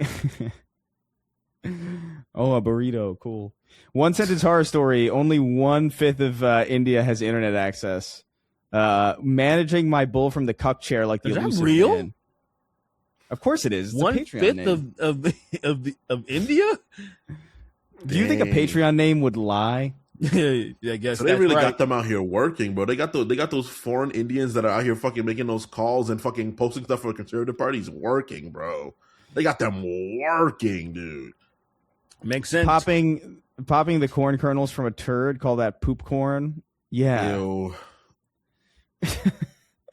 Oh, a burrito. Cool. One sentence horror story. Only 1/5 of India has internet access. Managing my bull from the cuck chair like the Is that elusive real? man. Of course it is. It's a Patreon 1/5 name. of India? Do you think a Dang. Patreon name would lie? I guess So they that's really right. got them out here working, bro. They got those foreign Indians that are out here fucking making those calls and fucking posting stuff for the conservative parties working, bro. They got them working, dude. Makes sense. Popping the corn kernels from a turd. Call that poop corn. Yeah. Ew.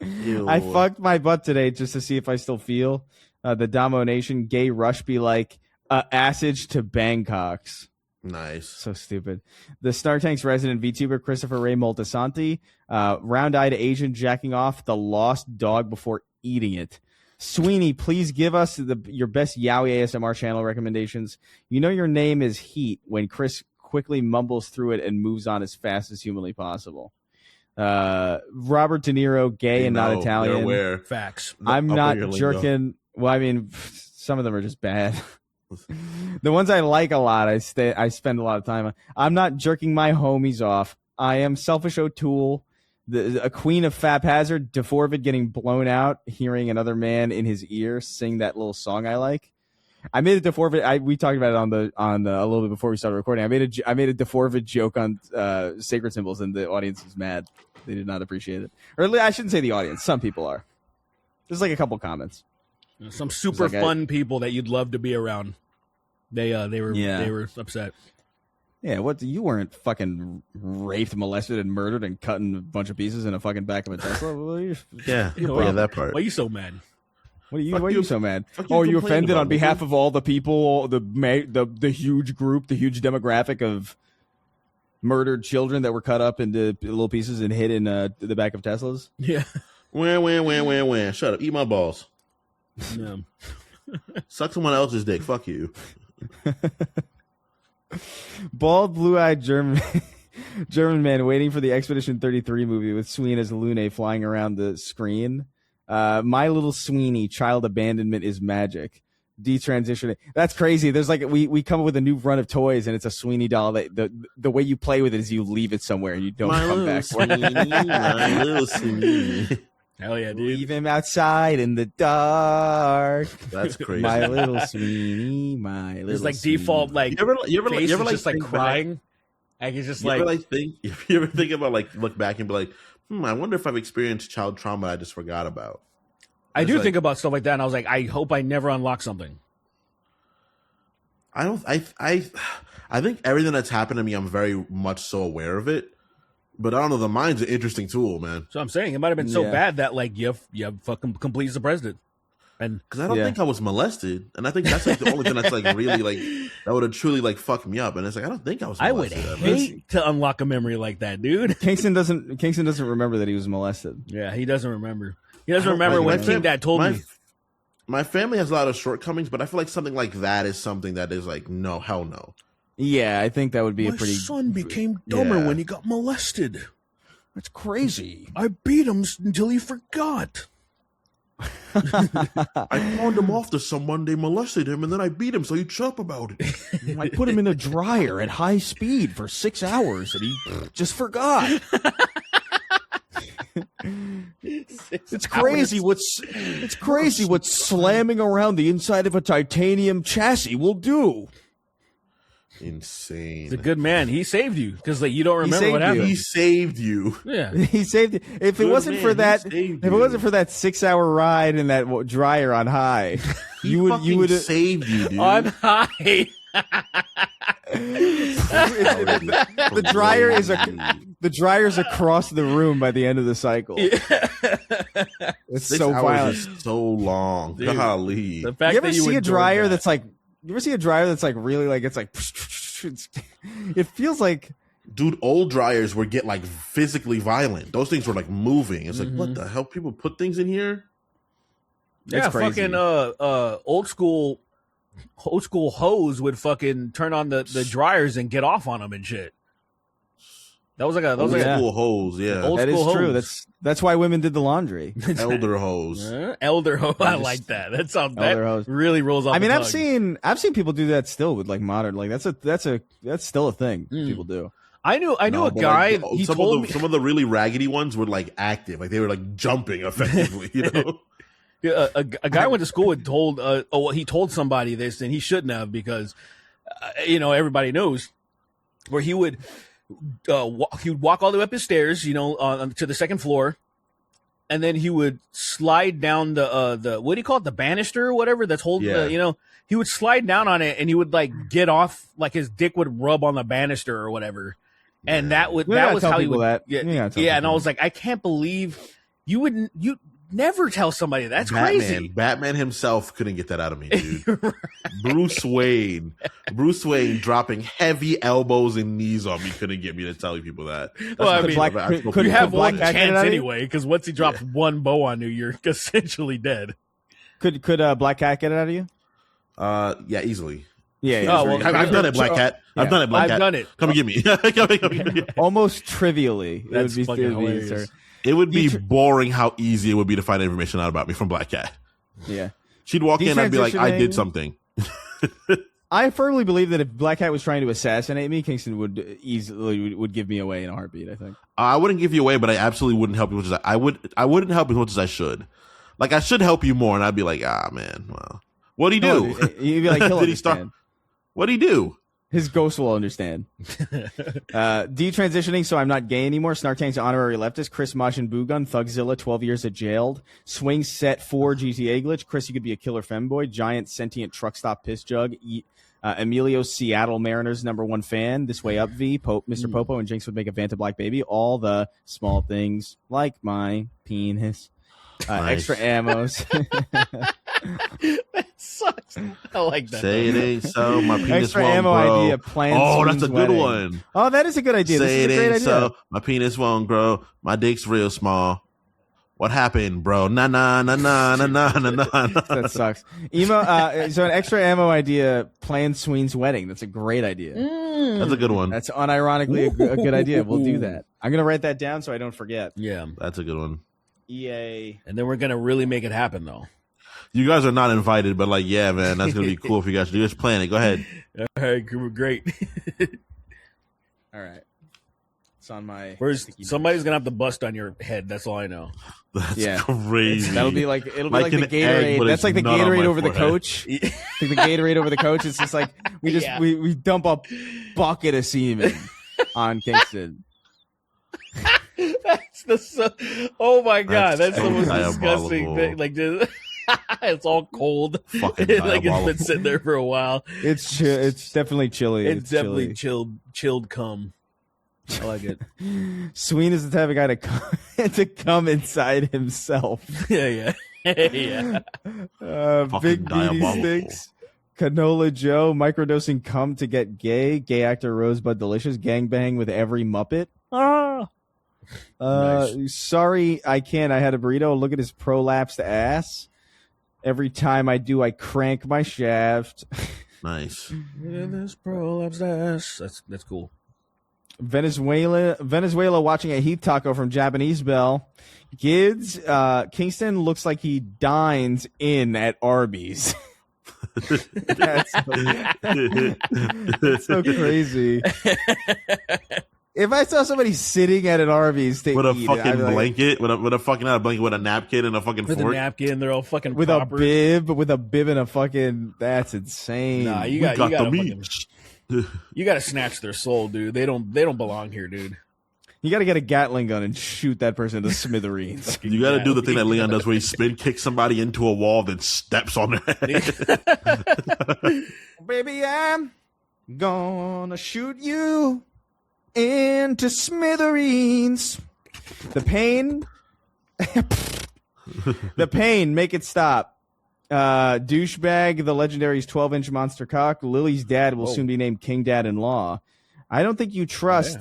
Ew. I fucked my butt today just to see if I still feel the domination gay rush be like acid to Bangkoks. Nice. So stupid. The Star Tank's resident VTuber Christopher Ray Moltisanti, round-eyed Asian jacking off the lost dog before eating it. Sweeney, please give us your best Yowie ASMR channel recommendations. You know your name is Heat when Chris quickly mumbles through it and moves on as fast as humanly possible. Robert De Niro, gay and not They're Italian. aware. Facts. I'm I'll not put your link jerking. Well, I mean, some of them are just bad. The ones I like a lot, I spend a lot of time on. I'm not jerking my homies off. I am Selfish O'Toole, a queen of Fap Hazard, Deforvid getting blown out, hearing another man in his ear sing that little song I like. I made a Deforvid. We talked about it on a little bit before we started recording. I made a Deforvid joke on sacred symbols, and the audience was mad. They did not appreciate it, or at least I shouldn't say the audience. Some people are. There's like a couple comments. Some super It's like fun people that you'd love to be around. They were upset. Yeah, what? You weren't fucking raped, molested, and murdered and cut in a bunch of pieces in a fucking back of a Tesla? Yeah, that part. Why are you so mad? Why Fuck are you you- so mad? fuck you Oh, are you complaining offended about, on behalf nigga? of all the people, the huge group, the huge demographic of murdered children that were cut up into little pieces and hid in the back of Teslas. Yeah. Wham. Shut up. Eat my balls. Yeah. Suck someone else's dick. Fuck you. Bald, blue-eyed German man waiting for the Expedition 33 movie with Sweeney as Lune flying around the screen. My Little Sweeney, child abandonment is magic. Detransitioning. That's crazy. There's like we come up with a new run of toys and it's a Sweeney doll that the way you play with it is you leave it somewhere and you don't come back for it. My little Sweeney. Hell yeah, dude. Leave him outside in the dark. That's crazy. My little Sweeney, my little It's like Sweeney. default like you ever face is like just like think back- crying. Like he's just You like ever think about like look back and be like, I wonder if I've experienced child trauma I just forgot about. I It's do like- think about stuff like that, and I was like, I hope I never unlock something. I think everything that's happened to me, I'm very much so aware of it. But I don't know. The mind's an interesting tool, man. So I'm saying it might have been so Yeah. bad that like you fucking complete the president, and Because I don't Yeah. think I was molested, and I think that's like the only thing that's like really like that would have truly like fucked me up. And it's like I don't think I was I would molested. hate to unlock a memory like that, dude. Kingston doesn't remember that he was molested. Yeah, he doesn't remember. He doesn't I don't- remember my when fam- King Dad told me. My family has a lot of shortcoments, but I feel like something like that is something that is like no, hell no. Yeah, I think that would be a pretty. son became dumber Yeah. when he got molested. That's crazy. I beat him until he forgot. I pawned him off to someone, they molested him, and then I beat him, so he'd shut up about it. I put him in a dryer at high speed for 6 hours, and he just forgot. It's crazy what slamming around the inside of a titanium chassis will do. Insane. He's a good man. He saved you because like you don't remember saved what you. happened. He saved you. Yeah. He saved it. If it Good wasn't man, for he that, saved if it you. wasn't for that 6 hour ride in that dryer on high, you would saved you, dude. On high. the dryer is the dryer's across the room by the end of the cycle. It's 6 so hours violent. is so long. Dude. Golly. The fact You ever that you see a enjoyed dryer that. that's like? You ever see a dryer that's like really like it's like? It feels like Dude, old dryers would get like physically violent. Those things were like moving. It's like, what the hell? People put things in here? Yeah, It's crazy. fucking old school hose would fucking turn on the dryers and get off on them and shit. That was like a Old Yeah. school hose, yeah. Old that is school true. hose. That's why women did the laundry. Elder hose. elder hose. I Just- like that. That sounds Elder that hose. really rolls off. I mean, the I've seen people do that still with like modern. Like that's still a thing people do. I knew a No, but, guy. like, he some told of the, some of the really raggedy ones were like active, like they were like jumping effectively. You know, me a guy I went to school with told. He told somebody this, and he shouldn't have because everybody knows where he would. He would walk all the way up his stairs, to the second floor, and then he would slide down the what do you call it, the banister or whatever that's holding Yeah. he would slide down on it and he would like get off, like his dick would rub on the banister or whatever, and that You was gotta tell how he people would. that. Yeah, You gotta tell and I people was like, I can't believe you never tell somebody that's crazy. Batman himself couldn't get that out of me, dude. Bruce Wayne dropping heavy elbows and knees on me couldn't get me to tell people that. That's Well, I not mean, true. Black- I could You have Black one Cat get it chance out of you? anyway, because once he drops one bow on you, you're essentially dead. Could Black Cat get it out of you? Yeah, easily. Yeah. Oh, well, I've done it, Black Cat. I've Yeah. done it, Black I've Cat. done it. Come and get me. Come and get me. Almost trivially, That's it fucking would be hilarious. sir. It would be boring how easy it would be to find information out about me from Black Cat. Yeah. She'd walk in, I'd be like, I did Detransitioning- something. I firmly believe that if Black Cat was trying to assassinate me, Kingston would easily would give me away in a heartbeat. I think. I wouldn't give you away, but I absolutely wouldn't help you as much as I wouldn't help as much as I should. Like I should help you more, and I'd be like, man, well, what'd he do? You'd be like, he'll Did he start? understand. What'd he do? His ghost will understand. Detransitioning, so I'm not gay anymore. Snark Tank's honorary leftist. Chris Majin Bugun. Thugzilla, 12 years at jailed. Swing set 4 GTA glitch. Chris, you could be a killer femboy. Giant sentient truck stop piss jug. Emilio, Seattle Mariners #1 fan. This way up, V. Mr. Popo and Jinx would make a Vanta Black baby. All the small things like my penis. Nice. Extra ammos. sucks. I like that. Say it ain't so. My penis Extra won't ammo grow. idea. Plan Oh, that's a Sween's good wedding. one. Oh, that is a good idea. Say This it is a great ain't idea. so. My penis won't grow. My dick's real small. What happened, bro? Nah. That sucks. So an extra ammo idea. Plan Sween's wedding. That's a great idea. That's a good one. That's unironically a good idea. We'll do that. I'm gonna write that down so I don't forget. Yeah. That's a good one. EA. And then we're going to really make it happen, though. You guys are not invited, but like, yeah, man, that's gonna be cool if you guys do. Just plan it. Go ahead. All right, great. All right. It's on my. First, somebody's going to have to bust on your head. That's all I know. That's crazy. That'll be like it'll Like be like the an egg, Gatorade. but That's it's like the not on Gatorade my over the forehead. coach. Like the Gatorade over the coach. It's just like we dump a bucket of semen on Kingston. Oh my God, That's that's the most so disgusting diabolical. thing. Like, just, it's all cold. Fucking Like, it's diabolical. been sitting there for a while. It's definitely chilly. It's definitely chilly. chilled cum. I like it. Sween is the type of guy to come inside himself. Yeah. Big Fucking BD diabolical. sticks. Canola Joe microdosing cum to get gay. Gay actor Rosebud Delicious gangbang with every Muppet. Nice. Sorry, I can't. I had a burrito. Look at his prolapsed ass. Every time I do, I crank my shaft. Nice. This prolapsed ass. That's cool. Venezuela watching a heat taco from Japanese Bell. Kids, Kingston looks like he dines in at Arby's. That's so crazy. If I saw somebody sitting at an Arby's to With a eat, fucking I'd be like, blanket, with a fucking not a blanket, with a napkin and a fucking With a fork. napkin, they're all fucking with proper. a bib and a fucking. That's insane. Nah, We got the meat. You gotta snatch their soul, dude. They don't belong here, dude. You got to get a Gatling gun and shoot that person to smithereens. You got to do the thing that Leon does, where he spin kicks somebody into a wall, then steps on their head. Baby, I'm gonna shoot you into smithereens. The pain, make it stop. Douchebag, the legendary's 12-inch monster cock. Lily's dad will soon be named King Dad-in-Law. I don't think you trust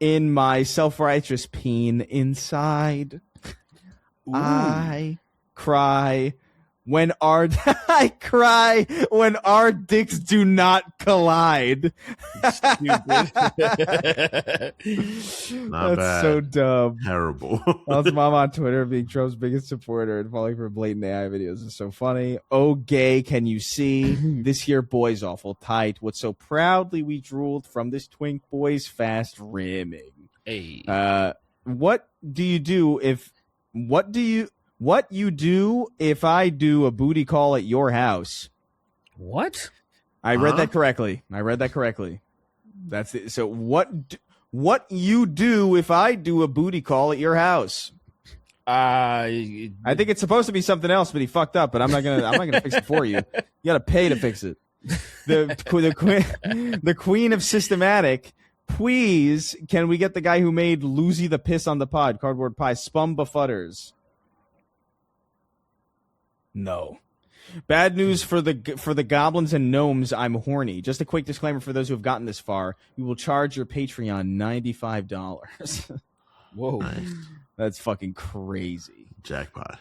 in my self-righteous peen inside. I cry when our dicks do not collide. Not That's bad. so dumb. Terrible. His mom on Twitter being Trump's biggest supporter and falling for blatant AI videos is so funny. Oh, gay, can you see? This here boy's awful tight. What so proudly we drooled from this twink boy's fast rimming. Hey. What you do if I do a booty call at your house? What? I read that correctly. That's it. So what you do if I do a booty call at your house? I think it's supposed to be something else, but he fucked up. But I'm not gonna fix it for you. You gotta pay to fix it. The queen of systematic. Please, can we get the guy who made Lucy the piss on the pod? Cardboard pie. Spum befudders. No. Bad news for the goblins and gnomes. I'm horny. Just a quick disclaimer for those who have gotten this far: we will charge your Patreon $95. Whoa. Nice. That's fucking crazy. Jackpot.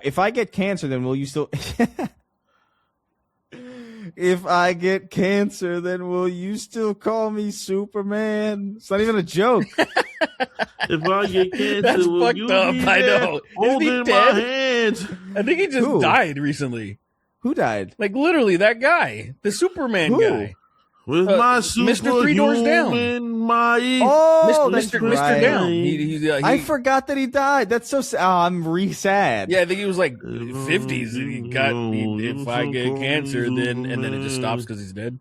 If I get cancer, then will you still? If I get cancer, then will you still call me Superman? It's not even a joke. If I get cancer, That's will fucked you up, be I there know. Isn't he holding my dead? hands? I think he just Who? died recently. Who died? Like literally, that guy, the Superman Who? guy. With my Mr. Three Doors Down. superhuman might. Oh, Mr. that's right. Down. He I forgot that he died. That's so sad. Oh, I'm sad. Yeah, I think he was like 50s. And he got, if I get cancer, then, and then it just stops because he's dead.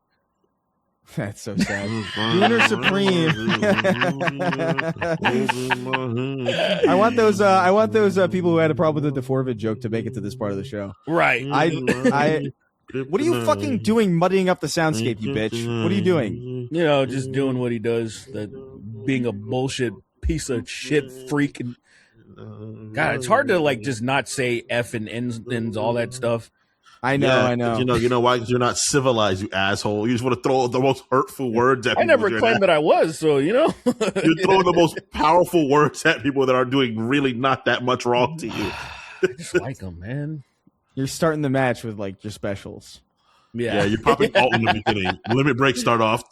That's so sad. Lunar Supreme. I want those people who had a problem with the Deforvid joke to make it to this part of the show. Right. What are you fucking doing muddying up the soundscape, you bitch? What are you doing? You know, just doing what he does. That being a bullshit piece of shit freak God, it's hard to like just not say F and N's all that stuff. I know, Yeah, I know. You know why? Because you're not civilized, you asshole. You just want to throw the most hurtful words at I people. never claimed that I was, so you know. You're throwing the most powerful words at people that are doing really not that much wrong to you. I just like them, man. You're starting the match with like your specials. Yeah, you're popping alt in the beginning. Limit break start off.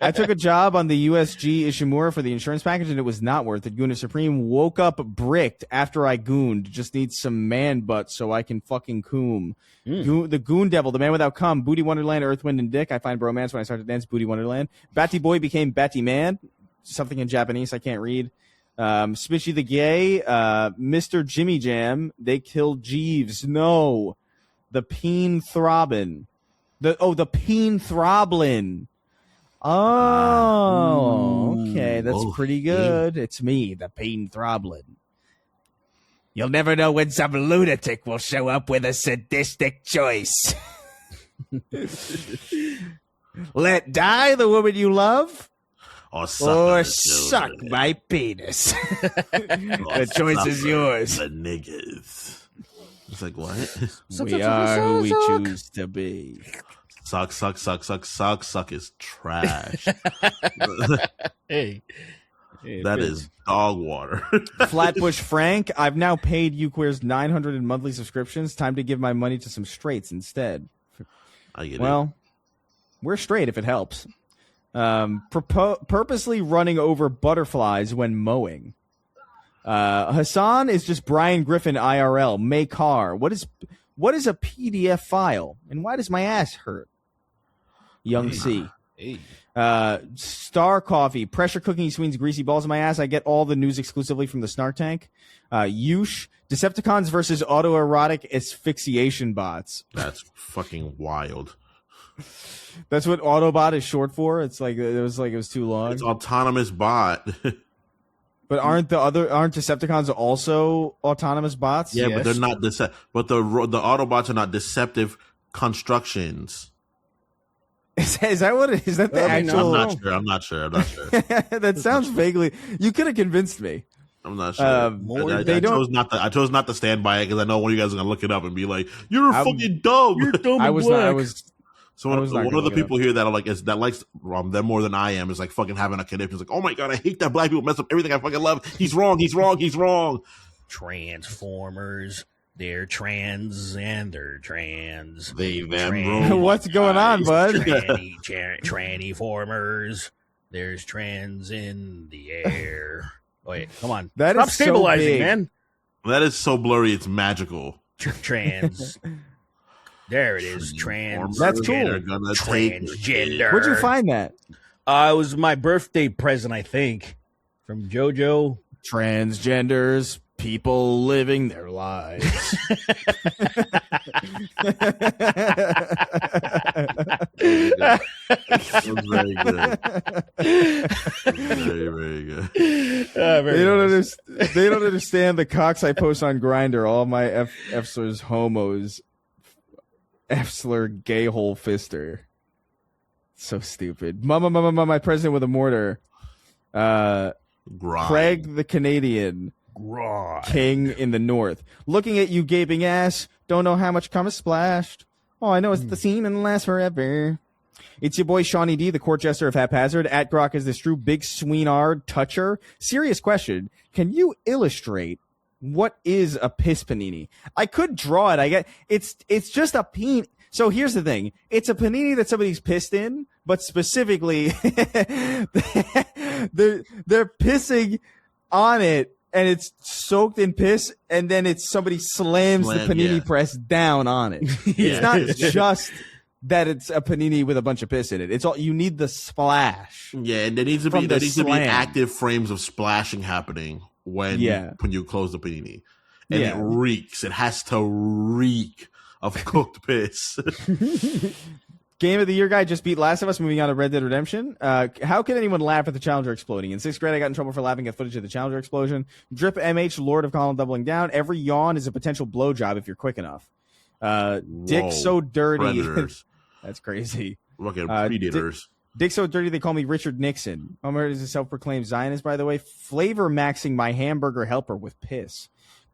I took a job on the USG Ishimura for the insurance package, and it was not worth it. Gooner Supreme woke up bricked after I gooned. Just needs some man butt so I can fucking coom. The Goon Devil, the man without cum, Booty Wonderland, Earth, Wind, and Dick. I find bromance when I start to dance Booty Wonderland. Batty Boy became Batty Man. Something in Japanese I can't read. Smitchy the Gay, Mr. Jimmy Jam. They killed Jeeves. No. The Peen Throbbin. The Peen Throblin. Oh, okay. That's pretty good. It's me, the Peen Throblin. You'll never know when some lunatic will show up with a sadistic choice. Let die the woman you love, Or suck my penis. The choice is yours. The niggas. It's like, what? We are who we choose to be. Suck is trash. Hey, That is dog water. Flatbush Frank, I've now paid UQueers 900 in monthly subscriptions. Time to give my money to some straights instead. I get Well, we're straight if it helps. Purposely running over butterflies when mowing. Hassan is just Brian Griffin IRL. May car. What is a PDF file? And why does my ass hurt? Young C. hey. Star Coffee. Pressure cooking sweens greasy balls in my ass. I get all the news exclusively from the Snark Tank. Yush. Decepticons versus autoerotic asphyxiation bots. That's fucking wild. That's what Autobot is short for. It's like it was too long. It's autonomous bot. But aren't Decepticons also autonomous bots? Yeah, but they're not but the Autobots are not deceptive constructions. Is that what it is? That the actual? I'm not sure. That sounds vaguely. You could have convinced me. I'm not sure. I chose not to stand by it because I know one of you guys are gonna look it up and be like, "You're fucking dumb." You're dumb. I was black. not. So one of the people here that are like that likes them more than I am is like fucking having a conniption. It's like, oh my god, I hate that black people mess up everything I fucking love. He's wrong. Transformers. They're trans and they're trans. What's going on, bud? Tranny-formers. There's trans in the air. Wait, come on. That Stop is so stabilizing, big. man. That is so blurry. It's magical. Trans. There it is. Trans. That's cool. Transgender. Where'd you find that? It was my birthday present, I think, from JoJo. Transgenders, people living their lives. That was very good. Very, very good. They don't understand the cocks I post on Grindr. All my F-slurs homos. F-slur gay hole fister. So stupid. Mama, my president with a mortar. Craig the Canadian. King in the north. Looking at you gaping ass. Don't know how much cum is splashed. All I know is the scene and lasts forever. It's your boy Shawnee D, the court jester of haphazard. At Grok is this true big sweenard toucher. Serious question. Can you illustrate what is a piss panini? I could draw it. I get it's just a peen. So here's the thing. It's a panini that somebody's pissed in, but specifically they're pissing on it and it's soaked in piss and then it's somebody slams the panini press down on it. It's not just that it's a panini with a bunch of piss in it. It's all you need the splash. Yeah, and there needs to be active frames of splashing happening when you close the panini. And it reeks. It has to reek of cooked piss. Game of the Year guy just beat Last of Us, moving on to Red Dead Redemption. How can anyone laugh at the Challenger exploding? In 6th grade, I got in trouble for laughing at footage of the Challenger explosion. Drip MH, Lord of Colin doubling down. Every yawn is a potential blowjob if you're quick enough. Dick so dirty. Predators. That's crazy. Fucking predators. Dick so dirty they call me Richard Nixon. Homer is a self-proclaimed Zionist, by the way. Flavor maxing my hamburger helper with piss.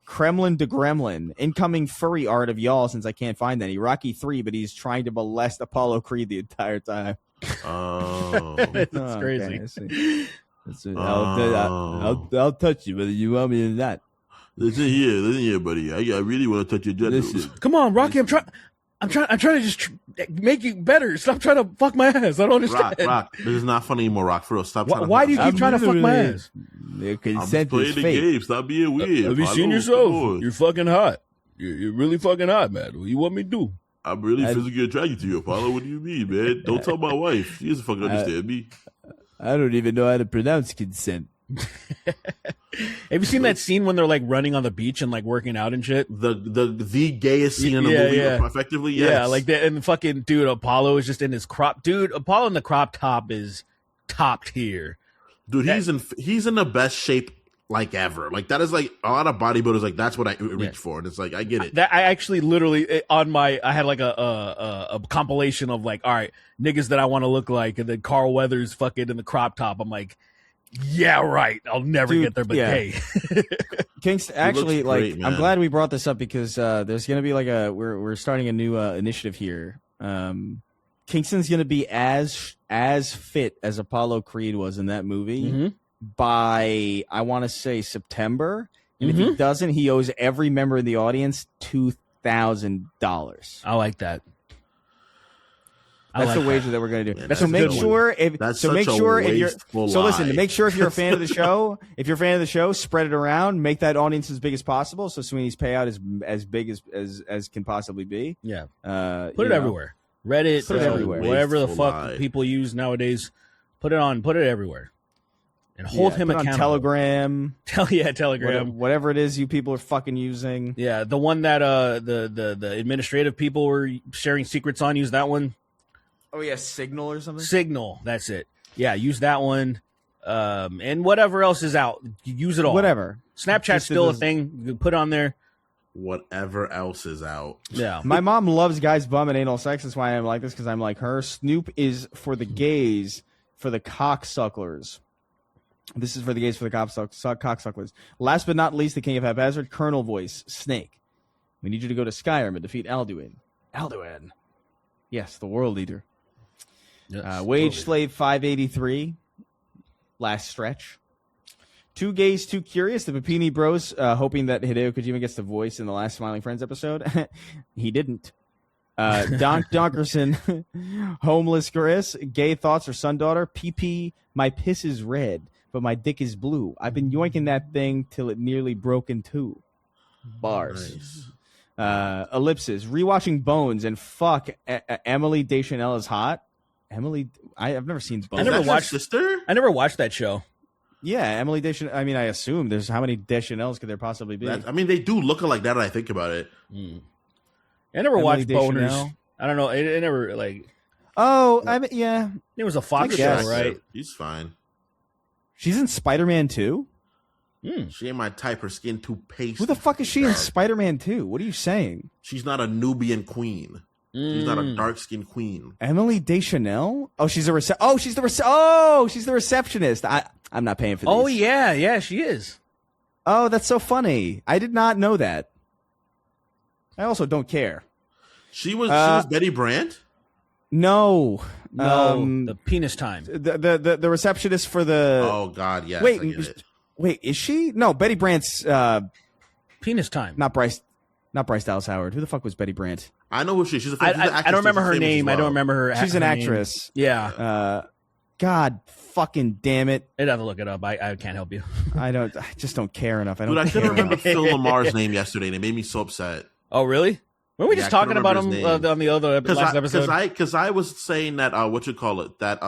Kremlin to Gremlin. Incoming furry art of y'all since I can't find any. Rocky 3, but he's trying to molest Apollo Creed the entire time. Oh, That's crazy. Okay, I see. I'll touch you whether you want me or not. listen here, buddy. I really want to touch your genitals. Come on, Rocky. I'm trying to just make you better. Stop trying to fuck my ass. I don't understand. Rock. This is not funny anymore, Rock. For real, stop. Why do you keep trying to fuck my ass? The I'm consent playing is the fake. game. Stop being weird. Have you seen Follow, yourself? come on. You're fucking hot. You're really fucking hot, man. What do you want me to do? I'm really physically attracted to you, Apollo. What do you mean, man? Don't tell my wife. She doesn't fucking understand me. I don't even know how to pronounce consent. Have you seen that scene when they're like running on the beach and like working out and shit? The gayest scene in the movie, effectively. Yes. Yeah, like that. And fucking dude, Apollo is just in his crop. Dude, Apollo in the crop top is top tier. Dude, he's in the best shape like ever. Like that is like a lot of bodybuilders. Like that's what I reach for, and it's like I get it. That I actually literally I had like a compilation of like, all right, niggas that I want to look like, and then Carl Weathers fucking in the crop top. I'm like, yeah, right. I'll never get there, but hey. Kinks, actually, like, great, I'm man. glad we brought this up because there's going to be like we're starting a new initiative here. Kingston's going to be as fit as Apollo Creed was in that movie by, I want to say, September. And if he doesn't, he owes every member of the audience $2,000. I like that. That's the wager that we're going to do. Man, So make sure if wasteful to make sure if you're a fan of the show, spread it around, make that audience as big as possible, so Sweeney's payout is as big as can possibly be. Yeah, Put it everywhere. Reddit, Put it everywhere. whatever the Wasteful fuck lie. people use nowadays. Put it everywhere, and hold him put it accountable. on Telegram. Telegram. Whatever it is you people are fucking using. Yeah, the one that the administrative people were sharing secrets on. Use that one. Oh yeah, Signal or something. Signal. That's it. Yeah, use that one. And whatever else is out, use it all. Whatever. Snapchat's Just still a does- thing. You can put on there. Whatever else is out. Yeah. My mom loves guys bum and anal sex. That's why I'm like this, because I'm like her. Snoop is for the gays, for the cocksucklers. This is for the gays, for the cocksucklers. Last but not least, the king of haphazard, Colonel Voice, Snake. We need you to go to Skyrim and defeat Alduin. Alduin. Yes, the world leader. Yes, Wage totally. Slave 583. Last stretch. Two Gays, Too Curious. The Papini Bros, hoping that Hideo Kojima gets the voice in the last Smiling Friends episode. He didn't. Don Donkerson. Homeless Chris. Gay Thoughts or Sundaughter. PP. My piss is red, but my dick is blue. I've been yoinking that thing till it nearly broke in two. Bars. Nice. Ellipses. Rewatching Bones and fuck Emily Deschanel is hot. Emily, I've never seen Bones. I never Is that your watched- sister. I never watched that show. Yeah, Emily Deschanel. I mean, I assume there's how many Deschanels could there possibly be? I mean, they do look like that. When I think about it. I never Emily watched Deschanel. Boners. I don't know. It never like. Oh, I mean, yeah, It was a Fox I show, guess. right? He's fine. she's in Spider-Man 2. She ain't my type. Her skin too pasty. Who the fuck is she in Spider-Man 2? What are you saying? She's not a Nubian queen. She's not a dark skinned queen. Emily Deschanel? Oh, she's the receptionist. I'm not paying for these. Oh yeah, she is. Oh, that's so funny. I did not know that. I also don't care. She was Betty Brant. No. No, the penis time. The receptionist for the Oh God, yes. Wait, I get it. wait, is she? No, Betty Brant's Penis time. not Bryce Dallas Howard. Who the fuck was Betty Brant? I know who she is. She's a, I she's an actress. don't remember She's her famous as name. I well. don't remember her. She's an her name. actress. Yeah, God fucking damn it. I'd have to look it up. I can't help you. I just don't care enough. I don't Dude, I care couldn't remember enough. Phil Lamar's name yesterday, and it made me so upset. Oh really? Were we Yeah, just I couldn't talking about him remember his name. on the other last episode? Because I was saying that that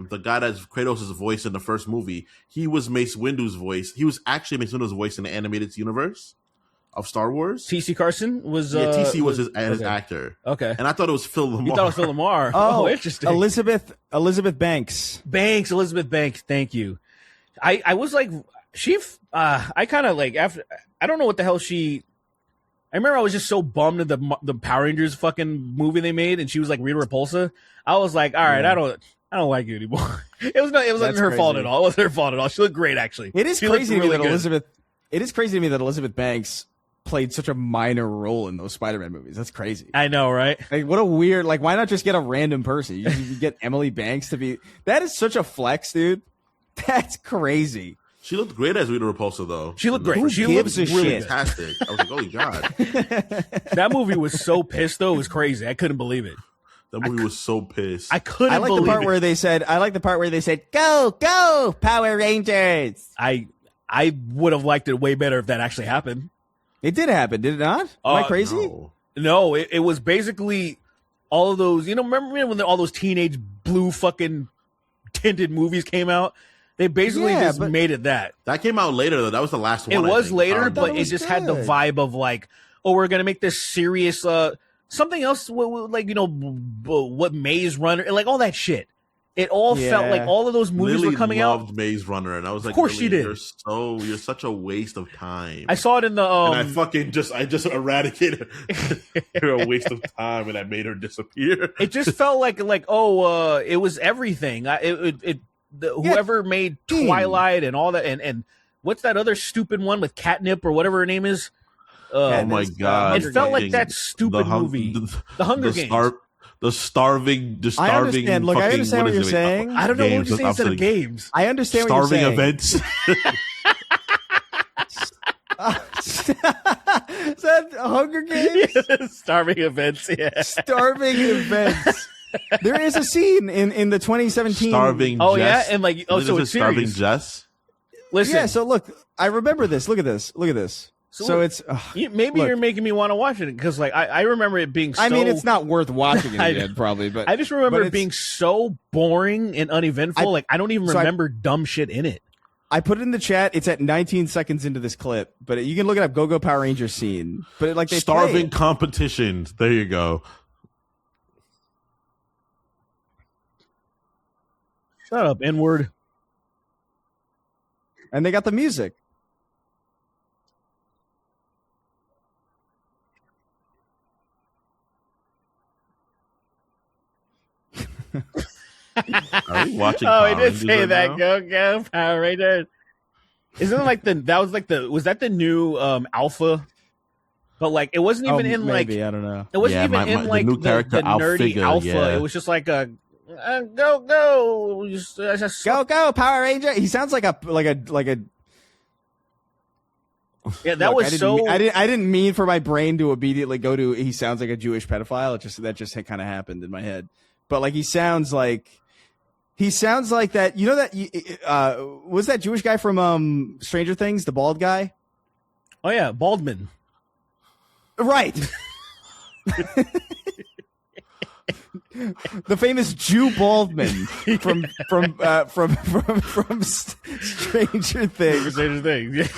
the guy that's Kratos' voice in the first movie, he was Mace Windu's voice. He was actually Mace Windu's voice in the animated universe of Star Wars. TC Carson was. TC was his okay. actor. Okay. And I thought it was Phil Lamar. You thought it was Phil Lamar. Oh, interesting. Elizabeth Banks. Elizabeth Banks. Thank you. I was like, I kind of like after. I don't know what the hell she. I remember I was just so bummed at the Power Rangers fucking movie they made, and she was like Rita Repulsa. I was like, all right, Yeah. I don't like it anymore. It wasn't That's her fault crazy. at all. It wasn't her fault at all. She looked great, actually. It is She looked crazy to me really that good. Elizabeth. It is crazy to me that Elizabeth Banks played such a minor role in those Spider-Man movies. That's crazy. I know, right? Like, what a weird. Like, why not just get a random person? You get Emily Banks to be. That is such a flex, dude. That's crazy. She looked great as Rita Repulsa, though. She looked great. Who She gives looked a really shit? good. Fantastic. I was like, holy God. That movie was so pissed, though. It was crazy. I couldn't believe it. That movie was so pissed. I couldn't I like believe the part it. where they said. I like the part where they said, "Go, go, Power Rangers." I would have liked it way better if that actually happened. It did happen, did it not? Am I crazy? No. No, it was basically all of those. Remember when all those teenage blue fucking tinted movies came out? They basically Yeah, just but- made it that. That came out later, though. That was the last It one. I was think. later, thought but it it was just had the good. vibe of like, oh, we're gonna make this serious, something else, like what Maze Runner, and like all that shit. It all felt Yeah. like all of those movies Lily were coming loved out. Maze Runner, and I was like, course Lily, she did. You're such a waste of time. I saw it in the and I just eradicated her. You're a waste of time, and I made her disappear. it just felt like it was everything. Whoever made Twilight and all that, and what's that other stupid one with Catnip or whatever her name is? Oh my Katniss, God! It felt like Fucking that stupid movie, The Hunger Games. The starving. I understand. Look, I fucking- understand what is you're it? saying. I don't know what Games, you say instead of upsetting. games. I understand what you're Starving saying. events. Is that Hunger Games? Starving events, yeah. Starving events. There is a scene in the 2017. Starving. Oh Jess. yeah, and like Isn't so it it's Starving serious. Jess. Listen, Yeah. So look, I remember this. Look at this. Look at this. So it's. maybe look. you're making me want to watch it because like I remember it being. So, I mean, it's not worth watching it I- again, probably. But I just remember but it it's- being so boring and uneventful. Like I don't even so I- remember dumb shit in it. I put it in the chat. It's at 19 seconds into this clip, but you can look it up. Go Power Rangers scene. But like they play Starving it. competitions. There you go. Shut up, N-word. And they got the music. Are we watching? Oh, Power I did Rangers say right that. now? Go Power Rangers. Isn't it like was that the new Alpha? But like it wasn't even in like maybe, I don't know. it wasn't Yeah, even the in like new the character, nerdy Alpha, Alpha. yeah. It was just like a go. Just Go Power Ranger. He sounds like a yeah, that Look, was so. I didn't mean for my brain to immediately go to. He sounds like a Jewish pedophile. That just kind of happened in my head. But like he sounds like that. You know that was that Jewish guy from Stranger Things, the bald guy, Oh yeah, Baldwin. right? The famous Jew Baldwin from Stranger Things. Stranger Things.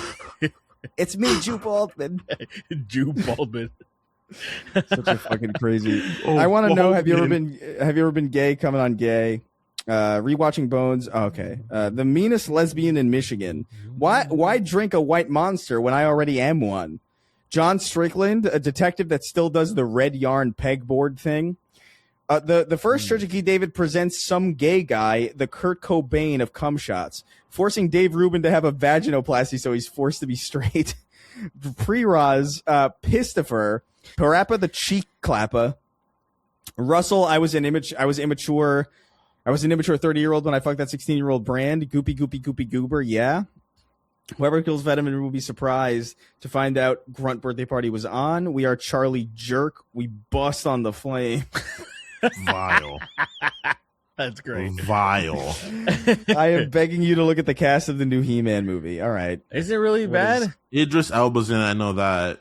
It's me, Jew Baldwin. Jew Baldwin. Such a fucking crazy. Oh, I want to know: Have you ever Baldwin. been gay? Coming on gay. Rewatching Bones. Oh, okay. The meanest lesbian in Michigan. Why drink a white monster when I already am one? John Strickland, a detective that still does the red yarn pegboard thing. The first Church of Key David presents some gay guy, the Kurt Cobain of cum shots, forcing Dave Rubin to have a vaginoplasty so he's forced to be straight. Pre-Roz, Pistifer, Parappa the cheek clapper. Russell, I was immature. I was an immature 30-year-old when I fucked that 16-year-old brand. Goopy, goopy, goopy, goober. Yeah. Whoever kills Vitamin will be surprised to find out Grunt birthday party was on. We are Charlie Jerk. We bust on the flame. Vile. That's great. Vile. I am begging you to look at the cast of the new He-Man movie. All right. Is it really bad? Idris Elba's in it. I know that.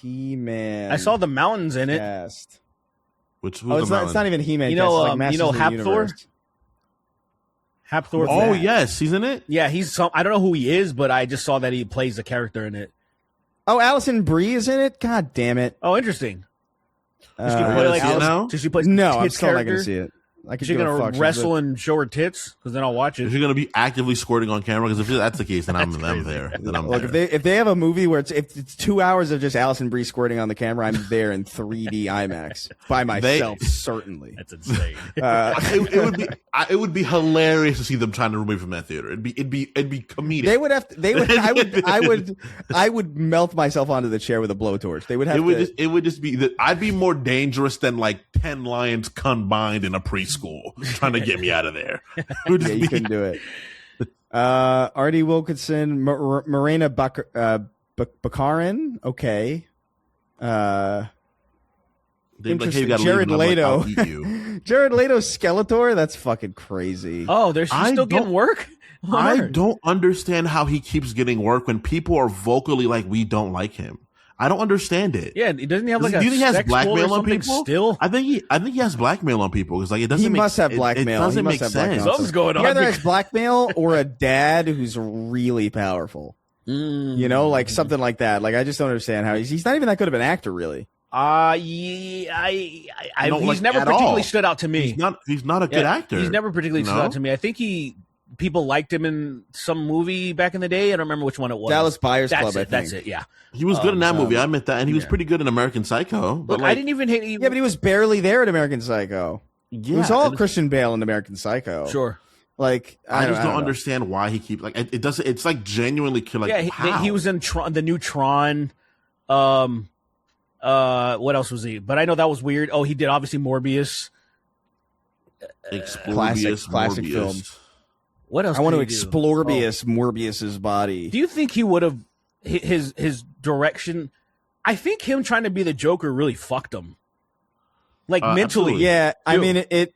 He-Man. I saw the mountains in it. cast. Who's Oh, it's not even He-Man. You cast. know, It's like you Masters know of the Hapthor? Universe. Hapthor. Oh yes, he's in it. Yeah, he's some. I don't know who he is, but I just saw that he plays a character in it. Oh, Allison Brie is in it? God damn it. Oh, interesting. Uh, She play like see it now? Does she play no, I'm his still not going character? to see it. I could Is she give a gonna fuck. She's wrestle and show her tits? Because then I'll watch If it. you're gonna be actively squirting on camera, because if that's the case, then I'm there. Then I'm Look, there. if they have a movie where if it's 2 hours of just Allison Brie squirting on the camera, I'm there in 3D IMAX by myself, certainly. That's insane. It would be hilarious to see them trying to remove from that theater. It'd be comedic. They would have. I would melt myself onto the chair with a blowtorch. They would have. It would just be that I'd be more dangerous than like 10 lions combined in a preschool trying to get me out of there. You couldn't do it. Artie Wilkinson, Morena Baccarin. Okay. Interesting. Jared Leto. Jared Leto Skeletor. That's fucking crazy. Oh, she's still getting work? I don't understand how he keeps getting work when people are vocally like, we don't like him. I don't understand it. Yeah, doesn't he have like do you think he has blackmail on people? Still? I think he has blackmail on people because like it doesn't. He must have blackmail. It doesn't He make must have sense. blackmail. Something's going on. He either has blackmail or a dad who's really powerful. You know, like something like that. Like I just don't understand how he's not even that good of an actor, really. Yeah, he's never particularly stood out to me. He's not a good actor. He's never particularly stood out to me. I think people liked him in some movie back in the day. I don't remember which one it was. Dallas Buyers Club, I think. That's it, yeah. He was good in that movie. I admit that. And he was pretty good in American Psycho. But Look, I didn't even hate Yeah, but he was barely there in American Psycho. Yeah, it was all Christian Bale in American Psycho. Sure. Like I just don't understand why he keeps like it doesn't. It's like genuinely like he was in the new Tron. What else was he? But I know that was weird. Oh, he did obviously Morbius. Classic film. What else? I want to do? explore Morbius's body. Do you think he would have his direction? I think him trying to be the Joker really fucked him. Like mentally. Absolutely. Yeah, I mean it.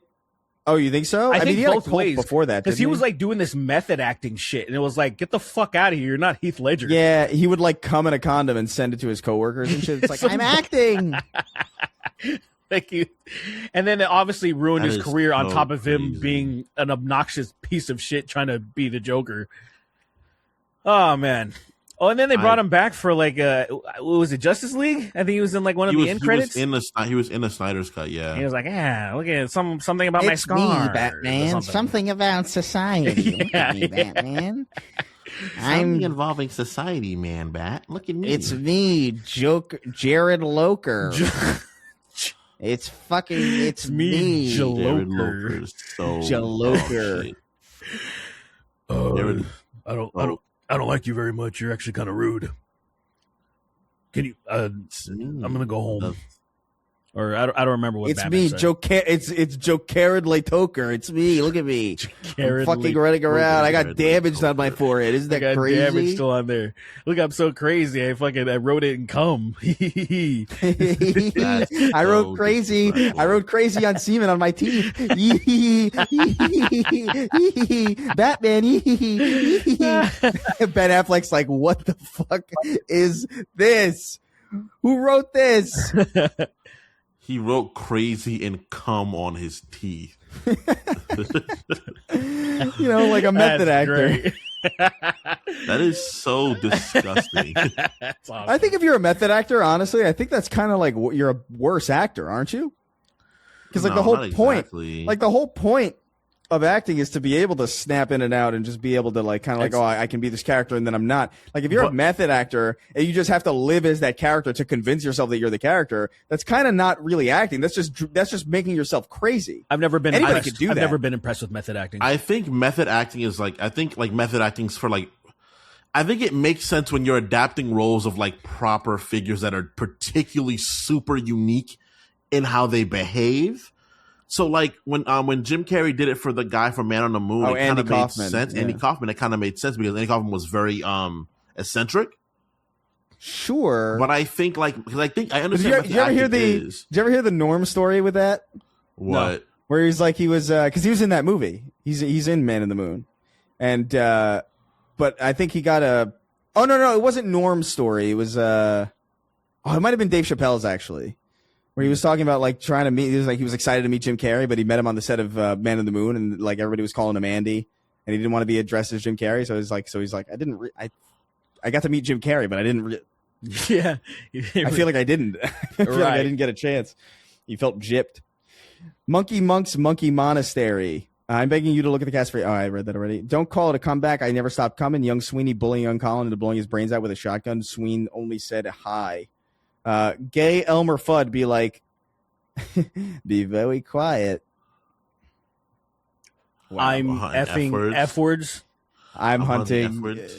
Oh, you think so? I think mean, he had both a cult ways before that because he was like doing this method acting shit, and it was like, get the fuck out of here! You're not Heath Ledger. Yeah, he would like come in a condom and send it to his coworkers and shit. It's like I'm acting. Thank you. And then it obviously ruined his career on top of him crazy. being an obnoxious piece of shit trying to be the Joker. Oh man. Oh, and then they brought him back for like what was it, Justice League? I think he was in like one of the end credits. He was in the Snyder's cut, yeah. He was like, yeah, look at something about my It's scar. me, Batman. Something about society. Look at me, Batman. Something involving society, man, Bat. Look at me. It's me, Jared Loker. It's me. Jared Jaloker. Loker is so Jaloker. Jared, I don't like you very much. You're actually kind of rude. Can you? I'm gonna go home. Or I don't remember what. It's Batman me, said. It's Joe Jared Letoker. It's me. Look at me. I'm fucking running around. I got damaged on my forehead. Isn't that I got crazy? damage still on there. Look, I'm so crazy. I wrote it in cum. I wrote crazy. I wrote crazy on semen on my teeth. Batman. Ben Affleck's like, what the fuck is this? Who wrote this? he wrote crazy and cum on his teeth. You know, like a method That's actor. great. That is so disgusting. That's awesome. I think if you're a method actor, honestly, I think that's kind of like you're a worse actor, aren't you? Because like No, the whole not point, exactly. like the whole point of acting is to be able to snap in and out and just be able to like kind of like, oh, I can be this character and then I'm not. Like if you're a method actor and you just have to live as that character to convince yourself that you're the character, that's kind of not really acting. That's just making yourself crazy. I've never been Anybody impressed. could do I've that. never been impressed with method acting. I think method acting is like method acting's for like I think it makes sense when you're adapting roles of like proper figures that are particularly super unique in how they behave. So like when Jim Carrey did it for the guy from Man on the Moon, it kind of made sense. Yeah. Andy Kaufman, it kind of made sense because Andy Kaufman was very eccentric. Sure. But I think like because I think I Did understand. you ever hear the Norm story with that? What? Where he's like he was because he was in that movie. He's in Man on the Moon, and but I think he got a. Oh no, it wasn't Norm's story. It was it might have been Dave Chappelle's actually, where he was talking about like trying to meet. He was excited to meet Jim Carrey, but he met him on the set of Man on the Moon, and like everybody was calling him Andy, and he didn't want to be addressed as Jim Carrey. So he's like, I got to meet Jim Carrey, but I didn't. Yeah, I feel like I didn't. I feel like I didn't get a chance. He felt gypped. Monkey Monk's Monkey Monastery. I'm begging you to look at the cast for. Oh, I read that already. Don't call it a comeback. I never stopped coming. Young Sweeney bullying young Colin into blowing his brains out with a shotgun. Sween only said hi. Gay Elmer Fudd be like, be very quiet. Wow. I'm effing F words. I'm hunting. F-words.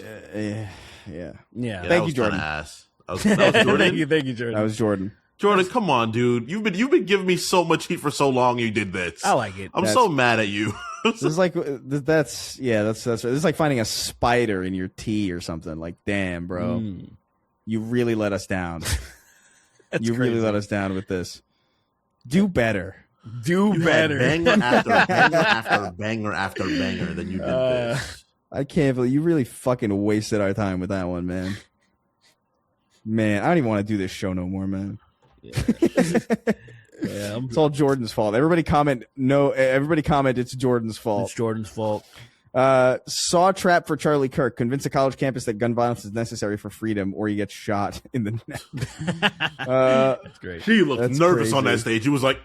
Yeah. Yeah. Thank you, Jordan. Ass. That was Jordan. Thank you, Jordan. That was Jordan. Jordan, come on, dude. You've been giving me so much heat for so long. You did this. I like it. I'm so mad at you. This is like that's this is like finding a spider in your tea or something. Like, damn, bro, you really let us down. You really let us down with this. Do better. Do better. Banger after banger after banger after banger. Then you did this. I can't believe you really fucking wasted our time with that one, man. Man, I don't even want to do this show no more, man. Yeah. It's all Jordan's fault. Everybody comment. It's Jordan's fault. It's Jordan's fault. Saw trap for Charlie Kirk. Convince a college campus that gun violence is necessary for freedom, or you get shot in the neck. That's great. He looked nervous on that stage. He was like,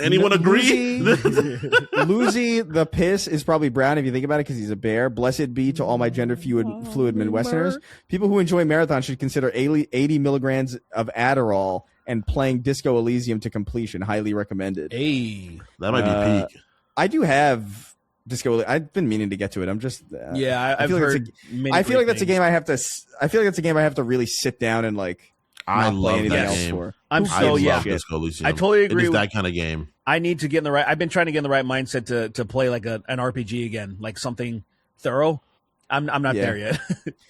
anyone agree? Lucy the piss is probably brown if you think about it, because he's a bear. Blessed be to all my gender fluid Midwesterners. People who enjoy marathons should consider 80 milligrams of Adderall and playing Disco Elysium to completion. Highly recommended. Hey, that might be peak. I do have Disco. I've been meaning to get to it. I'm just I've heard. I feel like that's a game I have to. I feel like it's a game I have to really sit down and like. I love anything that else game. for. I'm so Disco Elysium. I totally agree. It is that kind of game. I need to get in the right. I've been trying to get in the right mindset to play like an RPG again, like something thorough. I'm not there yet.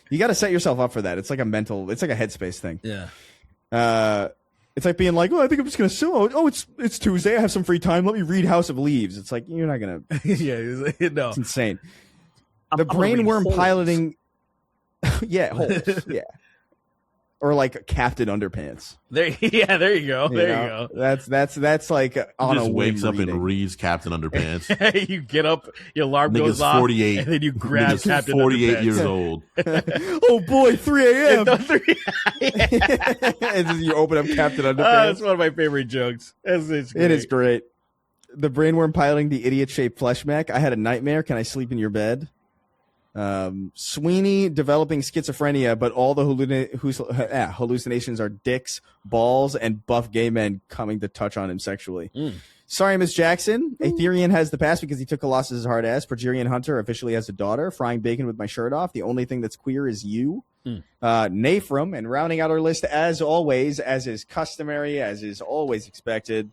You got to set yourself up for that. It's like a mental. It's like a headspace thing. Yeah. It's like being like, oh, I think I'm just gonna sue. Oh, it's Tuesday. I have some free time. Let me read House of Leaves. It's like you're not gonna. Yeah, no, it's insane. The brainworm piloting. Yeah, Holes. Yeah. Or like Captain Underpants. There you go. There you go. That's like on just a wakes up reading. and reads Captain Underpants. You get up, your alarm Nigga's goes off, 48, and then you grab Captain 48 Underpants. years old. Oh boy, 3 a.m. And And then you open up Captain Underpants. That's one of my favorite jokes. It is great. The brainworm piloting the idiot-shaped flesh mech. I had a nightmare. Can I sleep in your bed? Sweeney developing schizophrenia, but all the hallucinations are dicks, balls, and buff gay men coming to touch on him sexually. Sorry, Miss Jackson. Aetherian has the pass because he took Colossus's hard ass. Progerian Hunter officially has a daughter. Frying bacon with my shirt off. The only thing that's queer is you. Nafram, and rounding out our list as always, as is customary, as is always expected,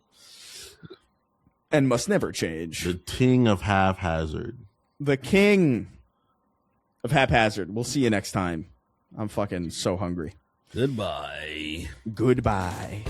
and must never change. The King of Haphazard. The King of Haphazard. We'll see you next time. I'm fucking so hungry. Goodbye. Goodbye.